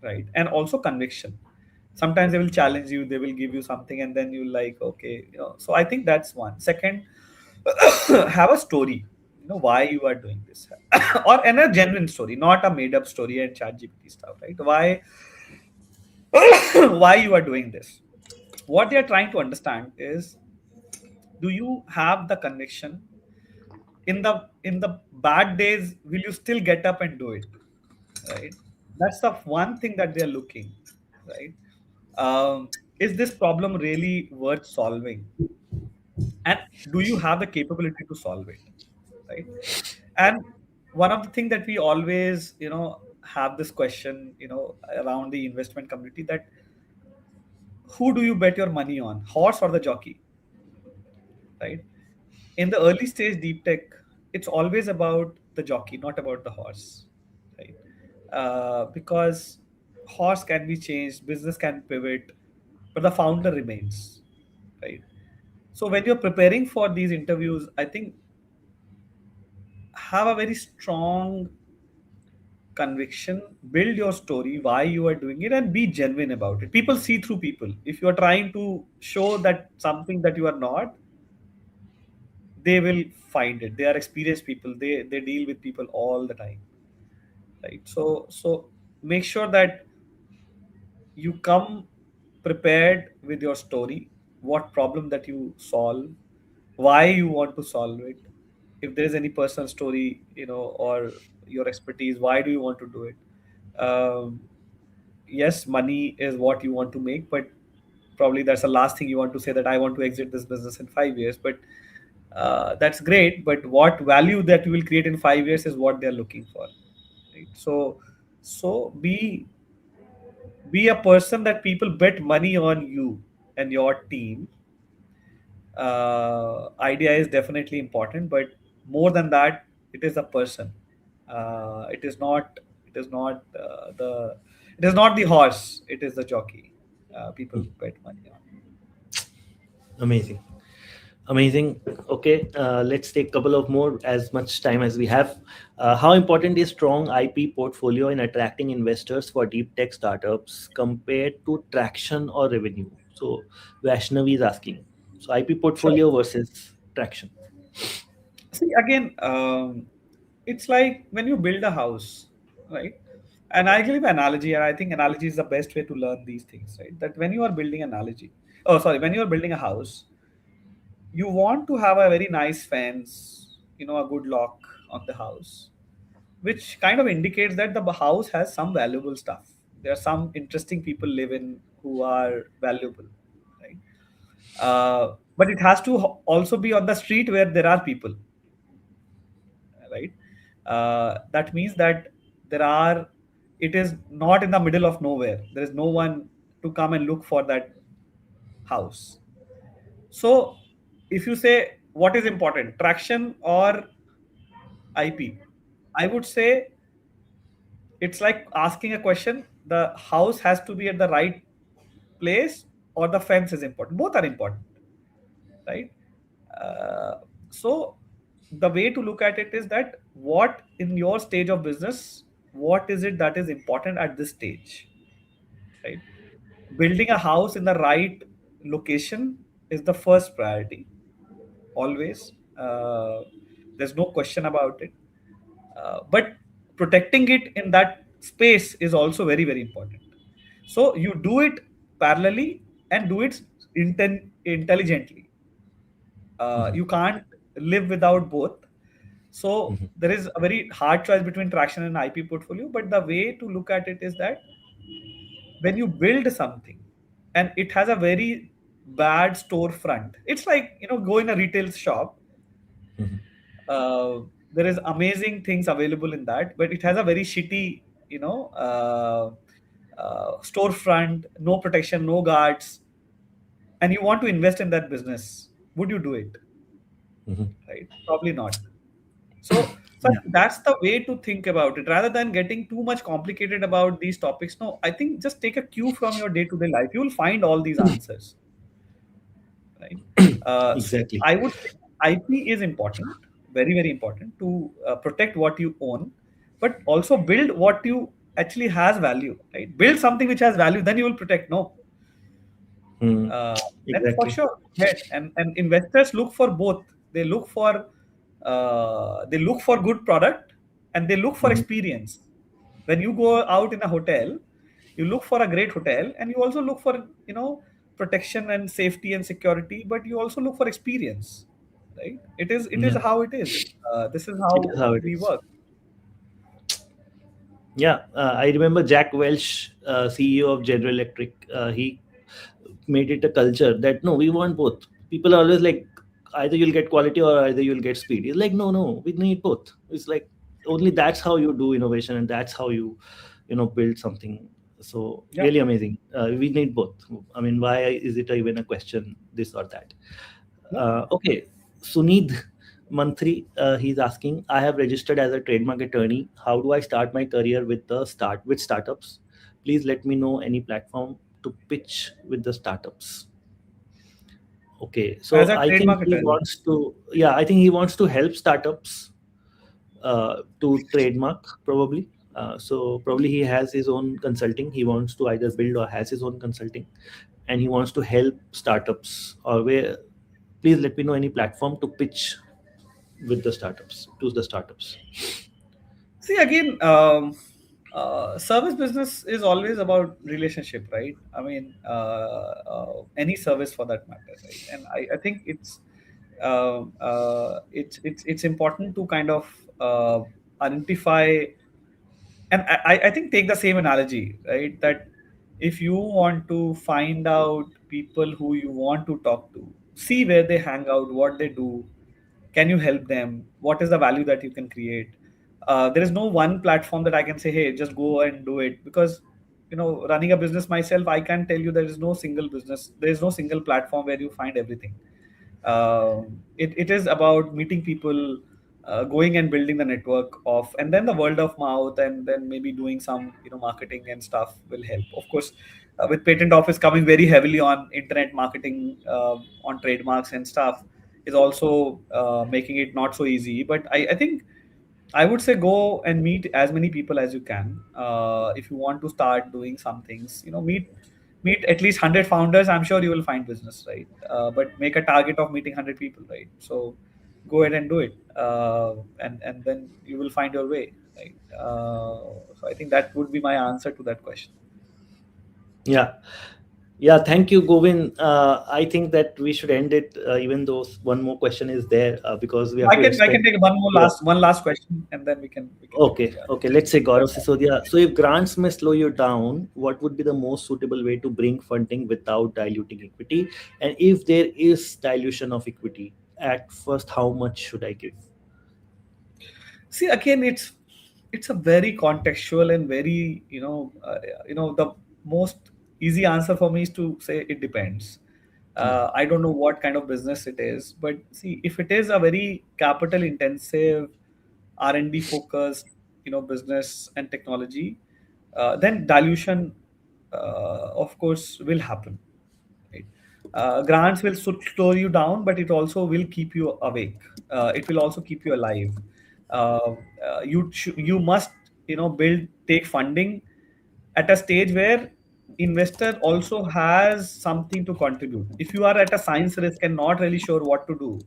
right? And also conviction. Sometimes they will challenge you, they will give you something, and then you like, okay, So I think that's one. Second, have a story. Why you are doing this, or and a genuine story, not a made up story and chat GPT stuff, right? Why why you are doing this? What they are trying to understand is, do you have the conviction in the bad days? Will you still get up and do it, right? That's the one thing that they're looking, right? Is this problem really worth solving, and do you have the capability to solve it, right? And one of the things that we always have this question around the investment community, that who do you bet your money on, horse or the jockey, right? In the early stage deep tech, it's always about the jockey, not about the horse, right? Because horse can be changed, business can pivot, but the founder remains, right? So when you're preparing for these interviews, I think have a very strong conviction, build your story, why you are doing it, and be genuine about it. People see through people. If you are trying to show that something that you are not, they will find it. They are experienced people. They deal with people all the time, right? So make sure that you come prepared with your story, what problem that you solve, why you want to solve it. If there is any personal story, or your expertise, why do you want to do it? Um, yes, money is what you want to make, but probably that's the last thing you want to say, that I want to exit this business in 5 years. But that's great. But what value that you will create in 5 years is what they're looking for, right? So be a person that people bet money on you and your team. Idea is definitely important, but more than that, it is a person. It is not the horse, it is the jockey. People bet money on. Amazing. Amazing. Okay, let's take a couple of more, as much time as we have. How important is strong IP portfolio in attracting investors for deep tech startups compared to traction or revenue? So Vaishnavi is asking. So IP Sure. portfolio versus traction. See, again, it's like when you build a house, right? And I give analogy, and I think analogy is the best way to learn these things, right? That when you are building when you are building a house, you want to have a very nice fence, a good lock on the house, which kind of indicates that the house has some valuable stuff. There are some interesting people live in who are valuable, right? But it has to also be on the street where there are people, right? That means that there are. It is not in the middle of nowhere. There is no one to come and look for that house. So, if you say what is important, traction or IP, I would say it's like asking a question. The house has to be at the right place, or the fence is important. Both are important, right? Uh, so the way to look at it is that what in your stage of business, what is it that is important at this stage, right? Building a house in the right location is the first priority, always. There's no question about it. But protecting it in that space is also very, very important. So you do it parallelly and do it intelligently. Mhm, You can't live without both. So mhm, there is a very hard choice between traction and IP portfolio. But the way to look at it is that when you build something and it has a very bad storefront, it's like, go in a retail shop. mhm, uh, there is amazing things available in that, but it has a very shitty, storefront, no protection, no guards, and you want to invest in that business. Would you do it? mhm. Right? Probably not. So I Yeah. think that's the way to think about it, rather than getting too much complicated about these topics. No, I think just take a cue from your day-to-day life. You will find all these answers, right? So Exactly. I would say IP is important, very, very important to protect what you own, but also build what you actually has value, right? Build something which has value, then you will protect. No, Hmm. uh, then for Exactly. sure, head and investors look for both. They look for good product, and they look for Mhm, experience. When you go out in a hotel, you look for a great hotel, and you also look for, protection and safety and security, but you also look for experience, right? It is yeah. how it is. This is It how is how it we is. work. Yeah, I remember Jack Welch, CEO of General Electric. He made it a culture that no, we want both. People are always like, either you'll get quality or either you'll get speed. He's like, no, no, we need both. It's like only that's how you do innovation, and that's how you build something. So Yeah. really amazing. We need both. I mean, why is it even a question, this or that? Yeah. Okay, Sunid Mantri, he's asking, I have registered as a trademark attorney. How do I start my career with startups? Please let me know any platform to pitch with the startups. Okay, As so a I think trademark he attorney. wants to, yeah, I think he wants to help startups to trademark probably. So probably he has his own consulting. He wants to either build or has his own consulting, and he wants to help startups. Or where, please let me know any platform to pitch with the startups to the startups. See, again, service business is always about relationship, right? I mean, any service for that matter, right? And I think it's important to kind of identify, and I think take the same analogy, right? That if you want to find out people who you want to talk to, see where they hang out, what they do, can you help them, what is the value that you can create. There is no one platform that I can say, hey, just go and do it, because running a business myself, I can tell you there is no single business, there is no single platform where you find everything. It is about meeting people, going and building the network of, and then the word of mouth, and then maybe doing some marketing and stuff will help, of course. With patent office coming very heavily on internet marketing, on trademarks and stuff, is also making it not so easy. But I think I would say go and meet as many people as you can. If you want to start doing some things, meet at least 100 founders. I'm sure you will find business, right? But make a target of meeting 100 people, right? So go ahead and do it, and then you will find your way, right? So I think that would be my answer to that question. Yeah. Yeah, thank you, Govin. I think that we should end it, even though one more question is there, because we have to I can respect. take Yeah. one last question, and then we can Okay. yeah. Okay. Let's say Gaurav Sisodia. So, if grants may slow you down, what would be the most suitable way to bring funding without diluting equity? And if there is dilution of equity, at first, how much should I give? See, again, it's a very contextual and very the most easy answer for me is to say it depends. Yeah. I don't know what kind of business it is, but see, if it is a very capital intensive, R&D focused business and technology, then dilution, of course, will happen, right? Grants will slow you down, but it also will keep you awake. It will also keep you alive. You must build take funding at a stage where investor also has something to contribute. If you are at a science risk and not really sure what to do,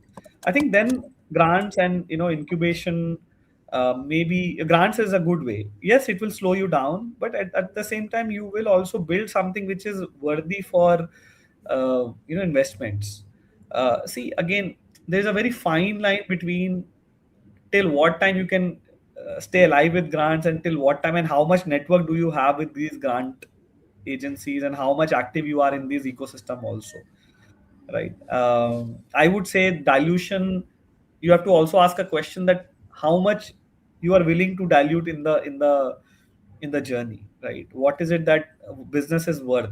I think then grants and incubation, maybe grants is a good way. Yes, it will slow you down, but at the same time you will also build something which is worthy for investments. See, again, there's a very fine line between till what time you can stay alive with grants, and till what time, and how much network do you have with these grant agencies, and how much active you are in this ecosystem also, right? I would say dilution, you have to also ask a question that how much you are willing to dilute in the journey, right? What is it that business is worth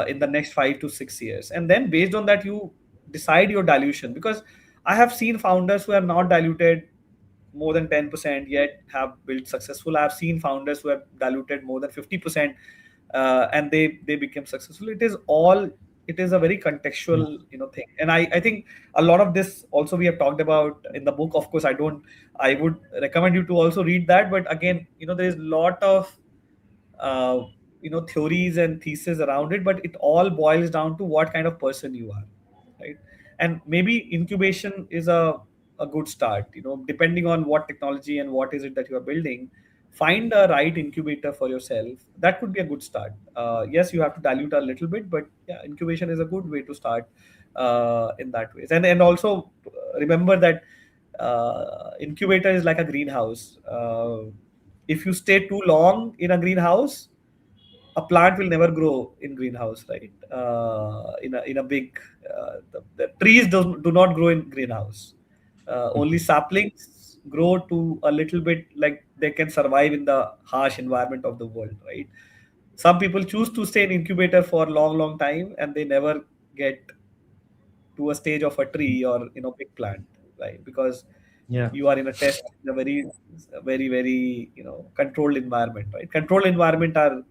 in the next 5 to 6 years, and then based on that you decide your dilution. Because I have seen founders who have not diluted more than 10% yet have built successful. I've seen founders who have diluted more than 50%, and they became successful. It is a very Yeah. contextual thing. And I think a lot of this also we have talked about in the book. Of course, I would recommend you to also read that. But again, there is a lot of uh, theories and thesis around it, but it all boils down to what kind of person you are, right? And maybe incubation is a good start, depending on what technology and what is it that you are building. Find a right incubator for yourself. That could be a good start. Yes, you have to dilute a little bit, but yeah, incubation is a good way to start in that ways. And also remember that incubator is like a greenhouse. If you stay too long in a greenhouse, a plant will never grow in greenhouse, right? In a big the trees do not grow in greenhouse. Only saplings grow to a little bit, like they can survive in the harsh environment of the world, right? Some people choose to stay in incubator for a long time, and they never get to a stage of a tree or big plant, right? Because Yeah. you are in a test in a very controlled environment, right? Controlled environment are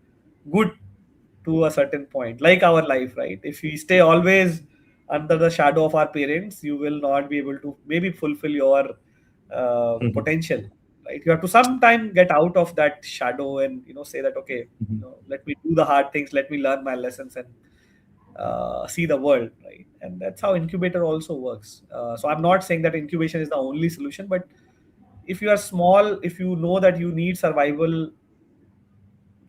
good to a certain point, like our life, right? If we stay always under the shadow of our parents, you will not be able to maybe fulfill your Mhm. potential, right? You have to sometime get out of that shadow and say that, okay, Mhm. let me do the hard things, let me learn my lessons, and see the world, right? And that's how incubator also works. So I'm not saying that incubation is the only solution, but if you are small, if you know that you need survival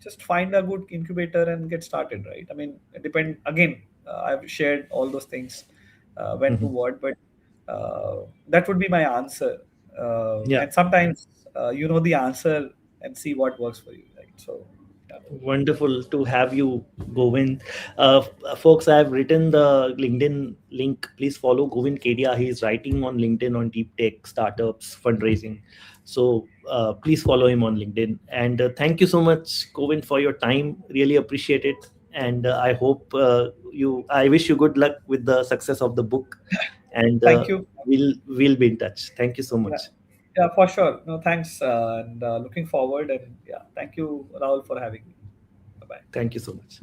just find a good incubator and get started, right? I mean, it depend again. I've shared all those things, when to Mhm. what, but that would be my answer. Yeah. And sometimes you know the answer and see what works for you, right? So yeah. Wonderful to have you, Govind. Folks, I have written the LinkedIn link. Please follow Govind Kedia. He is writing on LinkedIn on deep tech, startups, fundraising. So please follow him on LinkedIn. And thank you so much, Govind, for your time. Really appreciate it. And I hope I wish you good luck with the success of the book. And Thank you. we'll be in touch. Thank you so Yeah, much. yeah, for sure. No, thanks, and looking forward. And yeah, thank you, Rahul, for having me. Bye bye. Thank you so much.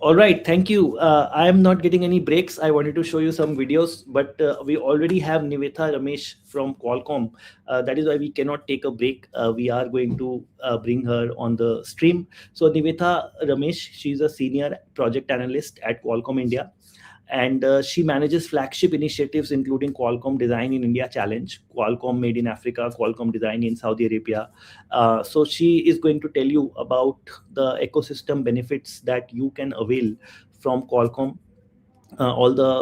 All right, thank you. I am not getting any breaks. I wanted to show you some videos, but we already have Nivetha Ramesh from Qualcomm. That is why we cannot take a break. We are going to bring her on the stream. So, Nivetha Ramesh, she's a senior project analyst at Qualcomm India, and she manages flagship initiatives including Qualcomm Design in India Challenge, Qualcomm Made in Africa, Qualcomm Design in Saudi Arabia. So she is going to tell you about the ecosystem benefits that you can avail from Qualcomm, all the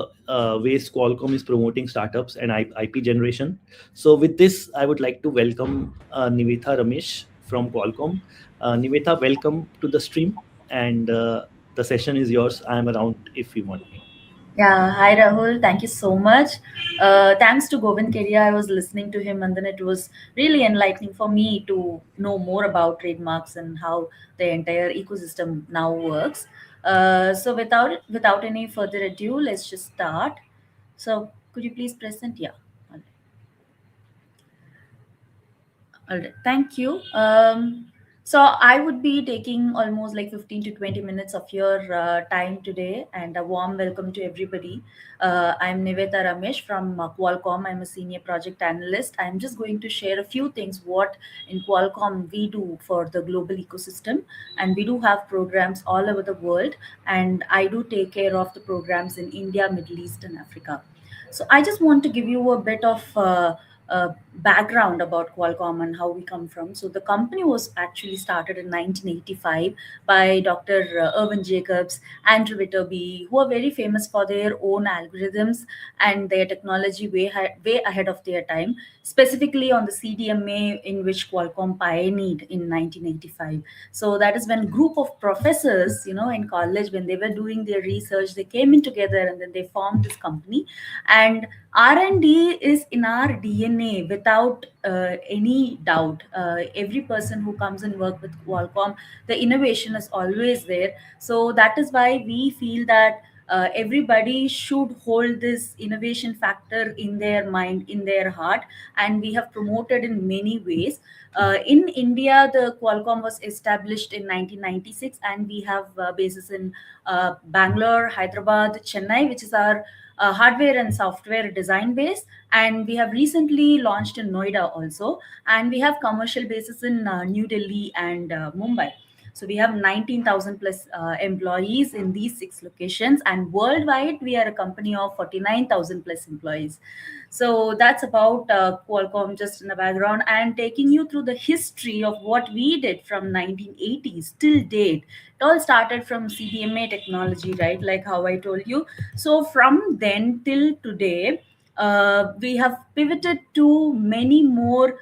ways Qualcomm is promoting startups and IP generation. So with this, I would like to welcome Nivetha Ramesh from Qualcomm. Nivetha, welcome to the stream, and the session is yours. I am around if you want me. Yeah, hi Rahul. Thank you so much. Thanks to Govind Kedia, I was listening to him, and then it was really enlightening for me to know more about trademarks and how the entire ecosystem now works. So without any further ado, let's just start. So could you please present? Yeah. All right, thank you. So I would be taking almost like 15 to 20 minutes of your time today, and a warm welcome to everybody. I'm Nivetha Ramesh from Qualcomm. I'm a senior project analyst. I'm just going to share a few things what in Qualcomm we do for the global ecosystem, and we do have programs all over the world, and I do take care of the programs in India, Middle East, and Africa. So I just want to give you a bit of background about Qualcomm and how we come from. So the company was actually started in 1985 by Dr. Irvin Jacobs, Andrew Witterby, who are very famous for their own algorithms and their technology way ahead of their time, specifically on the CDMA in which Qualcomm pioneered in 1985. So that is when group of professors, in college, when they were doing their research, they came in together and then they formed this company. And R&D is in our DNA without any doubt. Every person who comes and work with Qualcomm, the innovation is always there. So that is why we feel that everybody should hold this innovation factor in their mind, in their heart, and we have promoted in many ways. In India, the Qualcomm was established in 1996, and we have bases in Bangalore, Hyderabad, Chennai, which is our hardware and software design base, and we have recently launched in Noida also, and we have commercial bases in New Delhi and Mumbai. So we have 19,000 plus employees in these six locations, and worldwide we are a company of 49,000 plus employees. So that's about Qualcomm, just in the background, and taking you through the history of what we did from 1980s till date. It all started from CDMA technology, right? Like how I told you. So from then till today, we have pivoted to many more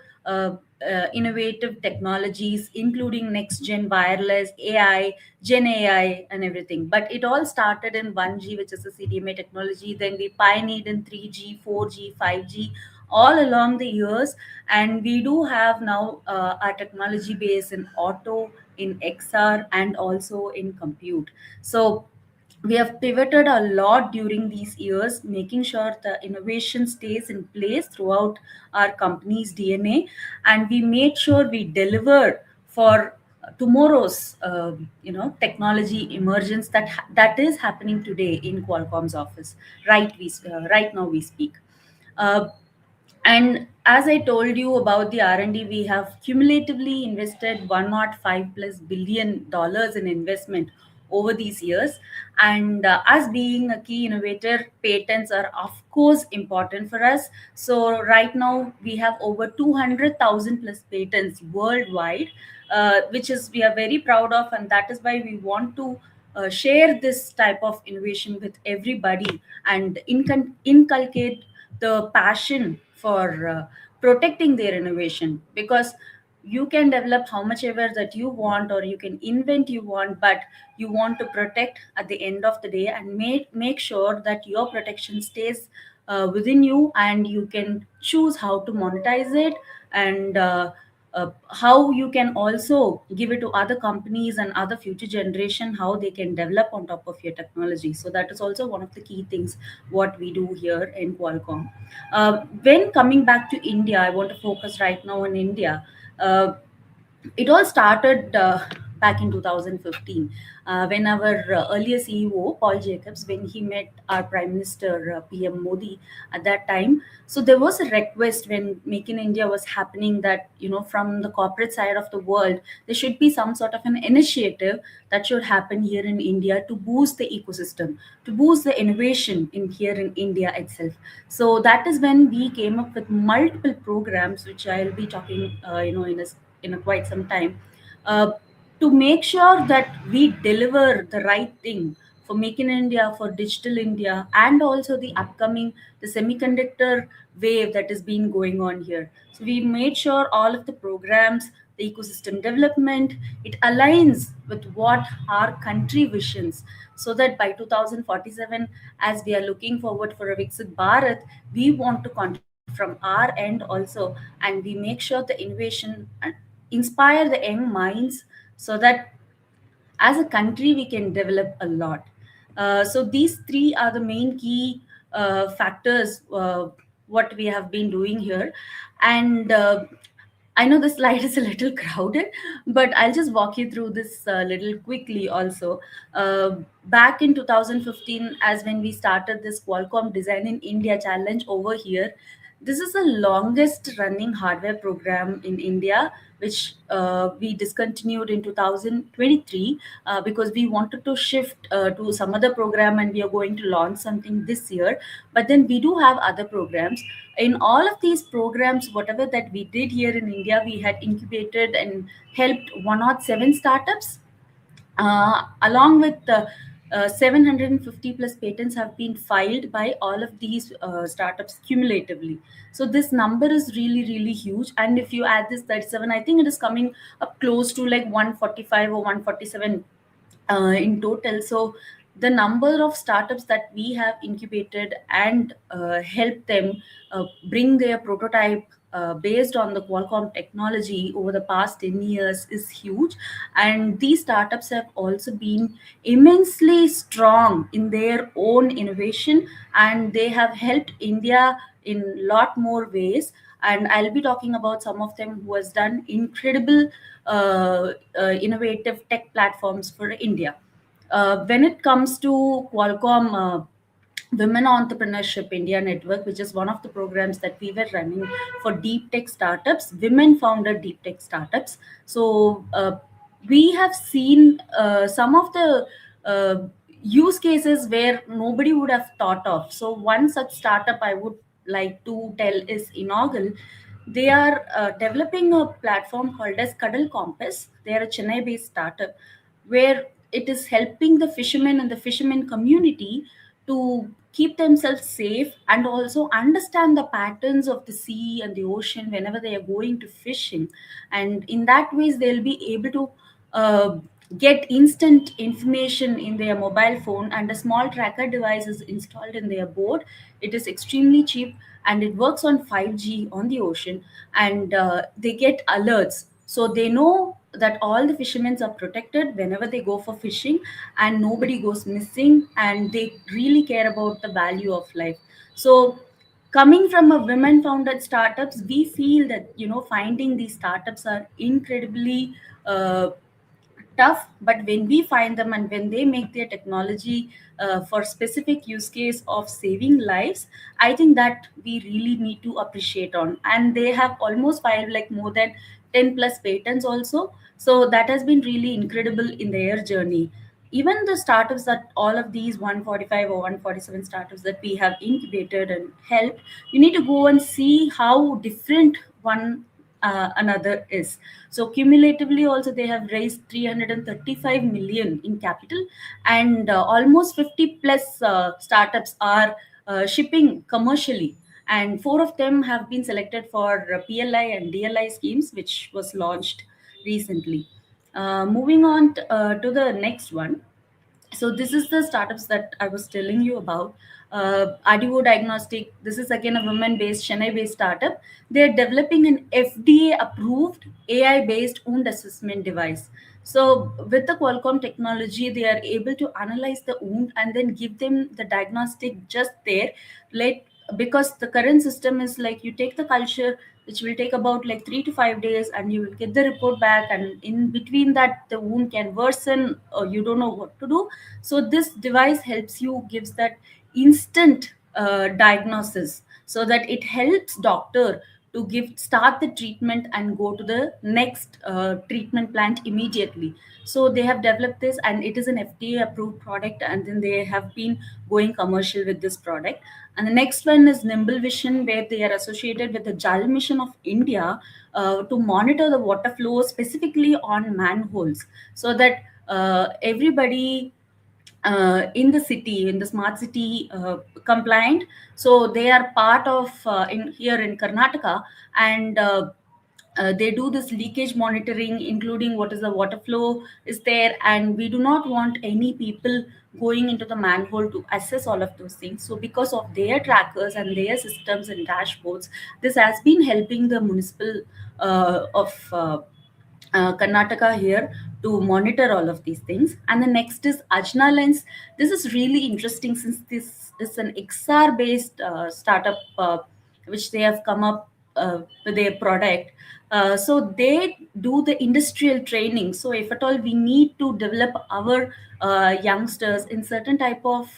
innovative technologies, including next gen wireless, AI, Gen AI, and everything. But it all started in 1G, which is a CDMA technology. Then we pioneered in 3G, 4G, 5G, all along the years. And we do have now our technology base in auto, in XR, and also in compute. So we have pivoted a lot during these years, making sure the innovation stays in place throughout our company's DNA, and we made sure we deliver for tomorrow's technology emergence that is happening today in Qualcomm's office. Right now we speak. Uh, and as I told you about the R&D, we have cumulatively invested 105 plus billion dollars in investment over these years. And us being a key innovator, patents are of course important for us. So right now we have over 200,000 plus patents worldwide, which is we are very proud of, and that is why we want to share this type of innovation with everybody and inculcate the passion for protecting their innovation. Because you can develop how much ever that you want, or you can invent you want, but you want to protect at the end of the day, and make sure that your protection stays within you, and you can choose how to monetize it, and how you can also give it to other companies and other future generation, how they can develop on top of your technology. So that is also one of the key things what we do here in Qualcomm. When coming back to India, I want to focus right now on India. It all started back in 2015, when our earlier CEO Paul Jacobs, when he met our Prime Minister PM Modi at that time. So there was a request when Make in India was happening, that from the corporate side of the world there should be some sort of an initiative that should happen here in India to boost the ecosystem, to boost the innovation in here in India itself. So that is when we came up with multiple programs, which I'll be talking in a quite some time, uh, to make sure that we deliver the right thing for Make in India, for Digital India, and also the upcoming the semiconductor wave that has been going on here. So we made sure all of the programs, the ecosystem development, it aligns with what our country visions, so that by 2047, as we are looking forward for a Viksit Bharat, we want to contribute from our end also, and we make sure the innovation inspire the young minds, so that as a country we can develop a lot. So these three are the main key factors what we have been doing here. And I know the slide is a little crowded, but I'll just walk you through this little quickly also. Back in 2015, as when we started this Qualcomm Design in India challenge over here, this is the longest running hardware program in India, which we discontinued in 2023 because we wanted to shift to some other program, and we are going to launch something this year. But then we do have other programs. In all of these programs, whatever that we did here in India, we had incubated and helped 107 startups, along with 750 plus patents have been filed by all of these startups cumulatively. So this number is really, really huge. And if you add this 37, I think it is coming up close to like 145 or 147 in total. So the number of startups that we have incubated and helped them bring their prototype based on the Qualcomm technology over the past 10 years is huge. And these startups have also been immensely strong in their own innovation, and they have helped India in lot more ways. And I'll be talking about some of them who has done incredible innovative tech platforms for India. When it comes to Qualcomm Women Entrepreneurship India Network, which is one of the programs that we were running for deep tech startups, women founded deep tech startups. So we have seen some of the use cases where nobody would have thought of. So one such startup I would like to tell is Inaugural. They are developing a platform called as Cuddle Compass. They are a Chennai based startup where it is helping the fishermen and the fishermen community to keep themselves safe, and also understand the patterns of the sea and the ocean whenever they are going to fishing. And in that ways they'll be able to uh, get instant information in their mobile phone, and a small tracker device is installed in their boat. It is extremely cheap, and it works on 5G on the ocean. And they get alerts, so they know that all the fishermen are protected whenever they go for fishing, and nobody goes missing, and they really care about the value of life. So coming from a women founded startups, we feel that finding these startups are incredibly tough. But when we find them, and when they make their technology for specific use case of saving lives, I think that we really need to appreciate on. And they have almost filed like more than 10 plus patents also. So that has been really incredible in their journey. even the startups, that all of these 145 or 147 startups that we have incubated and helped, you need to go and see how different one another is. So cumulatively also they have raised 335 million in capital, and almost 50 plus startups are shipping commercially, and 4 of them have been selected for PLI and DLI schemes, which was launched recently. Moving on to the next one. So this is the startups that I was telling you about. Adivo Diagnostic, this is again a women-based, Chennai-based startup. They're developing an FDA-approved AI-based wound assessment device. So with the Qualcomm technology, they are able to analyze the wound and then give them the diagnostic just there. Like, because the current system is like you take the culture, which will take about like 3 to 5 days, and you will get the report back, and in between that the wound can worsen or you don't know what to do. So this device helps you, gives that instant diagnosis, so that it helps doctor to start the treatment and go to the next treatment plant immediately. So they have developed this, and it is an FDA approved product, and then they have been going commercial with this product. And the next one is Nimble Vision, where they are associated with the Jal Mission of India to monitor the water flow specifically on manholes, so that everybody in the city, in the smart city compliant. So they are part of in here in Karnataka, and they do this leakage monitoring, including what is the water flow is there, and we do not want any people going into the manhole to assess all of those things. So because of their trackers and their systems and dashboards, this has been helping the municipal of Karnataka here to monitor all of these things. And the next is Ajna Lens. This is really interesting, since this is an XR based startup which they have come up with their product. So they do the industrial training. So if at all we need to develop our youngsters in certain type of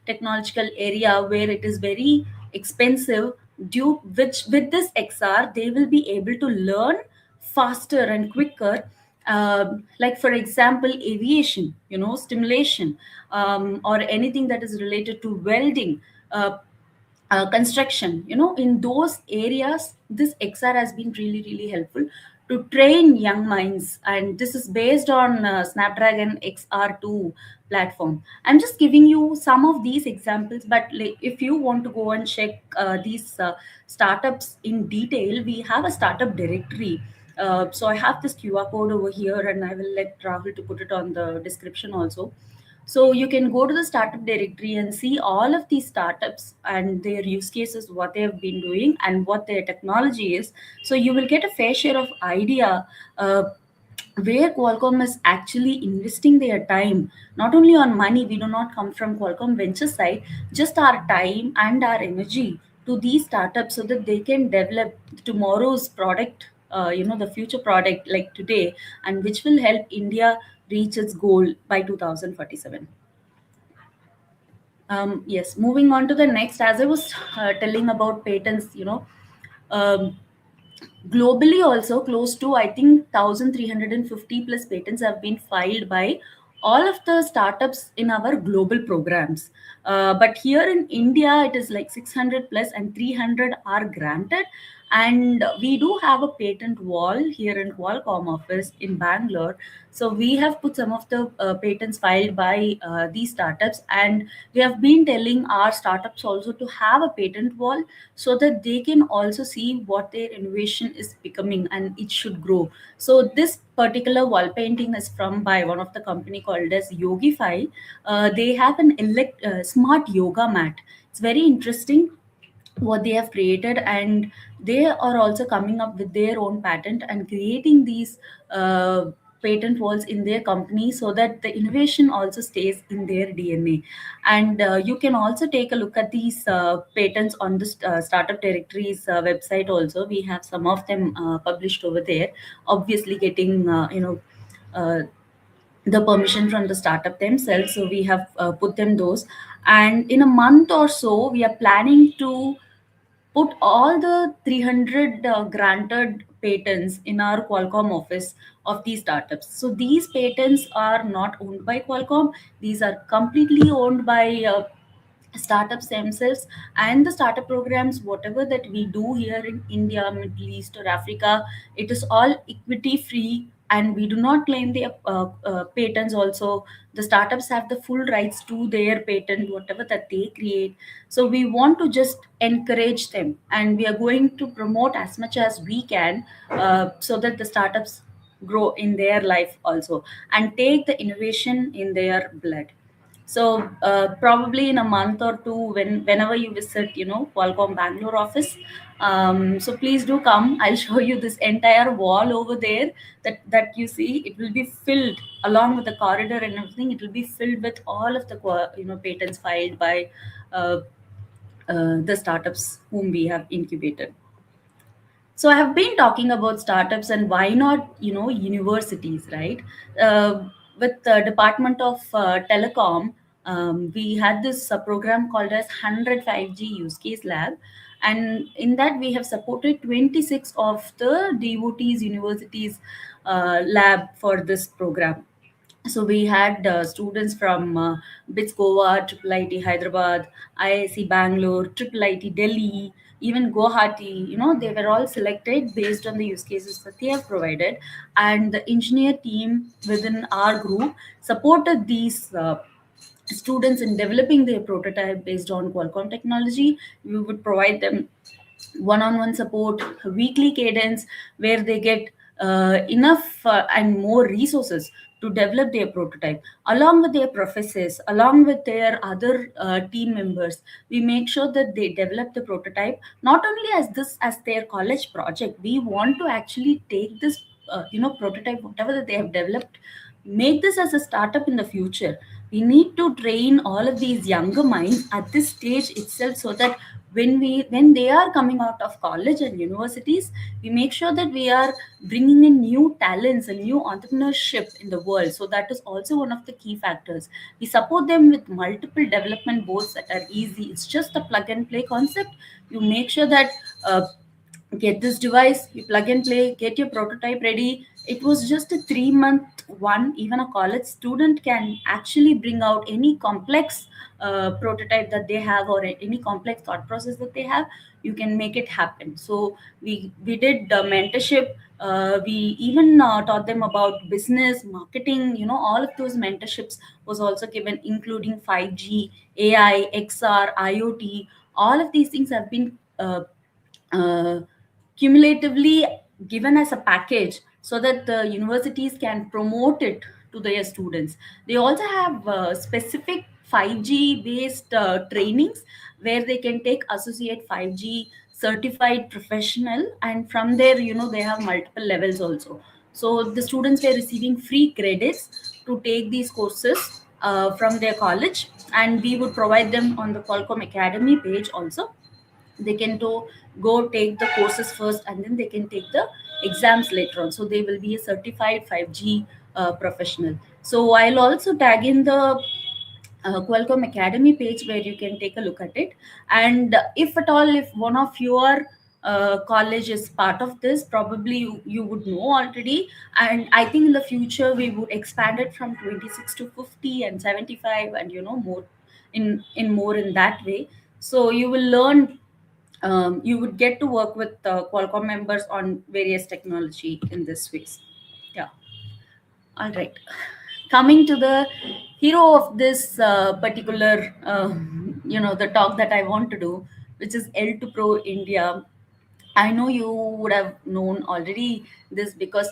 technological area where it is very expensive, due which with this XR they will be able to learn faster and quicker. Like for example, aviation, stimulation, or anything that is related to welding, construction, in those areas, this XR has been really really helpful to train young minds, and this is based on Snapdragon XR2 platform. I'm just giving you some of these examples, but like, if you want to go and check these startups in detail, we have a startup directory. So I have this QR code over here, and I will let Rahul to put it on the description also. So you can go to the startup directory and see all of these startups and their use cases, what they have been doing and what their technology is. So you will get a fair share of idea where Qualcomm is actually investing their time, not only on money. We do not come from Qualcomm venture side, just our time and our energy to these startups, so that they can develop tomorrow's product, the future product like today, and which will help India reach its goal by 2047. Yes, moving on to the next, as I was telling about patents, um, globally also close to, I think, 1350 plus patents have been filed by all of the startups in our global programs. But here in India it is like 600 plus, and 300 are granted. And we do have a patent wall here in Qualcomm office in Bangalore. So we have put some of the patents filed by these startups, and we have been telling our startups also to have a patent wall, so that they can also see what their innovation is becoming and it should grow. So this particular wall painting is from by one of the company called as Yogify. They have an smart yoga mat. It's very interesting what they have created, and they are also coming up with their own patent and creating these patent walls in their company, so that the innovation also stays in their DNA. And you can also take a look at these patents on the startup directories website also. We have some of them published over there, obviously getting uh, the permission from the startup themselves. So we have put them those, and in a month or so we are planning to put all the 300 granted patents in our Qualcomm office of these startups. So these patents are not owned by Qualcomm. These are completely owned by startups themselves. And the startup programs, whatever that we do here in India, Middle East, or Africa, it is all equity free, and we do not claim their patents. Also, the startups have the full rights to their patent, whatever that they create. So we want to just encourage them, and we are going to promote as much as we can, so that the startups grow in their life also, and take the innovation in their blood. So probably in a month or two, whenever you visit, Qualcomm Bangalore office, so please do come. I'll show you this entire wall over there that you see. It will be filled along with the corridor and everything. It will be filled with all of the patents filed by the startups whom we have incubated. So I have been talking about startups, and why not, universities, right? With the Department of Telecom, we had this program called as 100 5G use case lab, and in that we have supported 26 of the devotees universities lab for this program. So we had students from BITS Goa, Triple IT Hyderabad, IIC Bangalore, Triple IT Delhi, even Guwahati. They were all selected based on the use cases that they have provided, and the engineer team within our group supported these students in developing their prototype based on Qualcomm technology. We would provide them one-on-one support, weekly cadence, where they get enough and more resources to develop their prototype along with their professors, along with their other team members. We make sure that they develop the prototype not only as their college project. We want to actually take this prototype, whatever that they have developed, make this as a startup in the future. We need to train all of these younger minds at this stage itself, so that when they are coming out of college and universities, we make sure that we are bringing in new talents and new entrepreneurship in the world. So that is also one of the key factors. We support them with multiple development boards that are easy. It's just a plug and play concept. You make sure that get this device, you plug and play, get your prototype ready. It was just a 3-month one. Even a college student can actually bring out any complex prototype that they have, or any complex thought process that they have. You can make it happen. So we did mentorship. We even taught them about business marketing. All of those mentorships was also given, including 5G, AI, XR, IoT. All of these things have been uh, cumulatively given as a package, so that the universities can promote it to their students. They also have specific 5G based trainings, where they can take associate 5G certified professional, and from there, they have multiple levels also. So the students were receiving free credits to take these courses from their college, and we would provide them on the Qualcomm Academy page also. They can go take the courses first, and then they can take the exams later on. So they will be a certified 5G professional. So I'll also tag in the Qualcomm Academy page, where you can take a look at it. And if at all, if one of your college is part of this, probably you would know already. And I think in the future we would expand it from 26 to 50 and 75, and more in more in that way. So you will learn, you would get to work with Qualcomm members on various technology in this ways. Yeah. All right. Coming to the hero of this particular, the talk that I want to do, which is L2 Pro India. I know you would have known already this, because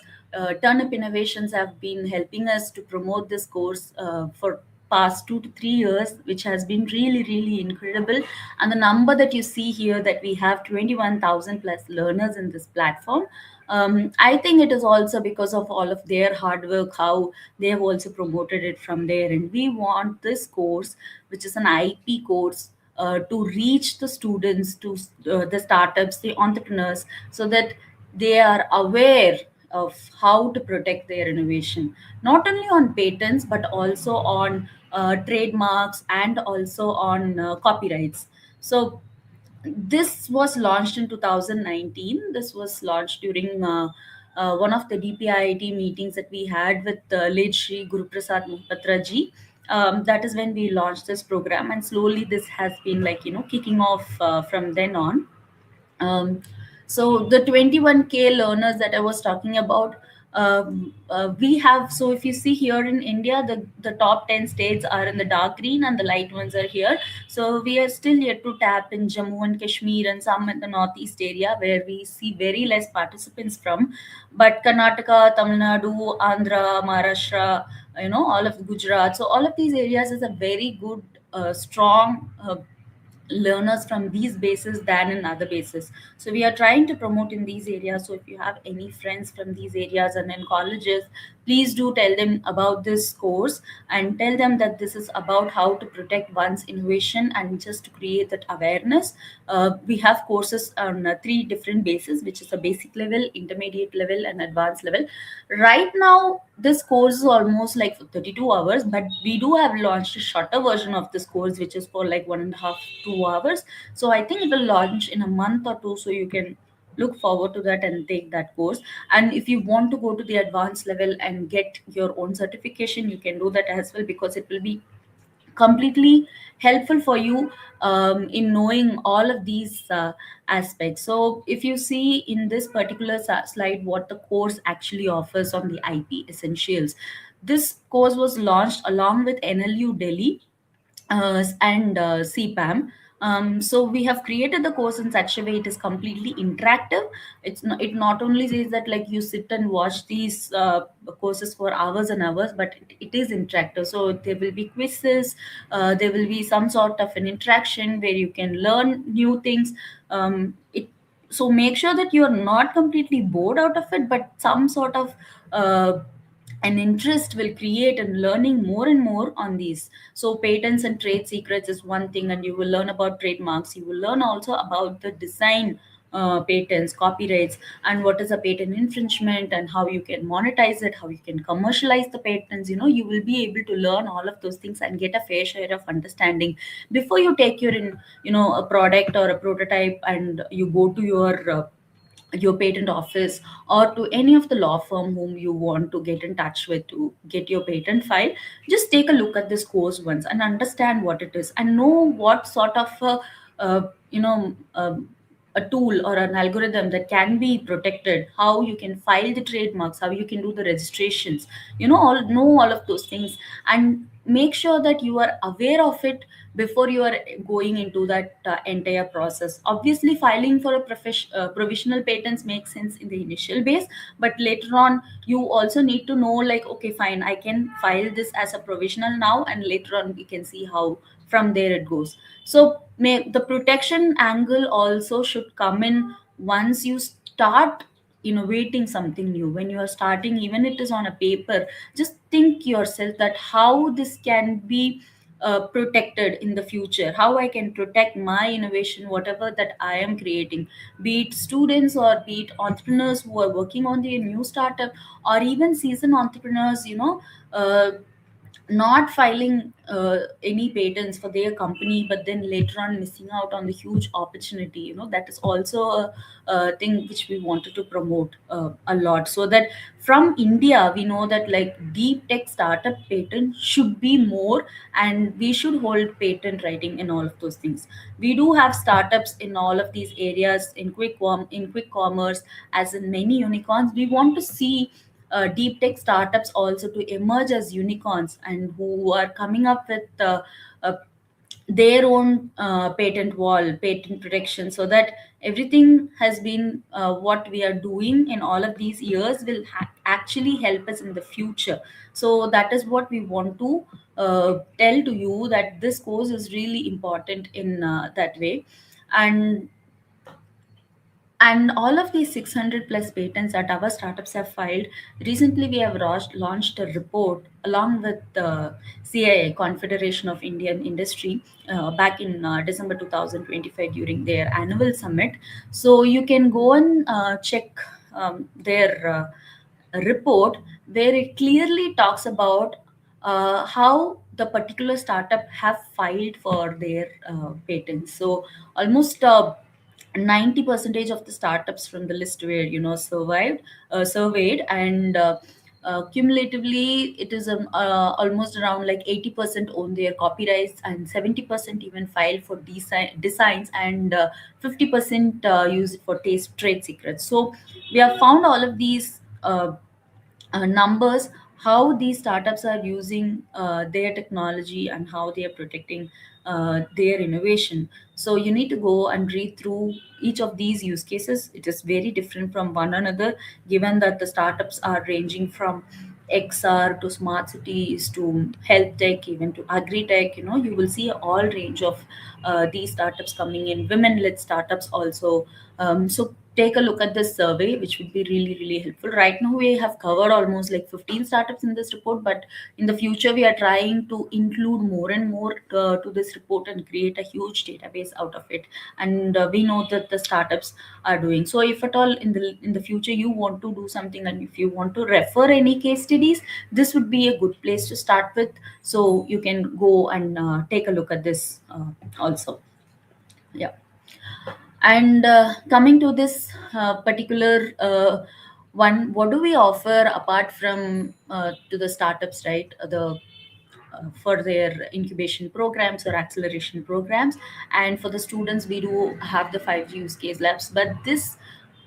Turnip Innovations have been helping us to promote this course for past 2 to 3 years, which has been really, really incredible. And the number that you see here, that we have 21,000 plus learners in this platform. I think it is also because of all of their hard work, how they have also promoted it from there. And we want this course, which is an IP course, to reach the students, to the startups, the entrepreneurs, so that they are aware of how to protect their innovation, not only on patents, but also on trademarks, and also on copyrights. So this was launched in 2019. This was launched during one of the DPIIT meetings that we had with late Shri Guru Prasad Mohapatra ji. That is when we launched this program, and slowly this has been like kicking off from then on. um, so the 21K learners that I was talking about, we have, so if you see here in India, the top 10 states are in the dark green and the light ones are here. So we are still yet to tap in Jammu and Kashmir and some in the northeast area where we see very less participants from. But Karnataka, Tamil Nadu, Andhra, Maharashtra, all of Gujarat. So all of these areas is a very good, strong learners from these bases than in other bases. So we are trying to promote in these areas. So if you have any friends from these areas and in colleges, please do tell them about this course and tell them that this is about how to protect one's innovation and just to create that awareness. We have courses on three different bases, which is a basic level, intermediate level, and advanced level. Right now, this course is almost like for 32 hours, but we do have launched a shorter version of this course, which is for like 1.5, 2 hours. So I think it will launch in a month or two, so you can look forward to that and take that course. And if you want to go to the advanced level and get your own certification, you can do that as well, because it will be completely helpful for you in knowing all of these aspects. So if you see in this particular slide what the course actually offers on the IP essentials, this course was launched along with NLU Delhi and CPAM. So we have created the course in such a way it is completely interactive. It not only says that like you sit and watch these courses for hours and hours, but it is interactive. So there will be quizzes, there will be some sort of an interaction where you can learn new things. So make sure that you are not completely bored out of it, but some sort of an interest will create in learning more and more on these. So patents and trade secrets is one thing, and you will learn about trademarks. You will learn also about the design, patents, copyrights, and what is a patent infringement, and how you can monetize it, how you can commercialize the patents. You will be able to learn all of those things and get a fair share of understanding before you take a product or a prototype and you go to your patent office or to any of the law firm whom you want to get in touch with to get your patent file. Just take a look at this course once and understand what it is, and know what sort of uh, you know um, a tool or an algorithm that can be protected, how you can file the trademarks, how you can do the registrations, all of those things, and make sure that you are aware of it before you are going into that entire process. Obviously, filing for a provisional patents makes sense in the initial base, but later on, you also need to know, like, okay, fine, I can file this as a provisional now, and later on, we can see how from there it goes. So, the protection angle also should come in once you start innovating something new. When you are starting, even it is on a paper, just think yourself that how this can be protected in the future, how I can protect my innovation, whatever that I am creating, be it students or be it entrepreneurs who are working on their new startup, or even seasoned entrepreneurs, not filing any patents for their company, but then later on missing out on the huge opportunity. That is also a thing which we wanted to promote a lot, so that from India we know that like deep tech startup patent should be more, and we should hold patent writing in all of those things. We do have startups in all of these areas, in quick commerce, as in many unicorns. We want to see deep tech startups also to emerge as unicorns, and who are coming up with uh, their own patent wall, patent protection, so that everything has been what we are doing in all of these years will actually help us in the future. So that is what we want to tell to you, that this course is really important in that way. And and all of these 600 plus patents that our startups have filed, recently we have launched a report along with the CII, Confederation of Indian Industry, back in December 2025 during their annual summit. So you can go and check their report, where it clearly talks about how the particular startup have filed for their patents. So almost 90% of the startups from the list were surveyed, and cumulatively it is almost around like 80% own their copyrights, and 70% even file for designs, and 50% use it for taste trade secrets. So we have found all of these numbers, how these startups are using their technology and how they are protecting their innovation. So you need to go and read through each of these use cases. It is very different from one another, given that the startups are ranging from XR to smart cities to health tech, even to agri tech. You will see all range of these startups coming in, women-led startups also. So take a look at this survey, which would be really, really helpful. Right now, we have covered almost like 15 startups in this report, but in the future, we are trying to include more and more to this report and create a huge database out of it. And we know that the startups are doing. So if at all in the future you want to do something, and if you want to refer any case studies, this would be a good place to start with. So you can go and take a look at this also. Yeah. And coming to this particular one, what do we offer apart from to the startups, right? The For their incubation programs or acceleration programs, and for the students, we do have the 5 use case labs. But this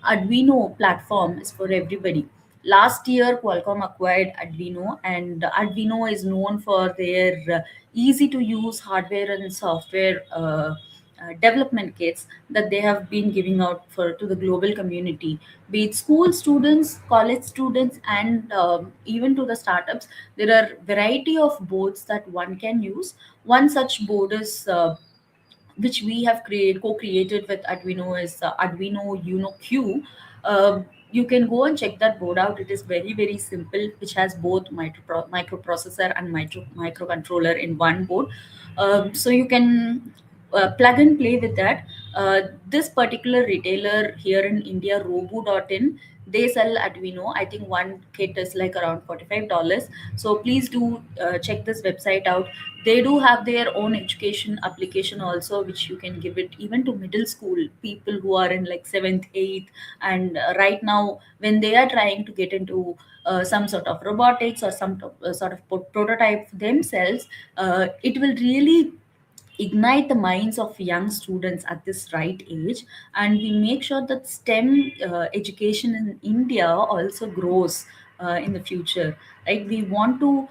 Arduino platform is for everybody. Last year, Qualcomm acquired Arduino, and Arduino is known for their easy to use hardware and software development kits that they have been giving out for to the global community, be it school students, college students, and even to the startups. There are variety of boards that one can use. One such board is which we have co-created with Arduino is Arduino Uno Q. You can go and check that board out. It is very, very simple, which has both microprocessor and microcontroller in one board. So you can plug and play with that. This particular retailer here in India, Robo.in, they sell Arduino. I think one kit is like around $45. So please do check this website out. They do have their own education application also, which you can give it even to middle school people who are in like 7th, 8th. And right now, when they are trying to get into some sort of robotics or some sort of prototype themselves, it will really ignite the minds of young students at this right age. And we make sure that STEM education in India also grows in the future, right? We want to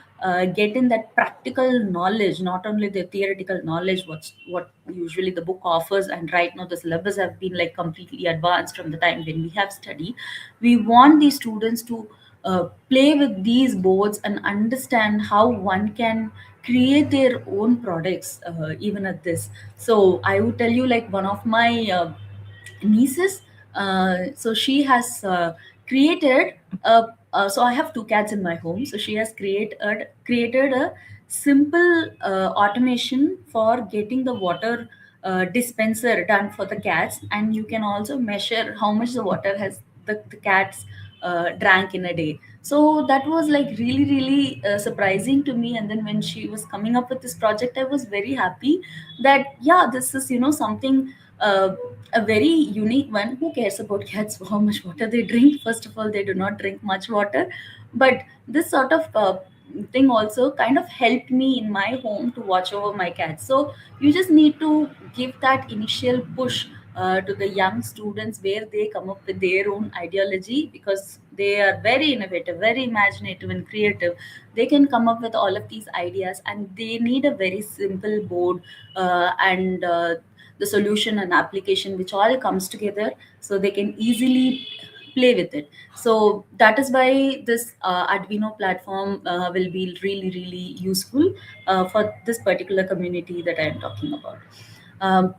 get in that practical knowledge, not only the theoretical knowledge what usually the book offers. And right now the syllabus have been like completely advanced from the time when we have studied. We want these students to play with these boards and understand how one can create their own products even at this. So I would tell you, like, one of my nieces, so she has created so I have 2 cats in my home. So she has created a simple automation for getting the water dispenser done for the cats, and you can also measure how much the water has the cats drank in a day. So that was like really, really surprising to me. And then when she was coming up with this project, I was very happy that, yeah, this is, something, a very unique one. Who cares about cats, how much water they drink? First of all, they do not drink much water. But this sort of thing also kind of helped me in my home to watch over my cats. So you just need to give that initial push to the young students, where they come up with their own ideology, because they are very innovative, very imaginative and creative. They can come up with all of these ideas, and they need a very simple board and the solution and application, which all comes together, so they can easily play with it. So that is why this Arduino platform will be really, really useful for this particular community that I am talking about. um,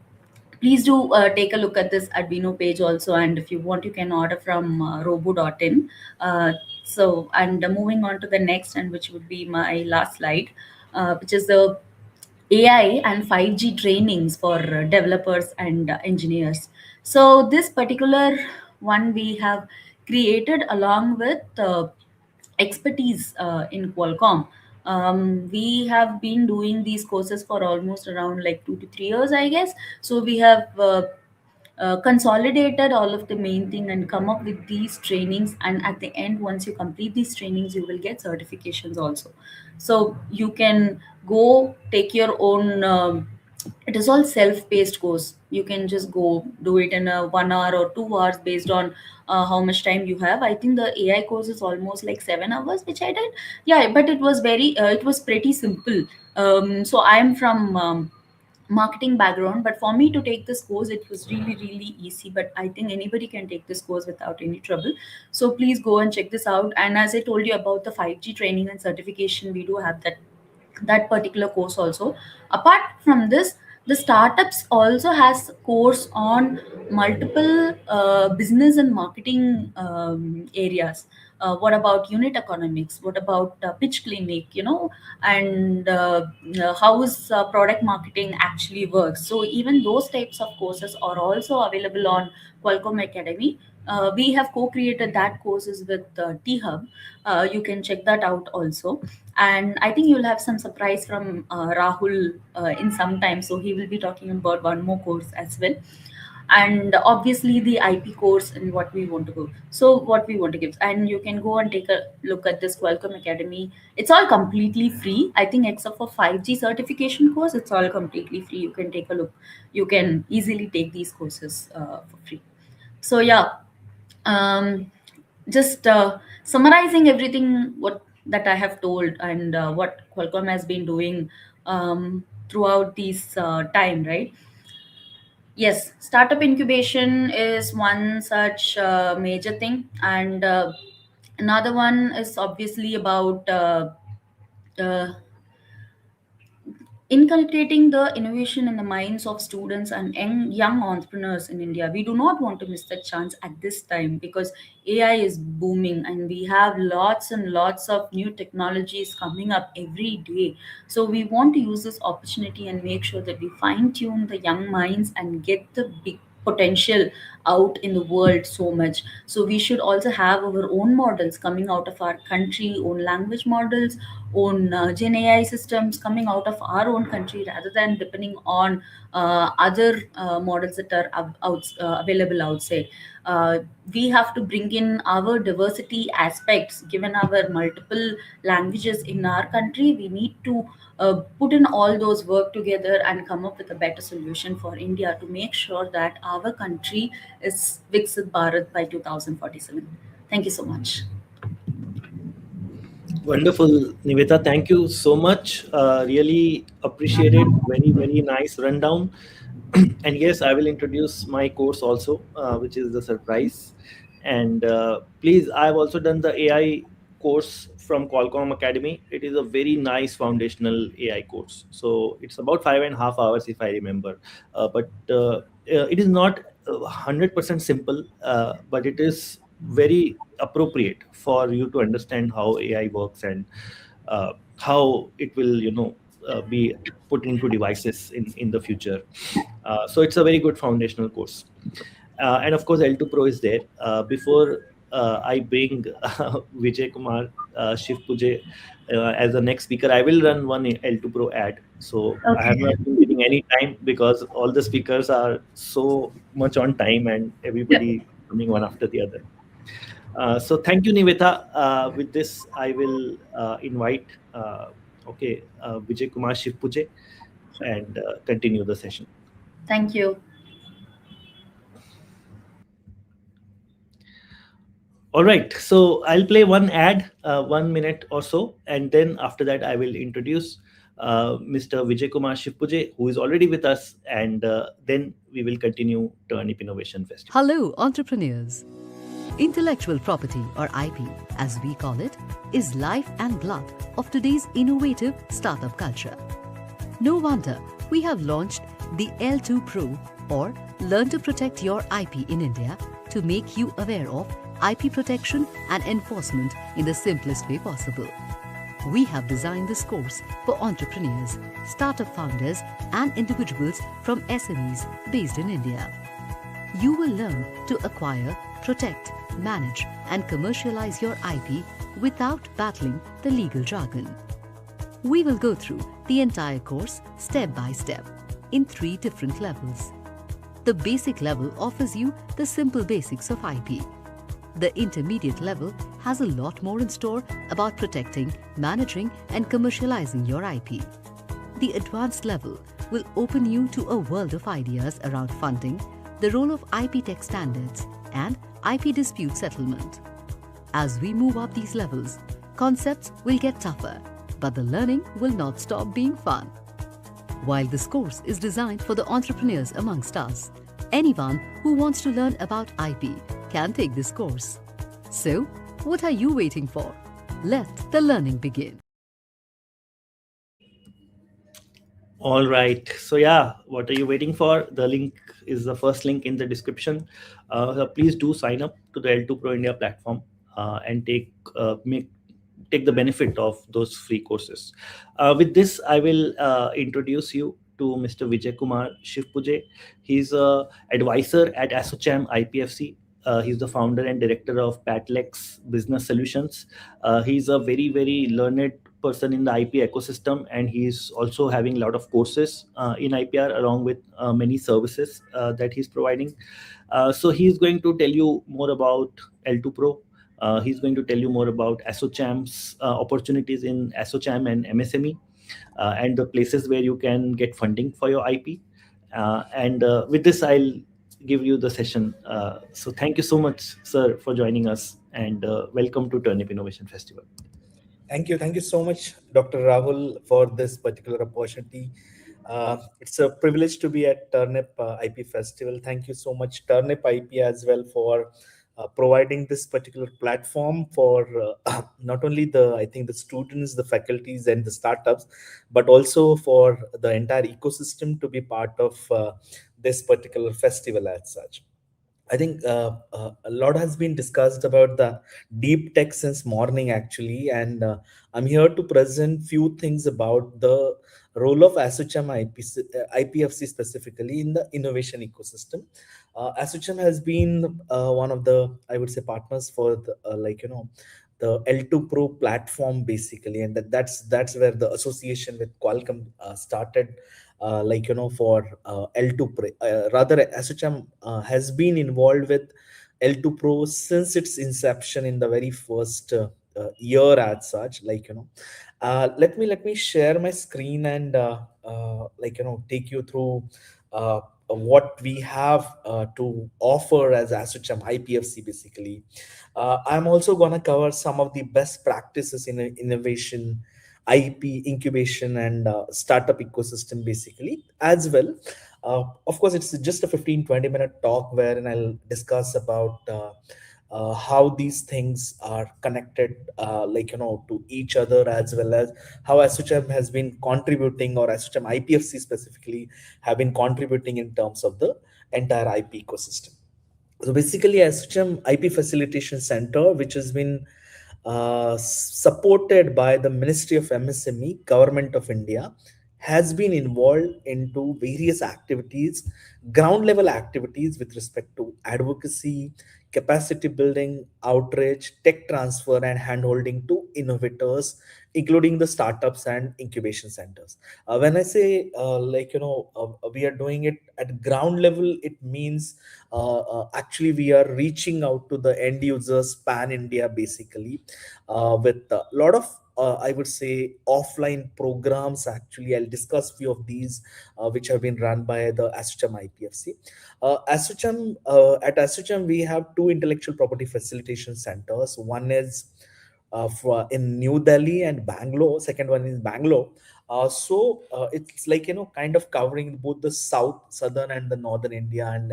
Please do take a look at this Arduino page also, and if you want, you can order from robo.in. And moving on to the next, and which would be my last slide, which is the AI and 5G trainings for developers and engineers. So this particular one we have created along with expertise in Qualcomm. We have been doing these courses for almost around like 2 to 3 years, I guess. So we have consolidated all of the main thing and come up with these trainings, and at the end, once you complete these trainings, you will get certifications also. So you can go take your own it is all self-paced course. You can just go do it in a 1 hour or 2 hours based on how much time you have. I think the AI course is almost like 7 hours, which I did. Yeah, but it was it was pretty simple. So I am from marketing background, but for me to take this course, it was really really easy. But I think anybody can take this course without any trouble. So please go and check this out. And as I told you about the 5G training and certification, we do have that particular course also. Apart from this, the startups also has course on multiple business and marketing areas. What about unit economics? What about pitch clinic? And how is product marketing actually works? So even those types of courses are also available on Qualcomm Academy. We have co-created that courses with T Hub. You can check that out also. And I think you'll have some surprise from Rahul in some time. So he will be talking about one more course as well. And obviously the IP course and what we want to go. So what we want to give. And you can go and take a look at this Qualcomm Academy. It's all completely free. I think except for 5G certification course, it's all completely free. You can take a look. You can easily take these courses for free. So yeah, um, just summarizing everything what that I have told, and what Qualcomm has been doing throughout this time, right? Yes, startup incubation is one such major thing, and another one is obviously about uh, inculcating the innovation in the minds of students and young entrepreneurs in India. We do not want to miss that chance at this time, because AI is booming and we have lots and lots of new technologies coming up every day. So we want to use this opportunity and make sure that we fine tune the young minds and get the big potential out in the world so much. So we should also have our own models coming out of our country, own language models, own Gen AI systems coming out of our own country, rather than depending on other models that are available outside. Uh, we have to bring in our diversity aspects. Given our multiple languages in our country, we need to put in all those work together and come up with a better solution for India to make sure that our country is Viksit Bharat by 2047. Thank you so much. Wonderful, Niveta. Thank you so much. Really appreciated. Very, very nice rundown. And yes, I will introduce my course also, which is the surprise. And please, I've also done the AI course from Qualcomm Academy. It is a very nice foundational AI course. So it's about 5.5 hours, if I remember. But it is not 100% simple, but it is very appropriate for you to understand how AI works and how it will, be put into devices in the future. So it's a very good foundational course. And of course, L2 Pro is there. Before I bring Vijay Kumar Shivpuje as the next speaker, I will run one L2 Pro ad. So I have not been getting any time because all the speakers are so much on time and everybody coming one after the other. So thank you, Niveta. With this, I will invite Vijay Kumar Shivpuje and continue the session. Thank you. All right, so I'll play one ad, 1 minute or so, and then after that I will introduce Mr. Vijay Kumar Shivpuje, who is already with us, and then we will continue Turnip Innovation Festival. Hello, entrepreneurs. Intellectual property, or IP, as we call it, is life and blood of today's innovative startup culture. No wonder we have launched the L2 Pro, or Learn to Protect Your IP in India, to make you aware of IP protection and enforcement in the simplest way possible. We have designed this course for entrepreneurs, startup founders, and individuals from SMEs based in India. You will learn to acquire, protect, manage, and commercialize your IP without battling the legal jargon. We will go through the entire course step by step in 3 different levels. The basic level offers you the simple basics of IP. The intermediate level has a lot more in store about protecting, managing, and commercializing your IP. The advanced level will open you to a world of ideas around funding, the role of IP tech standards, and IP dispute settlement. As we move up these levels, concepts will get tougher, but the learning will not stop being fun. While this course is designed for the entrepreneurs amongst us, anyone who wants to learn about IP can take this course. So, what are you waiting for? Let the learning begin. All right. So yeah, what are you waiting for? The link is the first link in the description. So please do sign up to the L2 Pro India platform and take the benefit of those free courses. With this, I will introduce you to Mr. Vijay Kumar Shivpuje. He's a advisor at ASSOCHAM IPFC. He's the founder and director of Patlex Business Solutions. He's a very learned person in the IP ecosystem, and he's also having a lot of courses in IPR along with many services that he's providing. So he's going to tell you more about L2 Pro. He's going to tell you more about ASSOCHAM's opportunities in ASSOCHAM and MSME, and the places where you can get funding for your IP. And with this, I'll give you the session. So thank you so much, sir, for joining us, and welcome to Turnip Innovation Festival. Thank you. Thank you so much, Dr. Rahul, for this particular opportunity. It's a privilege to be at Turnip IP Festival. Thank you so much, Turnip IP, as well, for providing this particular platform for not only the students, the faculties, and the startups, but also for the entire ecosystem to be part of this particular festival as such. I think a lot has been discussed about the deep tech since morning, actually, and I'm here to present few things about the role of ASSOCHAM IPFC specifically in the innovation ecosystem. ASSOCHAM has been one of the, I would say, partners for the, the L2 Pro platform basically, and that's where the association with Qualcomm started. For L2 Pro. Rather, ASSOCHAM has been involved with L2 Pro since its inception in the very first year as such. Let me share my screen and take you through what we have to offer as ASSOCHAM IPFC basically. I'm also going to cover some of the best practices in innovation, IP incubation, and startup ecosystem basically as well. Of course, it's just a 15-20 minute talk wherein I'll discuss about how these things are connected to each other, as well as how ASSOCHAM has been contributing, or ASSOCHAM IPFC specifically have been contributing in terms of the entire IP ecosystem. So basically, ASSOCHAM IP Facilitation Center, which has been supported by the Ministry of MSME, Government of India, has been involved into various activities, ground level activities with respect to advocacy, capacity building, outreach, tech transfer, and handholding to innovators, including the startups and incubation centers. When I say we are doing it at ground level, it means actually we are reaching out to the end users pan India basically, with a lot of I would say offline programs. Actually, I'll discuss few of these which have been run by the ASSOCHAM IPFC. At ASSOCHAM, we have two intellectual property facilitation centers. One is in New Delhi and Bangalore. Second one is Bangalore. It's kind of covering both the southern and the northern India, and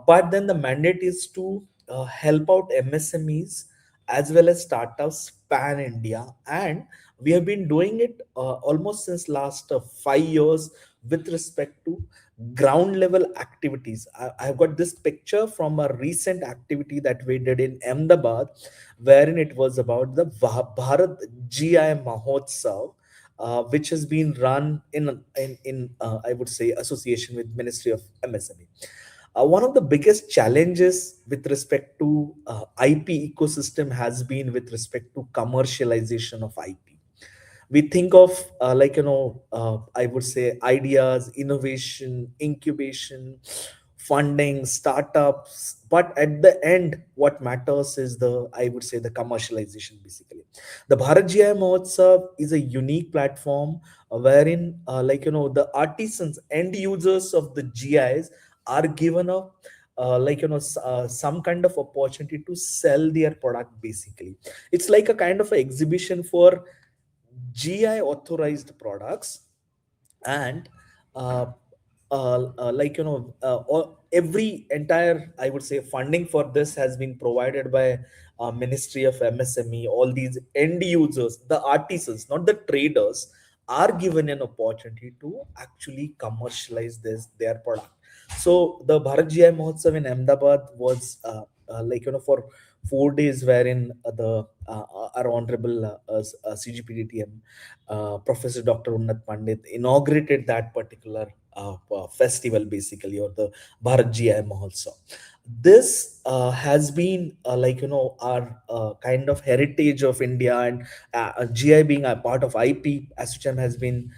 but then the mandate is to help out MSMEs as well as startups pan India, and we have been doing it almost since last 5 years with respect to ground level activities. I've got this picture from a recent activity that we did in Ahmedabad, wherein it was about the Bharat GI Mahotsav, which has been run in I would say association with Ministry of MSME. One of the biggest challenges with respect to IP ecosystem has been with respect to commercialization of IP. We think of I would say ideas, innovation, incubation funding, startups, but at the end, what matters is I would say, the commercialization basically. The Bharat GI Mahotsav is a unique platform wherein, the artisans, end users of the GIs are given a some kind of opportunity to sell their product basically. It's like a kind of a exhibition for GI authorized products. And uh, every entire, I would say, funding for this has been provided by Ministry of MSME. All these end users, the artisans, not the traders, are given an opportunity to actually commercialize their product. So the Bharat GI Mahotsav in Ahmedabad was for 4 days, wherein our honorable CGPDTM Professor Dr. Unnat Pandit inaugurated that particular festival basically, or the Bharat GI Mahotsav. This has been our kind of heritage of India, and GI being a part of IP, ASSOCHAM has been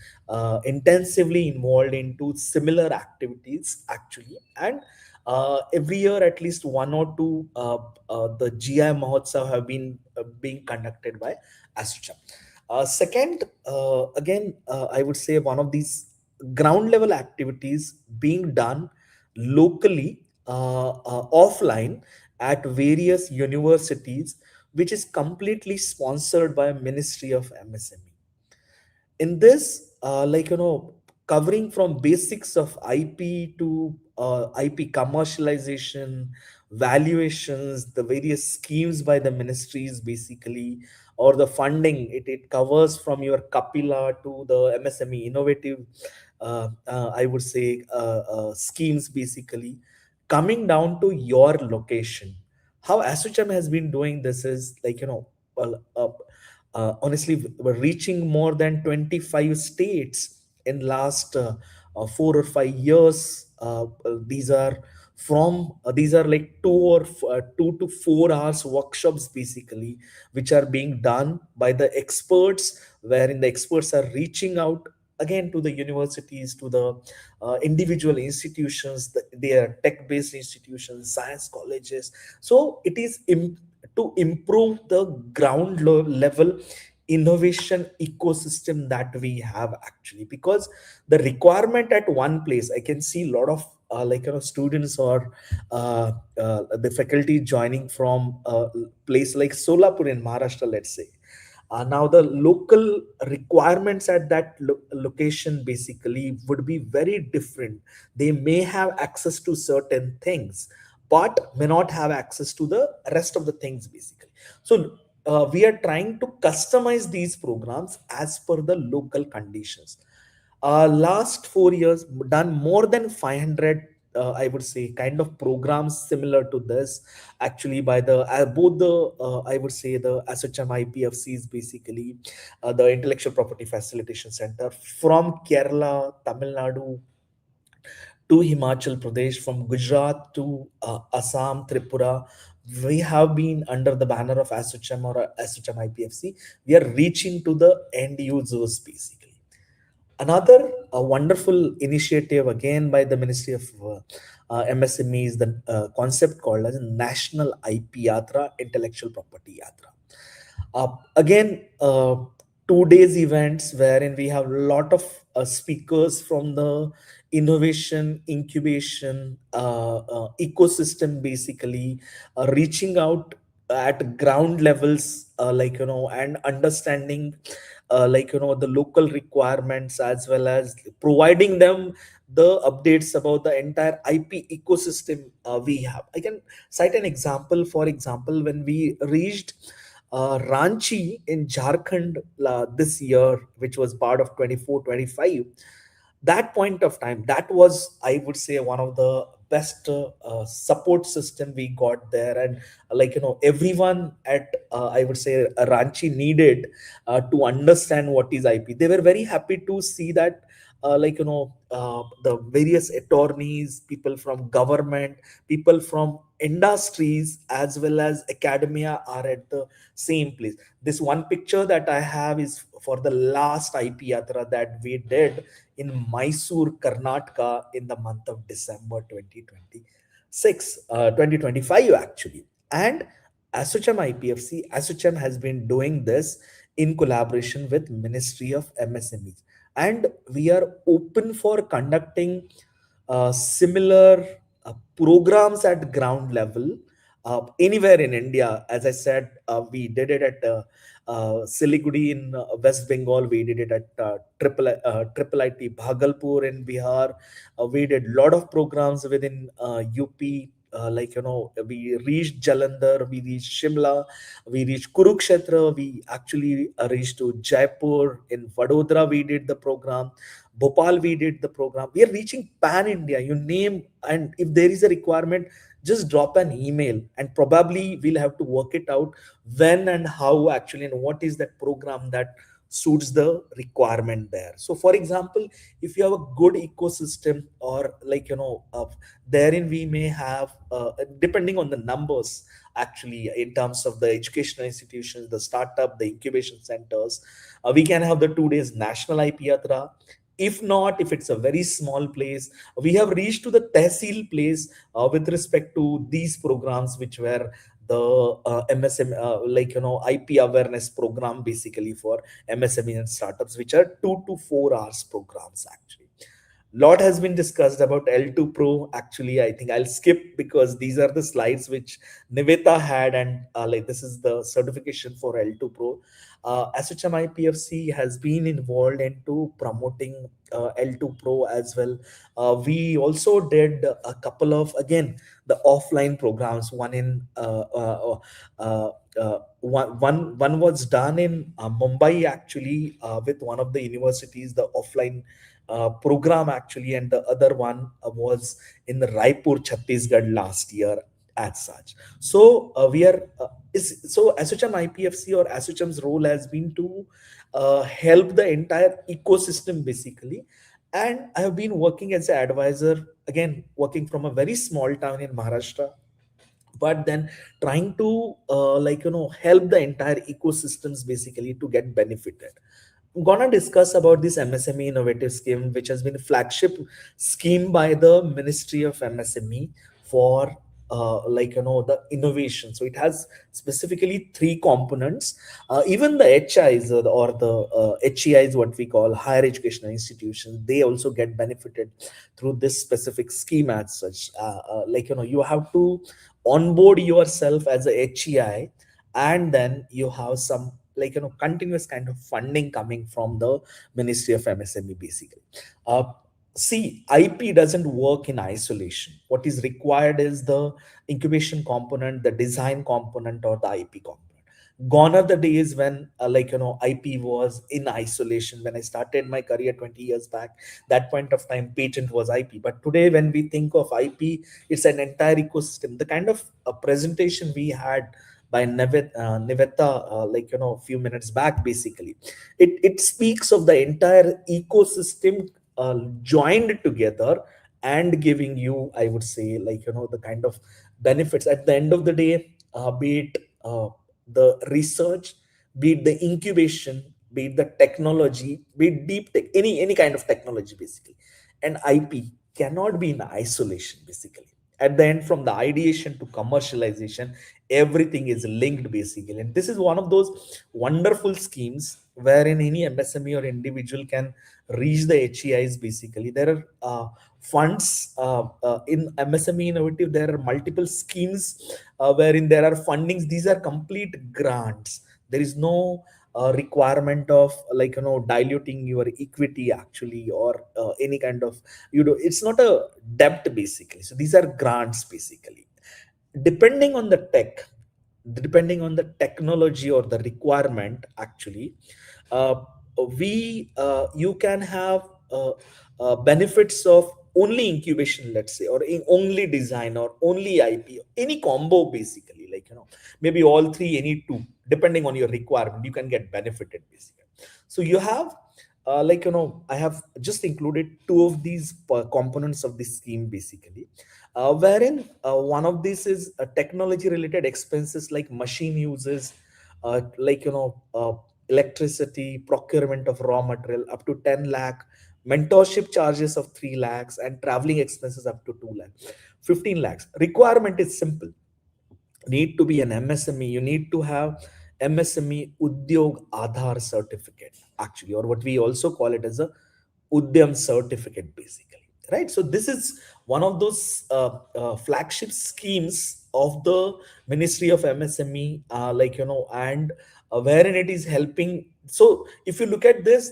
intensively involved into similar activities actually. And every year at least one or two the GI Mahotsav have been being conducted by ASSOCHAM. Second, again, I would say one of these ground level activities being done locally, offline, at various universities, which is completely sponsored by Ministry of MSME. In this, covering from basics of IP to IP commercialization, valuations, the various schemes by the ministries basically, or the funding, it covers from your Kapila to the MSME innovative I would say schemes basically, coming down to your location. How ASSOCHAM has been doing this is well, honestly, we're reaching more than 25 states in last 4 or 5 years. These are like 2 to 4 hours workshops basically, which are being done by the experts, wherein the experts are reaching out again to the universities, to the individual institutions, they are tech-based institutions, science colleges. So it is to improve the level innovation ecosystem that we have actually, because the requirement at one place, I can see a lot of students or the faculty joining from a place like Solapur in Maharashtra, let's say. Now the local requirements at that location basically would be very different. They may have access to certain things, but may not have access to the rest of the things basically. So we are trying to customize these programs as per the local conditions. Last 4 years, done more than 500, I would say, kind of programs similar to this, actually, by the both the I would say the ASSOCHAM IPFCs, basically, the Intellectual Property Facilitation Center from Kerala, Tamil Nadu to Himachal Pradesh, from Gujarat to Assam, Tripura. We have been under the banner of ASSOCHAM or ASSOCHAM IPFC. We are reaching to the end users basically. Another wonderful initiative again by the Ministry of MSME is the concept called as National IP Yatra, Intellectual Property Yatra. Again, 2 days events wherein we have a lot of speakers from the innovation incubation ecosystem basically, reaching out at ground levels, and understanding the local requirements, as well as providing them the updates about the entire IP ecosystem we have. I can cite an example. For example, when we reached Ranchi in Jharkhand this year, which was part of 24-25, that point of time, that was, I would say, one of the best support system we got there. And everyone at I would say Ranchi needed to understand what is IP. They were very happy to see that the various attorneys, people from government, people from industries, as well as academia are at the same place. This one picture that I have is for the last IP Yatra that we did in Mysore, Karnataka in the month of December 2026, 2025 actually. And ASSOCHAM IPFC, ASSOCHAM has been doing this in collaboration with Ministry of MSMEs. And we are open for conducting similar programs at ground level anywhere in India. As I said, we did it at Siliguri in West Bengal. We did it at Triple IT Bhagalpur in Bihar. We did a lot of programs within UP. We reached Jalandhar, we reached Shimla, we reached Kurukshetra, we actually reached to Jaipur. In Vadodara, we did the program. Bhopal, we did the program. We are reaching pan India, you name, and if there is a requirement, just drop an email and probably we'll have to work it out when and how actually, and what is that program that suits the requirement there. So for example, if you have a good ecosystem, or therein we may have depending on the numbers actually, in terms of the educational institutions, the startup, the incubation centers, we can have the 2 days national IP Yatra. If not, if it's a very small place, we have reached to the tehsil place with respect to these programs, which were the MSM, IP awareness program, basically for MSME and startups, which are 2 to 4 hours programs actually. Lot has been discussed about L2 Pro. Actually, I think I'll skip because these are the slides which Niveta had, and this is the certification for L2 Pro. ASSOCHAM IPFC has been involved into promoting L2 Pro as well. We also did a couple of, again, the offline programs. One in one was done in Mumbai actually, with one of the universities, the offline program actually, and the other one was in the Raipur, Chhattisgarh last year as such. So we are so ASSOCHAM IPFC or ASSOCHAM's role has been to help the entire ecosystem basically. And I have been working as an advisor, again working from a very small town in Maharashtra, but then trying to help the entire ecosystems basically to get benefited. I'm gonna discuss about this MSME innovative scheme, which has been a flagship scheme by the Ministry of MSME for the innovation. So it has specifically 3 components. Even the HIs or the HEIs, what we call higher educational institutions, they also get benefited through this specific scheme as such. You have to onboard yourself as a HEI, and then you have some continuous kind of funding coming from the Ministry of MSME basically. See, IP doesn't work in isolation. What is required is the incubation component, the design component, or the IP component. Gone are the days when IP was in isolation. When I started my career 20 years back, that point of time patent was IP. But today when we think of IP, it's an entire ecosystem. The kind of presentation we had by Niveta, a few minutes back, basically, it speaks of the entire ecosystem joined together and giving you, I would say, the kind of benefits at the end of the day, be it the research, be it the incubation, be it the technology, be it deep tech, any kind of technology basically. And IP cannot be in isolation basically. At the end, from the ideation to commercialization, everything is linked basically. And this is one of those wonderful schemes wherein any MSME or individual can reach the HEIs basically. There are funds in MSME Innovative. There are multiple schemes wherein there are fundings. These are complete grants. There is no requirement of diluting your equity actually, or any kind of, it's not a debt basically. So these are grants basically. Depending on the tech, depending on the technology or the requirement actually, uh, you can have benefits of only incubation, let's say, or only design, or only IP, any combo basically, maybe all three, any two, depending on your requirement, you can get benefited basically. So you have I have just included two of these components of the scheme basically, wherein one of these is technology related expenses like machine uses, electricity, procurement of raw material up to 10 lakh, mentorship charges of 3 lakhs, and traveling expenses up to 2 lakhs, 15 lakhs. Requirement is simple: need to be an MSME. You need to have MSME Udyog Aadhaar certificate, actually, or what we also call it as a Udyam certificate, basically. Right. So this is one of those flagship schemes of the Ministry of MSME, and wherein it is helping. So if you look at this,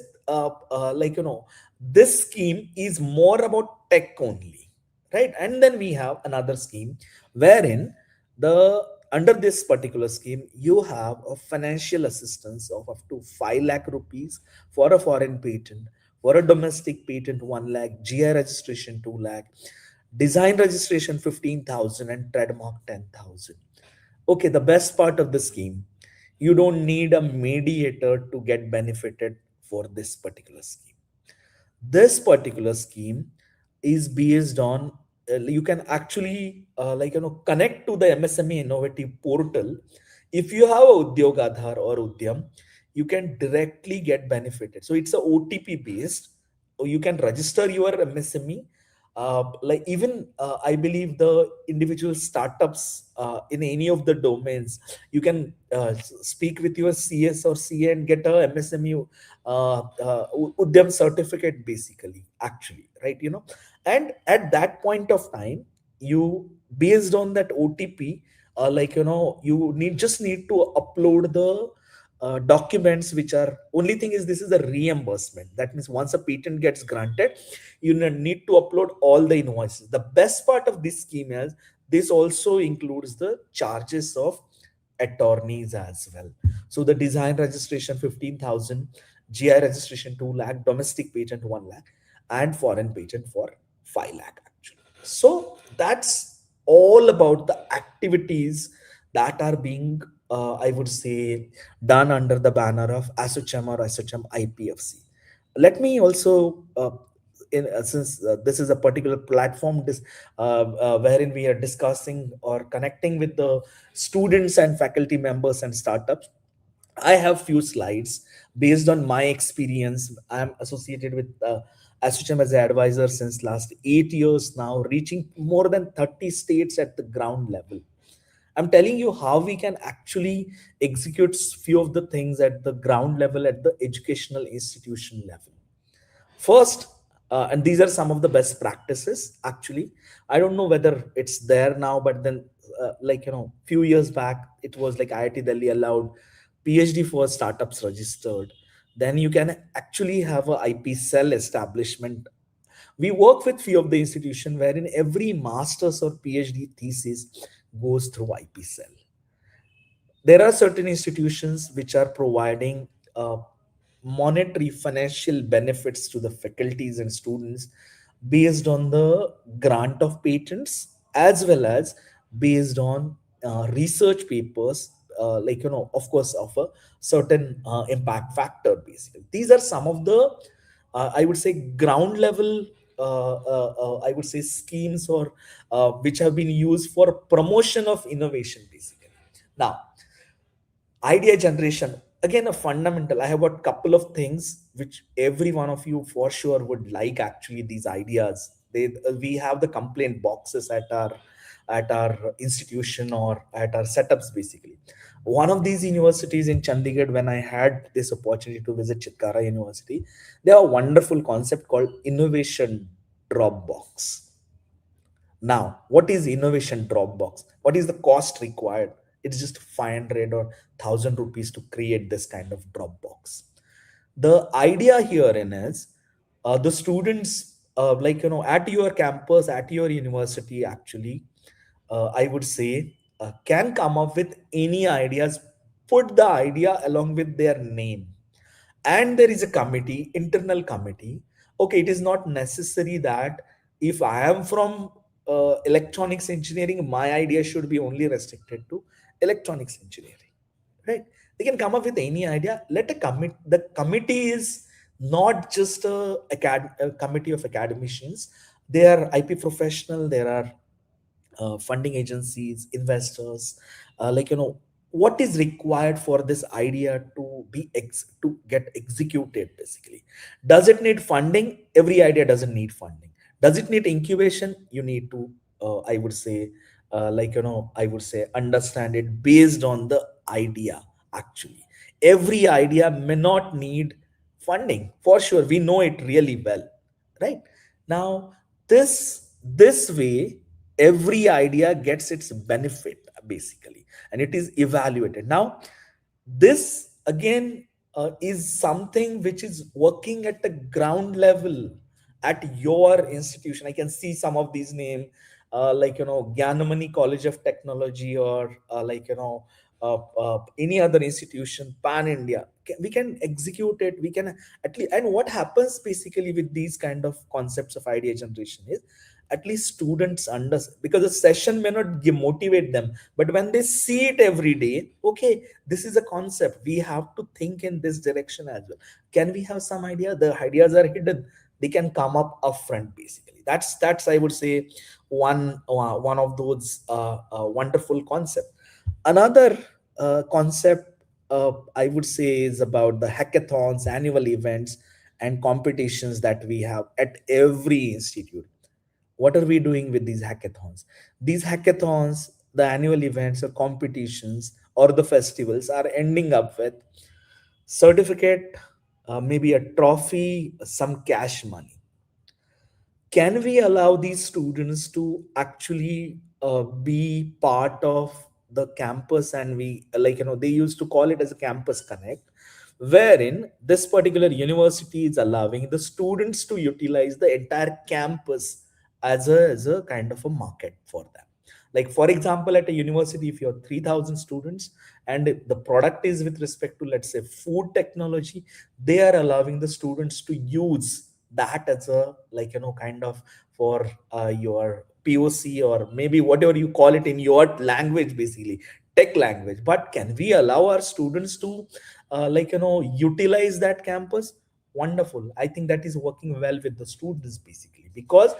this scheme is more about tech only, right? And then we have another scheme wherein the under this particular scheme you have a financial assistance of up to 5 lakh rupees for a foreign patent, for a domestic patent 1 lakh, GI registration 2 lakh, design registration 15,000, and trademark 10,000. Okay, the best part of the scheme, you don't need a mediator to get benefited for this particular scheme. This particular scheme is based on you can actually connect to the MSME innovative portal. If you have a Udyog Aadhaar or Udyam, you can directly get benefited. So it's a OTP based, or you can register your MSME. Even I believe the individual startups in any of the domains, you can speak with your CS or CA and get a MSME Udyam certificate, basically, actually, right? And at that point of time, you, based on that OTP, you need to upload the documents, which are, only thing is, this is a reimbursement. That means once a patent gets granted, you need to upload all the invoices. The best part of this scheme is this also includes the charges of attorneys as well. So the design registration 15,000, GI registration 2 lakh, domestic patent 1 lakh, and foreign patent for 5 lakh, actually. So that's all about the activities that are being, I would say, done under the banner of ASSOCHAM or ASSOCHAM IPFC. Let me also, since this is a particular platform wherein we are discussing or connecting with the students and faculty members and startups, I have few slides based on my experience. I'm associated with ASSOCHAM as an advisor since last 8 years now, reaching more than 30 states at the ground level. I'm telling you how we can actually execute few of the things at the ground level, at the educational institution level. First, and these are some of the best practices, actually. I don't know whether it's there now, but then few years back, it was like IIT Delhi allowed PhD for startups registered. Then you can actually have a IP cell establishment. We work with few of the institution wherein every master's or PhD thesis goes through IP cell. There are certain institutions which are providing monetary financial benefits to the faculties and students based on the grant of patents, as well as based on research papers, of course, of a certain impact factor, basically. These are some of the I would say ground level I would say schemes, or which have been used for promotion of innovation, basically. Now, idea generation, again, a fundamental. I have got couple of things which every one of you for sure would like, actually, these ideas. We have the complaint boxes at our institution or at our setups, basically. One of these universities in Chandigarh, when I had this opportunity to visit Chitkara University, they have a wonderful concept called innovation drop box. Now, what is innovation drop box? What is the cost required? It's just 500 or 1,000 rupees to create this kind of drop box. The idea herein is the students, at your campus, at your university, actually, I would say, can come up with any ideas, put the idea along with their name. And there is a committee, internal committee. Okay, it is not necessary that if I am from electronics engineering, my idea should be only restricted to electronics engineering, right? They can come up with any idea. Let a the committee is not just a committee of academicians. There are IP professional, there are funding agencies, investors, what is required for this idea to to get executed basically. Does it need funding? Every idea doesn't need funding. Does it need incubation? You need to, I would say, I would say, understand it based on the idea. Actually, every idea may not need funding, for sure. We know it really well, right? Now, this way, every idea gets its benefit basically, and it is evaluated. Now, this again is something which is working at the ground level at your institution. I can see some of these names, Gyanamani College of Technology, or any other institution pan India. We can execute it, we can at least. And what happens basically with these kind of concepts of idea generation is, at least students understand, because the session may not motivate them, but when they see it every day, okay, this is a concept, we have to think in this direction as well. Can we have some idea? The ideas are hidden, they can come up upfront basically. That's I would say one of those wonderful concept. Another concept, I would say, is about the hackathons, annual events, and competitions that we have at every institute. What are we doing with these hackathons? These hackathons, the annual events or competitions or the festivals, are ending up with certificate, maybe a trophy, some cash money. Can we allow these students to actually be part of the campus? And we, they used to call it as a campus connect, wherein this particular university is allowing the students to utilize the entire campus as a kind of a market for them. Like, for example, at a university, if you have 3,000 students and the product is with respect to, let's say, food technology, they are allowing the students to use that as a, kind of for your POC, or maybe whatever you call it in your language, basically tech language. But can we allow our students to utilize that campus? Wonderful. I think that is working well with the students basically, because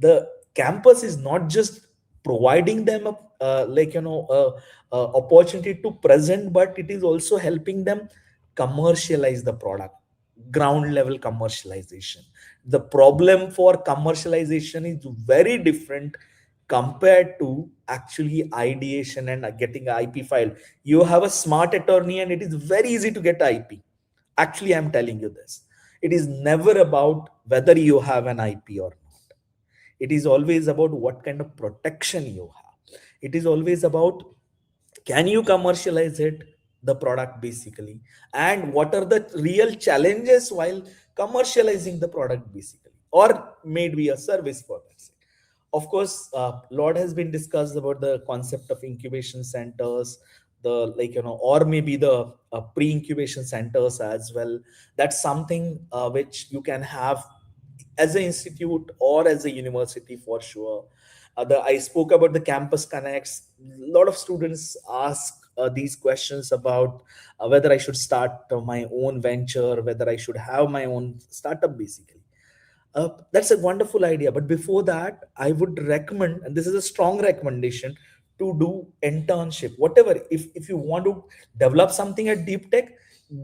the campus is not just providing them a opportunity to present, but it is also helping them commercialize the product. Ground level commercialization. The problem for commercialization is very different compared to actually ideation and getting an IP file. You have a smart attorney and it is very easy to get IP. Actually, I'm telling you this. It is never about whether you have an IP or not. It is always about what kind of protection you have. It is always about, can you commercialize it, the product basically, and what are the real challenges while commercializing the product basically, or maybe a service for that. Of course, lot has been discussed about the concept of incubation centers, the or maybe the pre-incubation centers as well. That's something which you can have as an institute or as a university for sure. I spoke about the campus connects. A lot of students ask these questions about whether I should start my own venture, whether I should have my own startup basically. That's a wonderful idea. But before that, I would recommend, and this is a strong recommendation, to do internship. Whatever, if you want to develop something at deep tech,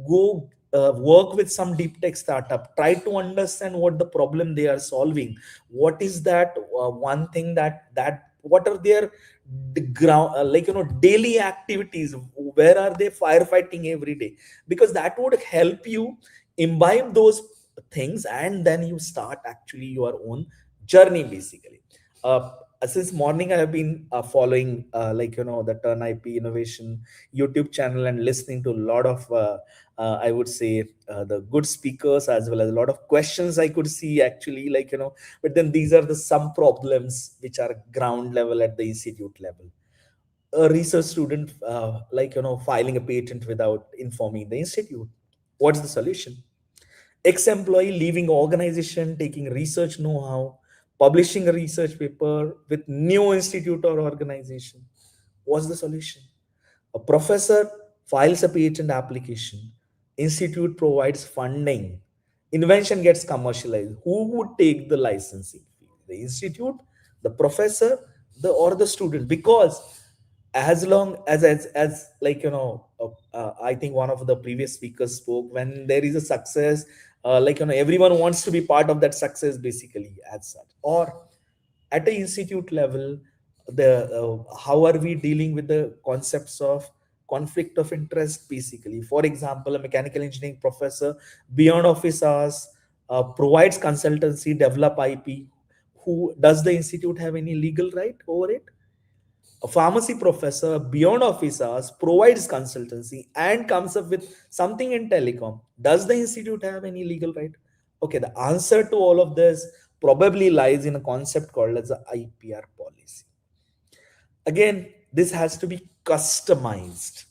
go work with some deep tech startup. Try to understand what the problem they are solving. What is that one thing that what are their ground daily activities? Where are they firefighting every day? Because that would help you imbibe those things, and then you start actually your own journey basically. Since morning I have been following the Turn IP Innovation YouTube channel and listening to a lot of I would say the good speakers, as well as a lot of questions I could see actually, but then these are the some problems which are ground level at the institute level. A research student filing a patent without informing the institute. What's the solution? Ex-employee leaving organization, taking research know-how, publishing a research paper with new institute or organization. What's the solution? A professor files a patent application. Institute provides funding. invention gets commercialized, who would take the licensing fee? The institute, the professor, or the student? Because as long as like I think one of the previous speakers spoke, when there is a success, everyone wants to be part of that success basically as such. Or at the institute level, the how are we dealing with the concepts of conflict of interest basically? For example, a mechanical engineering professor beyond office hours provides consultancy, develop IP. Who does the institute have any legal right over it? A pharmacy professor beyond office hours provides consultancy and comes up with something in telecom. Does the institute have any legal right? Okay, the answer to all of this probably lies in a concept called as the IPR policy. Again, this has to be customized,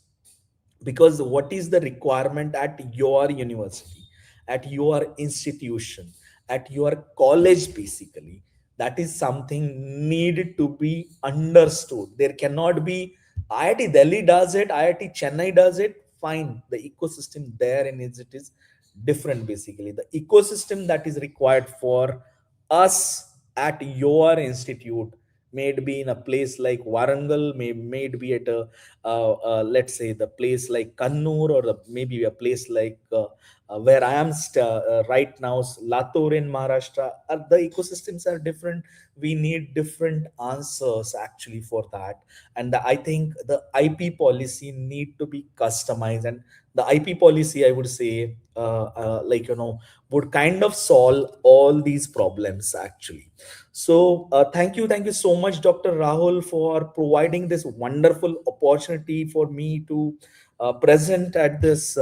because what is the requirement at your university, at your institution, at your college basically, that is something needed to be understood. There cannot be IIT Delhi does it, IIT Chennai does it, fine. The ecosystem there in it is different basically. The ecosystem that is required for us at your institute may it be in a place like Warangal, may it be at a let's say the place like Kannur, or maybe a place like where I am right now, Latur in Maharashtra. The ecosystems are different. We need different answers actually for that. And I think the IP policy need to be customized. And the IP policy, I would say, would kind of solve all these problems actually. So thank you so much, Dr. Rahul, for providing this wonderful opportunity for me to present at this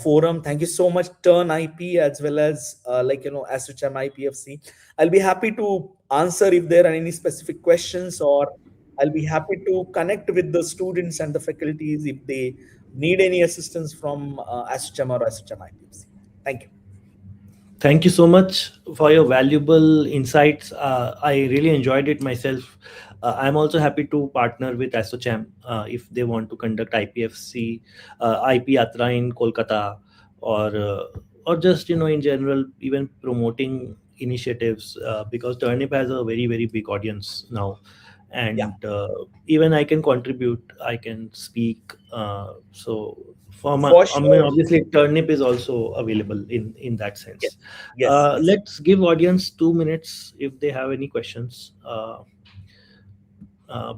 forum. Thank you so much, Turn IP, as well as ASSOCHAM IPFC. I'll be happy to answer if there are any specific questions, or I'll be happy to connect with the students and the faculties if they need any assistance from ASSOCHAM or ASSOCHAM IPFC. Thank you. Thank you so much for your valuable insights. I really enjoyed it myself. I'm also happy to partner with ASSOCHAM if they want to conduct IPFC, IP Yatra in Kolkata, or just in general, even promoting initiatives, because Turnip has a very very big audience now, Yeah, and even I can contribute. I can speak. So for my, for I mean, sure. obviously Turnip is also available in that Yes, sense. yes. Let's give audience 2 minutes if they have any questions,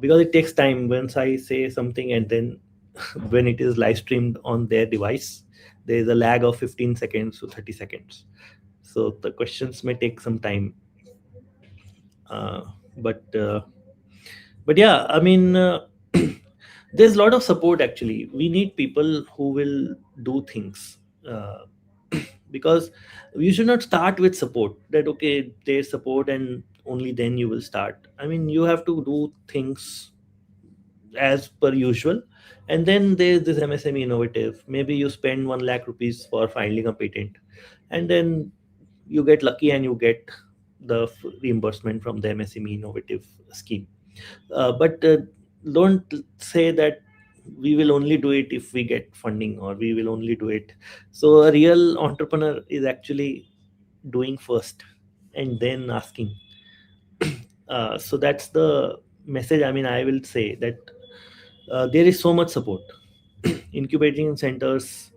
because it takes time once I say something, and then when it is live streamed on their device, there is a lag of 15 seconds to 30 seconds. So the questions may take some time. Uh, but uh, but yeah, I mean, there's a lot of support actually. We need people who will do things, uh, because you should not start with support, that okay, there's support and only then you will start. I mean, you have to do things as per usual, and then there's this MSME innovative. Maybe you spend 1 lakh rupees for filing a patent, and then you get lucky and you get the reimbursement from the MSME innovative scheme. But don't say that we will only do it if we get funding, or we will only do it. So a real entrepreneur is actually doing first and then asking. So that's the message. I mean, I will say that there is so much support. Incubating centers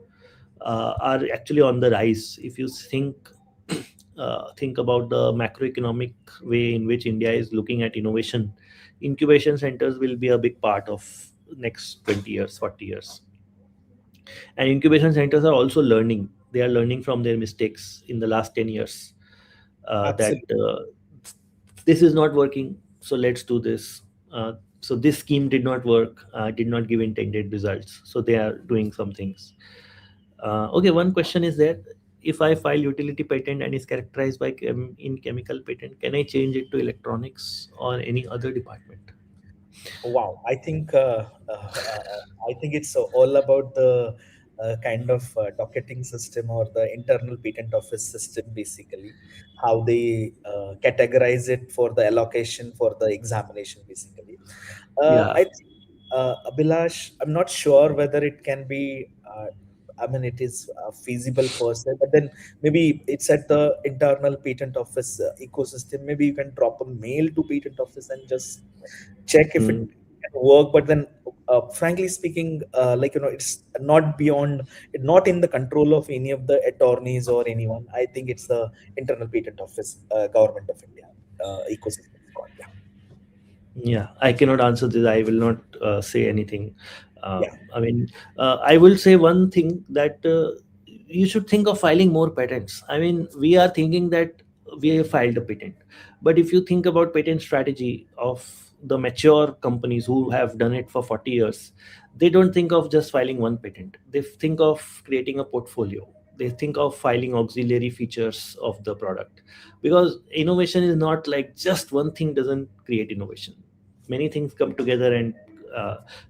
are actually on the rise. If you think about the macroeconomic way in which India is looking at innovation, incubation centers will be a big part of next 20 years, 40 years. And incubation centers are also learning. They are learning from their mistakes in the last 10 years, that Absolutely. this is not working, so let's do this. So this scheme did not work, did not give intended results, so they are doing some things. Okay, one question is there: if I file utility patent and is characterized by in chemical patent, can I change it to electronics or any other department? Wow, I think it's all about the kind of docketing system or the internal patent office system, basically, how they categorize it for the allocation for the examination, basically. Yeah. I think, Abhilash, I'm not sure whether it can be I mean, it is feasible per se, but then maybe it's at the internal patent office ecosystem. Maybe you can drop a mail to patent office and just check if it Hmm. can work. But then, frankly speaking, it's not in the control of any of the attorneys or anyone. I think it's the internal patent office, government of India ecosystem. Yeah, Yeah, I cannot answer this. I will not say anything. yeah, I mean, I will say one thing that you should think of filing more patents. I mean, we are thinking that we have filed a patent, but if you think about patent strategy of the mature companies who have done it for 40 years, they don't think of just filing one patent. They think of creating a portfolio. They think of filing auxiliary features of the product, because innovation is not like just one thing doesn't create innovation. Many things come together, and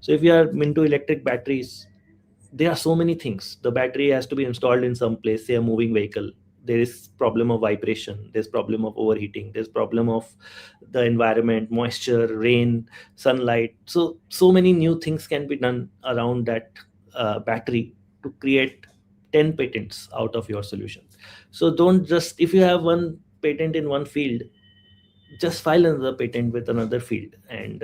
so if you are into electric batteries, there are so many things. The battery has to be installed in some place, say a moving vehicle. There is problem of vibration, there's problem of overheating, there's problem of the environment, moisture, rain, sunlight. So many new things can be done around that battery to create 10 patents out of your solution. So don't just, if you have one patent in one field, just file another patent with another field, and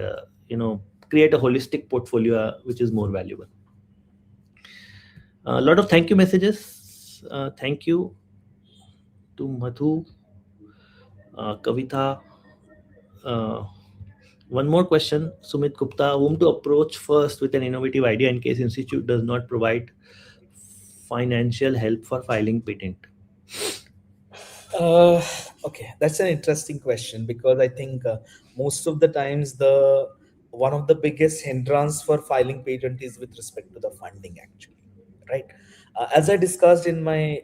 create a holistic portfolio which is more valuable. A lot of thank you messages. Thank you to Madhu, Kavita. Uh, One more question, Sumit Gupta. Whom to approach first with an innovative idea in case institute does not provide financial help for filing patent? Uh, okay, that's an interesting question, because I think most of the times the one of the biggest hindrance for filing patent is with respect to the funding, actually, right? As I discussed in my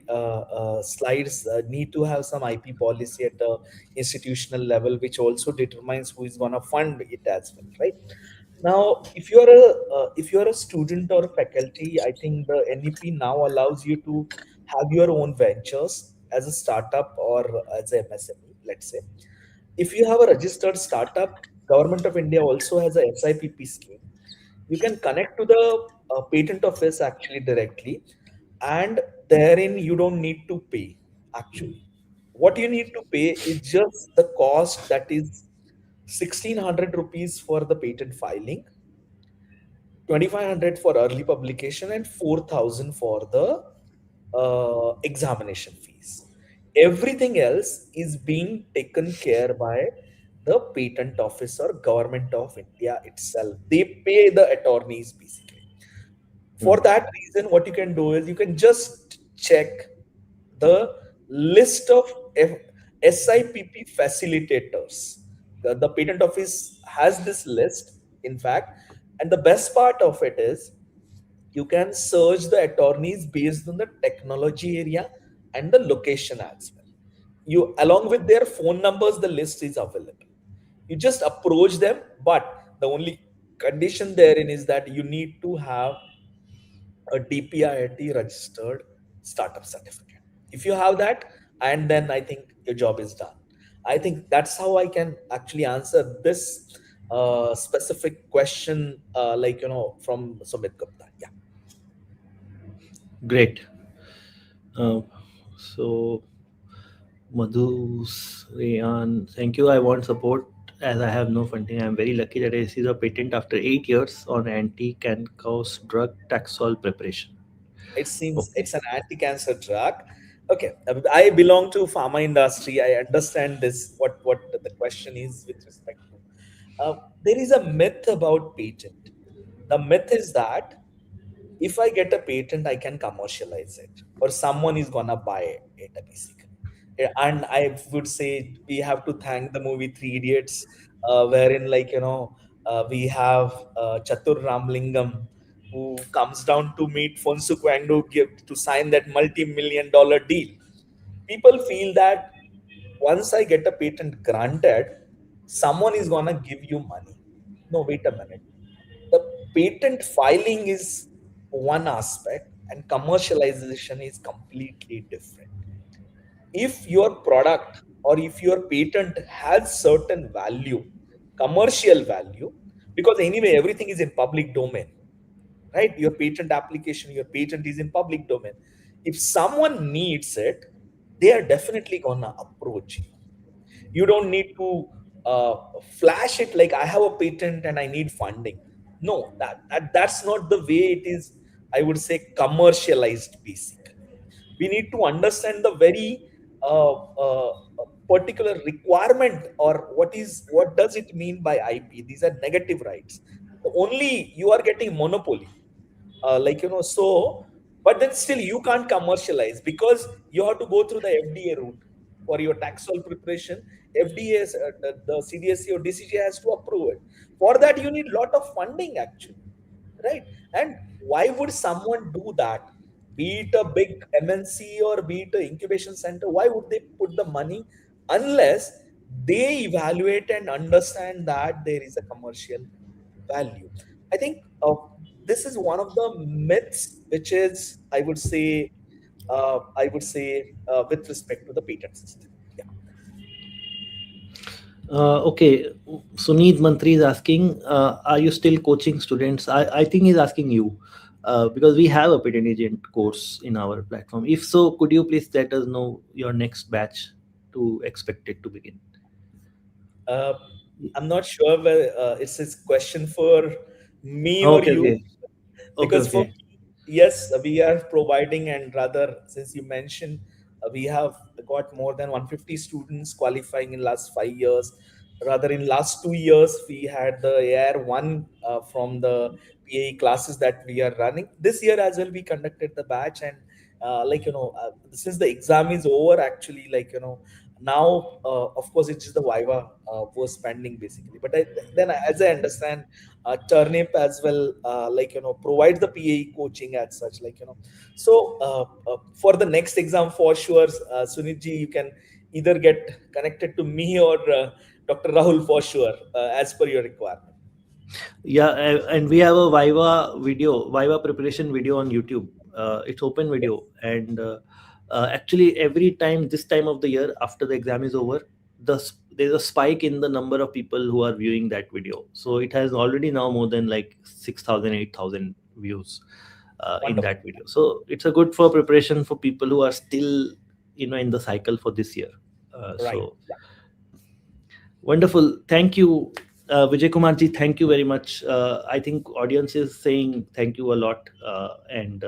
slides, need to have some IP policy at the institutional level, which also determines who is going to fund it as well, right? Now, if you're a student or faculty, I think the NEP now allows you to have your own ventures as a startup or as a MSME, let's say. If you have a registered startup, Government of India also has a SIPP scheme. You can connect to the patent office actually directly, and therein you don't need to pay actually. What you need to pay is just the cost, that is 1600 rupees for the patent filing, 2500 for early publication, and 4000 for the examination fees. Everything else is being taken care by the patent office or government of India itself. They pay the attorneys basically. For Hmm. that reason, what you can do is you can just check the list of SIPP facilitators. The patent office has this list, in fact, and the best part of it is you can search the attorneys based on the technology area and the location as well. You, along with their phone numbers, the list is available. You just approach them, but the only condition therein is that you need to have a DPIIT registered startup certificate. If you have that, and then I think your job is done. I think that's how I can actually answer this specific question, from Sumit Gupta. Yeah. Great. Uh, so Madhu, Rayan, thank you. I want support as I have no funding. I am very lucky that I received a patent after 8 years on anti-cancerous drug Taxol preparation. It seems Okay. it's an anti-cancer drug. Okay, I belong to pharma industry. I understand this. What the question is with respect to. There is a myth about patent. The myth is that if I get a patent, I can commercialize it, or someone is gonna buy it basically. And I would say we have to thank the movie Three Idiots, wherein we have Chatur Ramlingam, who comes down to meet Fonsu Kwangdo to sign that multi-million-dollar deal. People feel that once I get a patent granted, someone is gonna give you money. No, wait a minute. The patent filing is one aspect, and commercialization is completely different. If your product or if your patent has certain value, commercial value, because anyway everything is in public domain, right? Your patent application, your patent is in public domain. If someone needs it, they are definitely gonna approach you. You don't need to flash it like I have a patent and I need funding. No, that's not the way it is, I would say, commercialized basically. We need to understand the very particular requirement, or what does it mean by IP. These are negative rights. Only you are getting monopoly, so, but then still you can't commercialize because you have to go through the FDA route for your tax soil preparation. FDA, the CDSC or DCGI has to approve it. For that, you need a lot of funding actually, right? And why would someone do that? Be it a big MNC or be it an incubation center, why would they put the money unless they evaluate and understand that there is a commercial value? I think this is one of the myths, which is, with respect to the patent system. Yeah. Okay, Suneet Mantri is asking, are you still coaching students? I think he's asking you, because we have a patent agent course in our platform. If so, could you please let us know your next batch to expect it to begin? I'm not sure whether it's a question for me or Okay, you. okay. Because Okay. for yes, we are providing, and rather, since you mentioned, we have got more than 150 students qualifying in last 5 years. Rather, in last 2 years, we had the AR1 from the PAE classes that we are running. This year as well, we conducted the batch, and since the exam is over, actually, now, of course, it's just the Viva was pending basically. But then, as I understand, Turnip as well, provides the PAE coaching as such, So for the next exam, for sure, Sunitji, you can either get connected to me or Dr. Rahul for sure, as per your requirement. Yeah, and we have a Viva preparation video on YouTube. It's open video, and actually every time this time of the year after the exam is over, there's a spike in the number of people who are viewing that video. So it has already now more than like 6,000, 8,000 views in that video. So it's a good for preparation for people who are still in the cycle for this year. Right. So wonderful. Thank you. Vijay Kumarji, thank you very much. I think audience is saying thank you a lot, and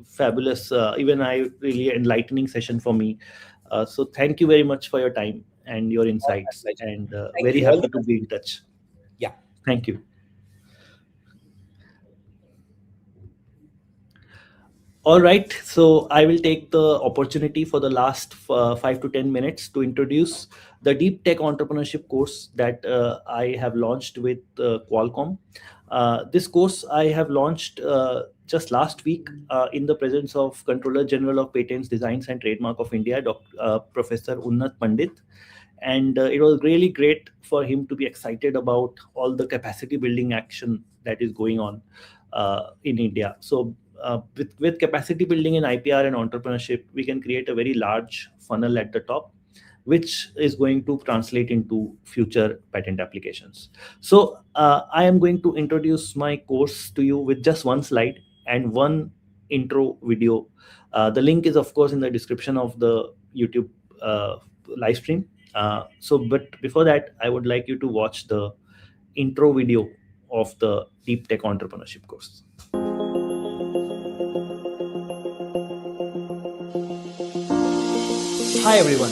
fabulous. Even really enlightening session for me. So thank you very much for your time and your insights, and very happy to be in touch. Yeah. Thank you. All right, so I will take the opportunity for the last 5 to 10 minutes to introduce the Deep Tech Entrepreneurship course that I have launched with Qualcomm. This course I have launched just last week in the presence of Controller General of Patents, Designs and Trademark of India, Professor Unnat Pandit. And it was really great for him to be excited about all the capacity building action that is going on in India. So with capacity building in IPR and entrepreneurship, we can create a very large funnel at the top, which is going to translate into future patent applications. So I am going to introduce my course to you with just one slide and one intro video. The link is, of course, in the description of the YouTube live stream. But before that, I would like you to watch the intro video of the Deep Tech Entrepreneurship course. Hi everyone,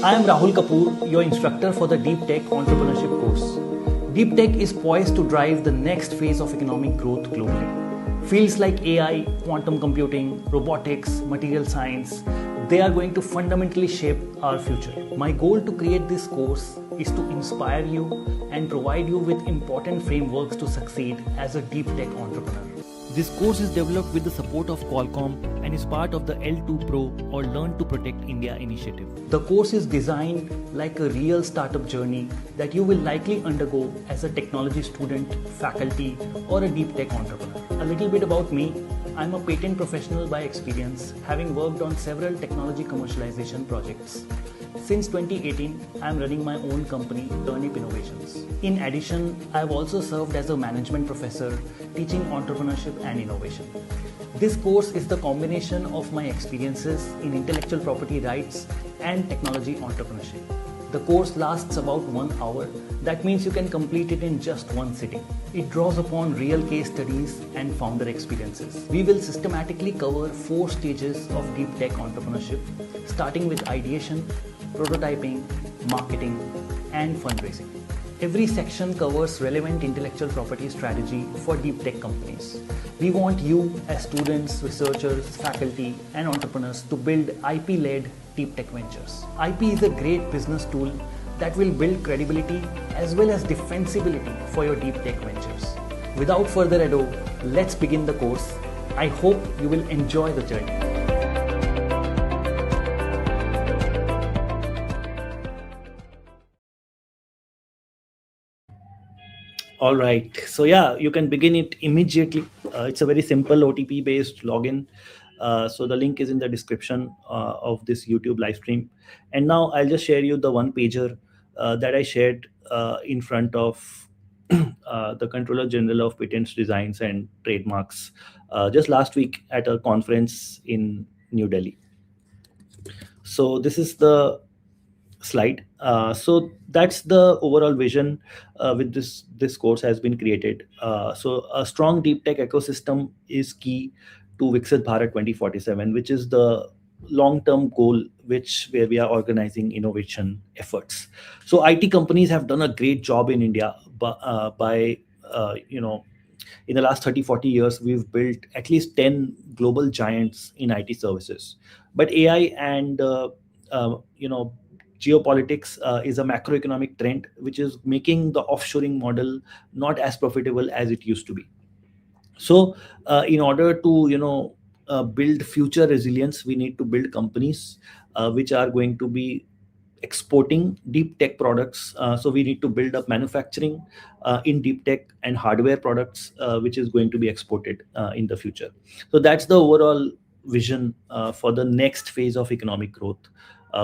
I am Rahul Kapoor, your instructor for the Deep Tech Entrepreneurship course. Deep Tech is poised to drive the next phase of economic growth globally. Fields like AI, quantum computing, robotics, material science, they are going to fundamentally shape our future. My goal to create this course is to inspire you and provide you with important frameworks to succeed as a deep tech entrepreneur. This course is developed with the support of Qualcomm and is part of the L2 Pro or Learn to Protect India initiative. The course is designed like a real startup journey that you will likely undergo as a technology student, faculty, or a deep tech entrepreneur. A little bit about me. I'm a patent professional by experience, having worked on several technology commercialization projects. Since 2018, I am running my own company, Turnip Innovations. In addition, I have also served as a management professor teaching entrepreneurship and innovation. This course is the combination of my experiences in intellectual property rights and technology entrepreneurship. The course lasts about 1 hour. That means you can complete it in just one sitting. It draws upon real case studies and founder experiences. We will systematically cover 4 stages of deep tech entrepreneurship, starting with ideation, prototyping, marketing, and fundraising. Every section covers relevant intellectual property strategy for deep tech companies. We want you as students, researchers, faculty, and entrepreneurs to build IP-led deep tech ventures. IP is a great business tool that will build credibility as well as defensibility for your deep tech ventures. Without further ado, let's begin the course. I hope you will enjoy the journey. All right. So yeah, you can begin it immediately. It's a very simple OTP based login. So the link is in the description of this YouTube live stream. And now I'll just share you the one pager that I shared in front of the Controller General of Patents, Designs and Trademarks just last week at a conference in New Delhi. So this is the slide. So that's the overall vision with this course has been created. So a strong deep tech ecosystem is key to Viksit Bharat 2047, which is the long-term goal where we are organizing innovation efforts. So IT companies have done a great job in India by in the last 30-40 years, we've built at least 10 global giants in IT services. But AI and geopolitics is a macroeconomic trend which is making the offshoring model not as profitable as it used to be. So in order to build future resilience, we need to build companies which are going to be exporting deep tech products. So we need to build up manufacturing in deep tech and hardware products which is going to be exported in the future. So that's the overall vision for the next phase of economic growth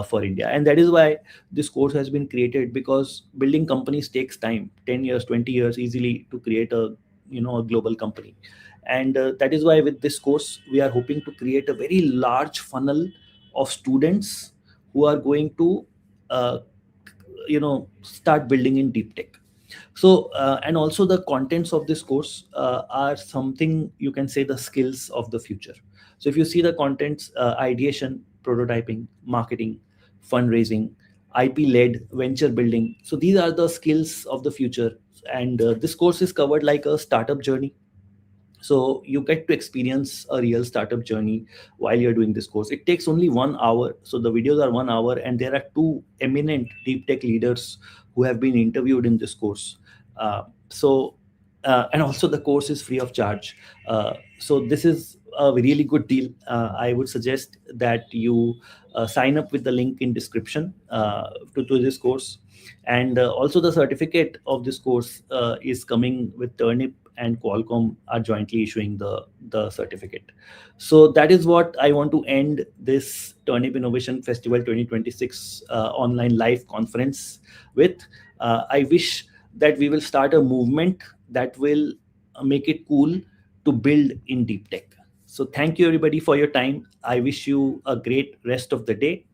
for India. And that is why this course has been created, because building companies takes time, 10 years, 20 years easily to create a global company. And that is why with this course, we are hoping to create a very large funnel of students who are going to uh, start building in deep tech. So and also the contents of this course are something you can say the skills of the future. So if you see the contents, ideation, prototyping, marketing, fundraising, IP led venture building, so these are the skills of the future. And this course is covered like a startup journey. So you get to experience a real startup journey while you're doing this course. It takes only 1 hour. So the videos are 1 hour, and there are 2 eminent deep tech leaders who have been interviewed in this course. And also the course is free of charge. So this is a really good deal. I would suggest that you sign up with the link in description to this course. And also the certificate of this course is coming with Turnip, and Qualcomm are jointly issuing the certificate. So that is what I want to end this Turnip Innovation Festival 2026 online live conference with. I wish that we will start a movement that will make it cool to build in deep tech. So thank you everybody for your time. I wish you a great rest of the day,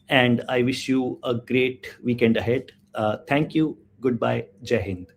and I wish you a great weekend ahead. Thank you. Goodbye. Jai Hind.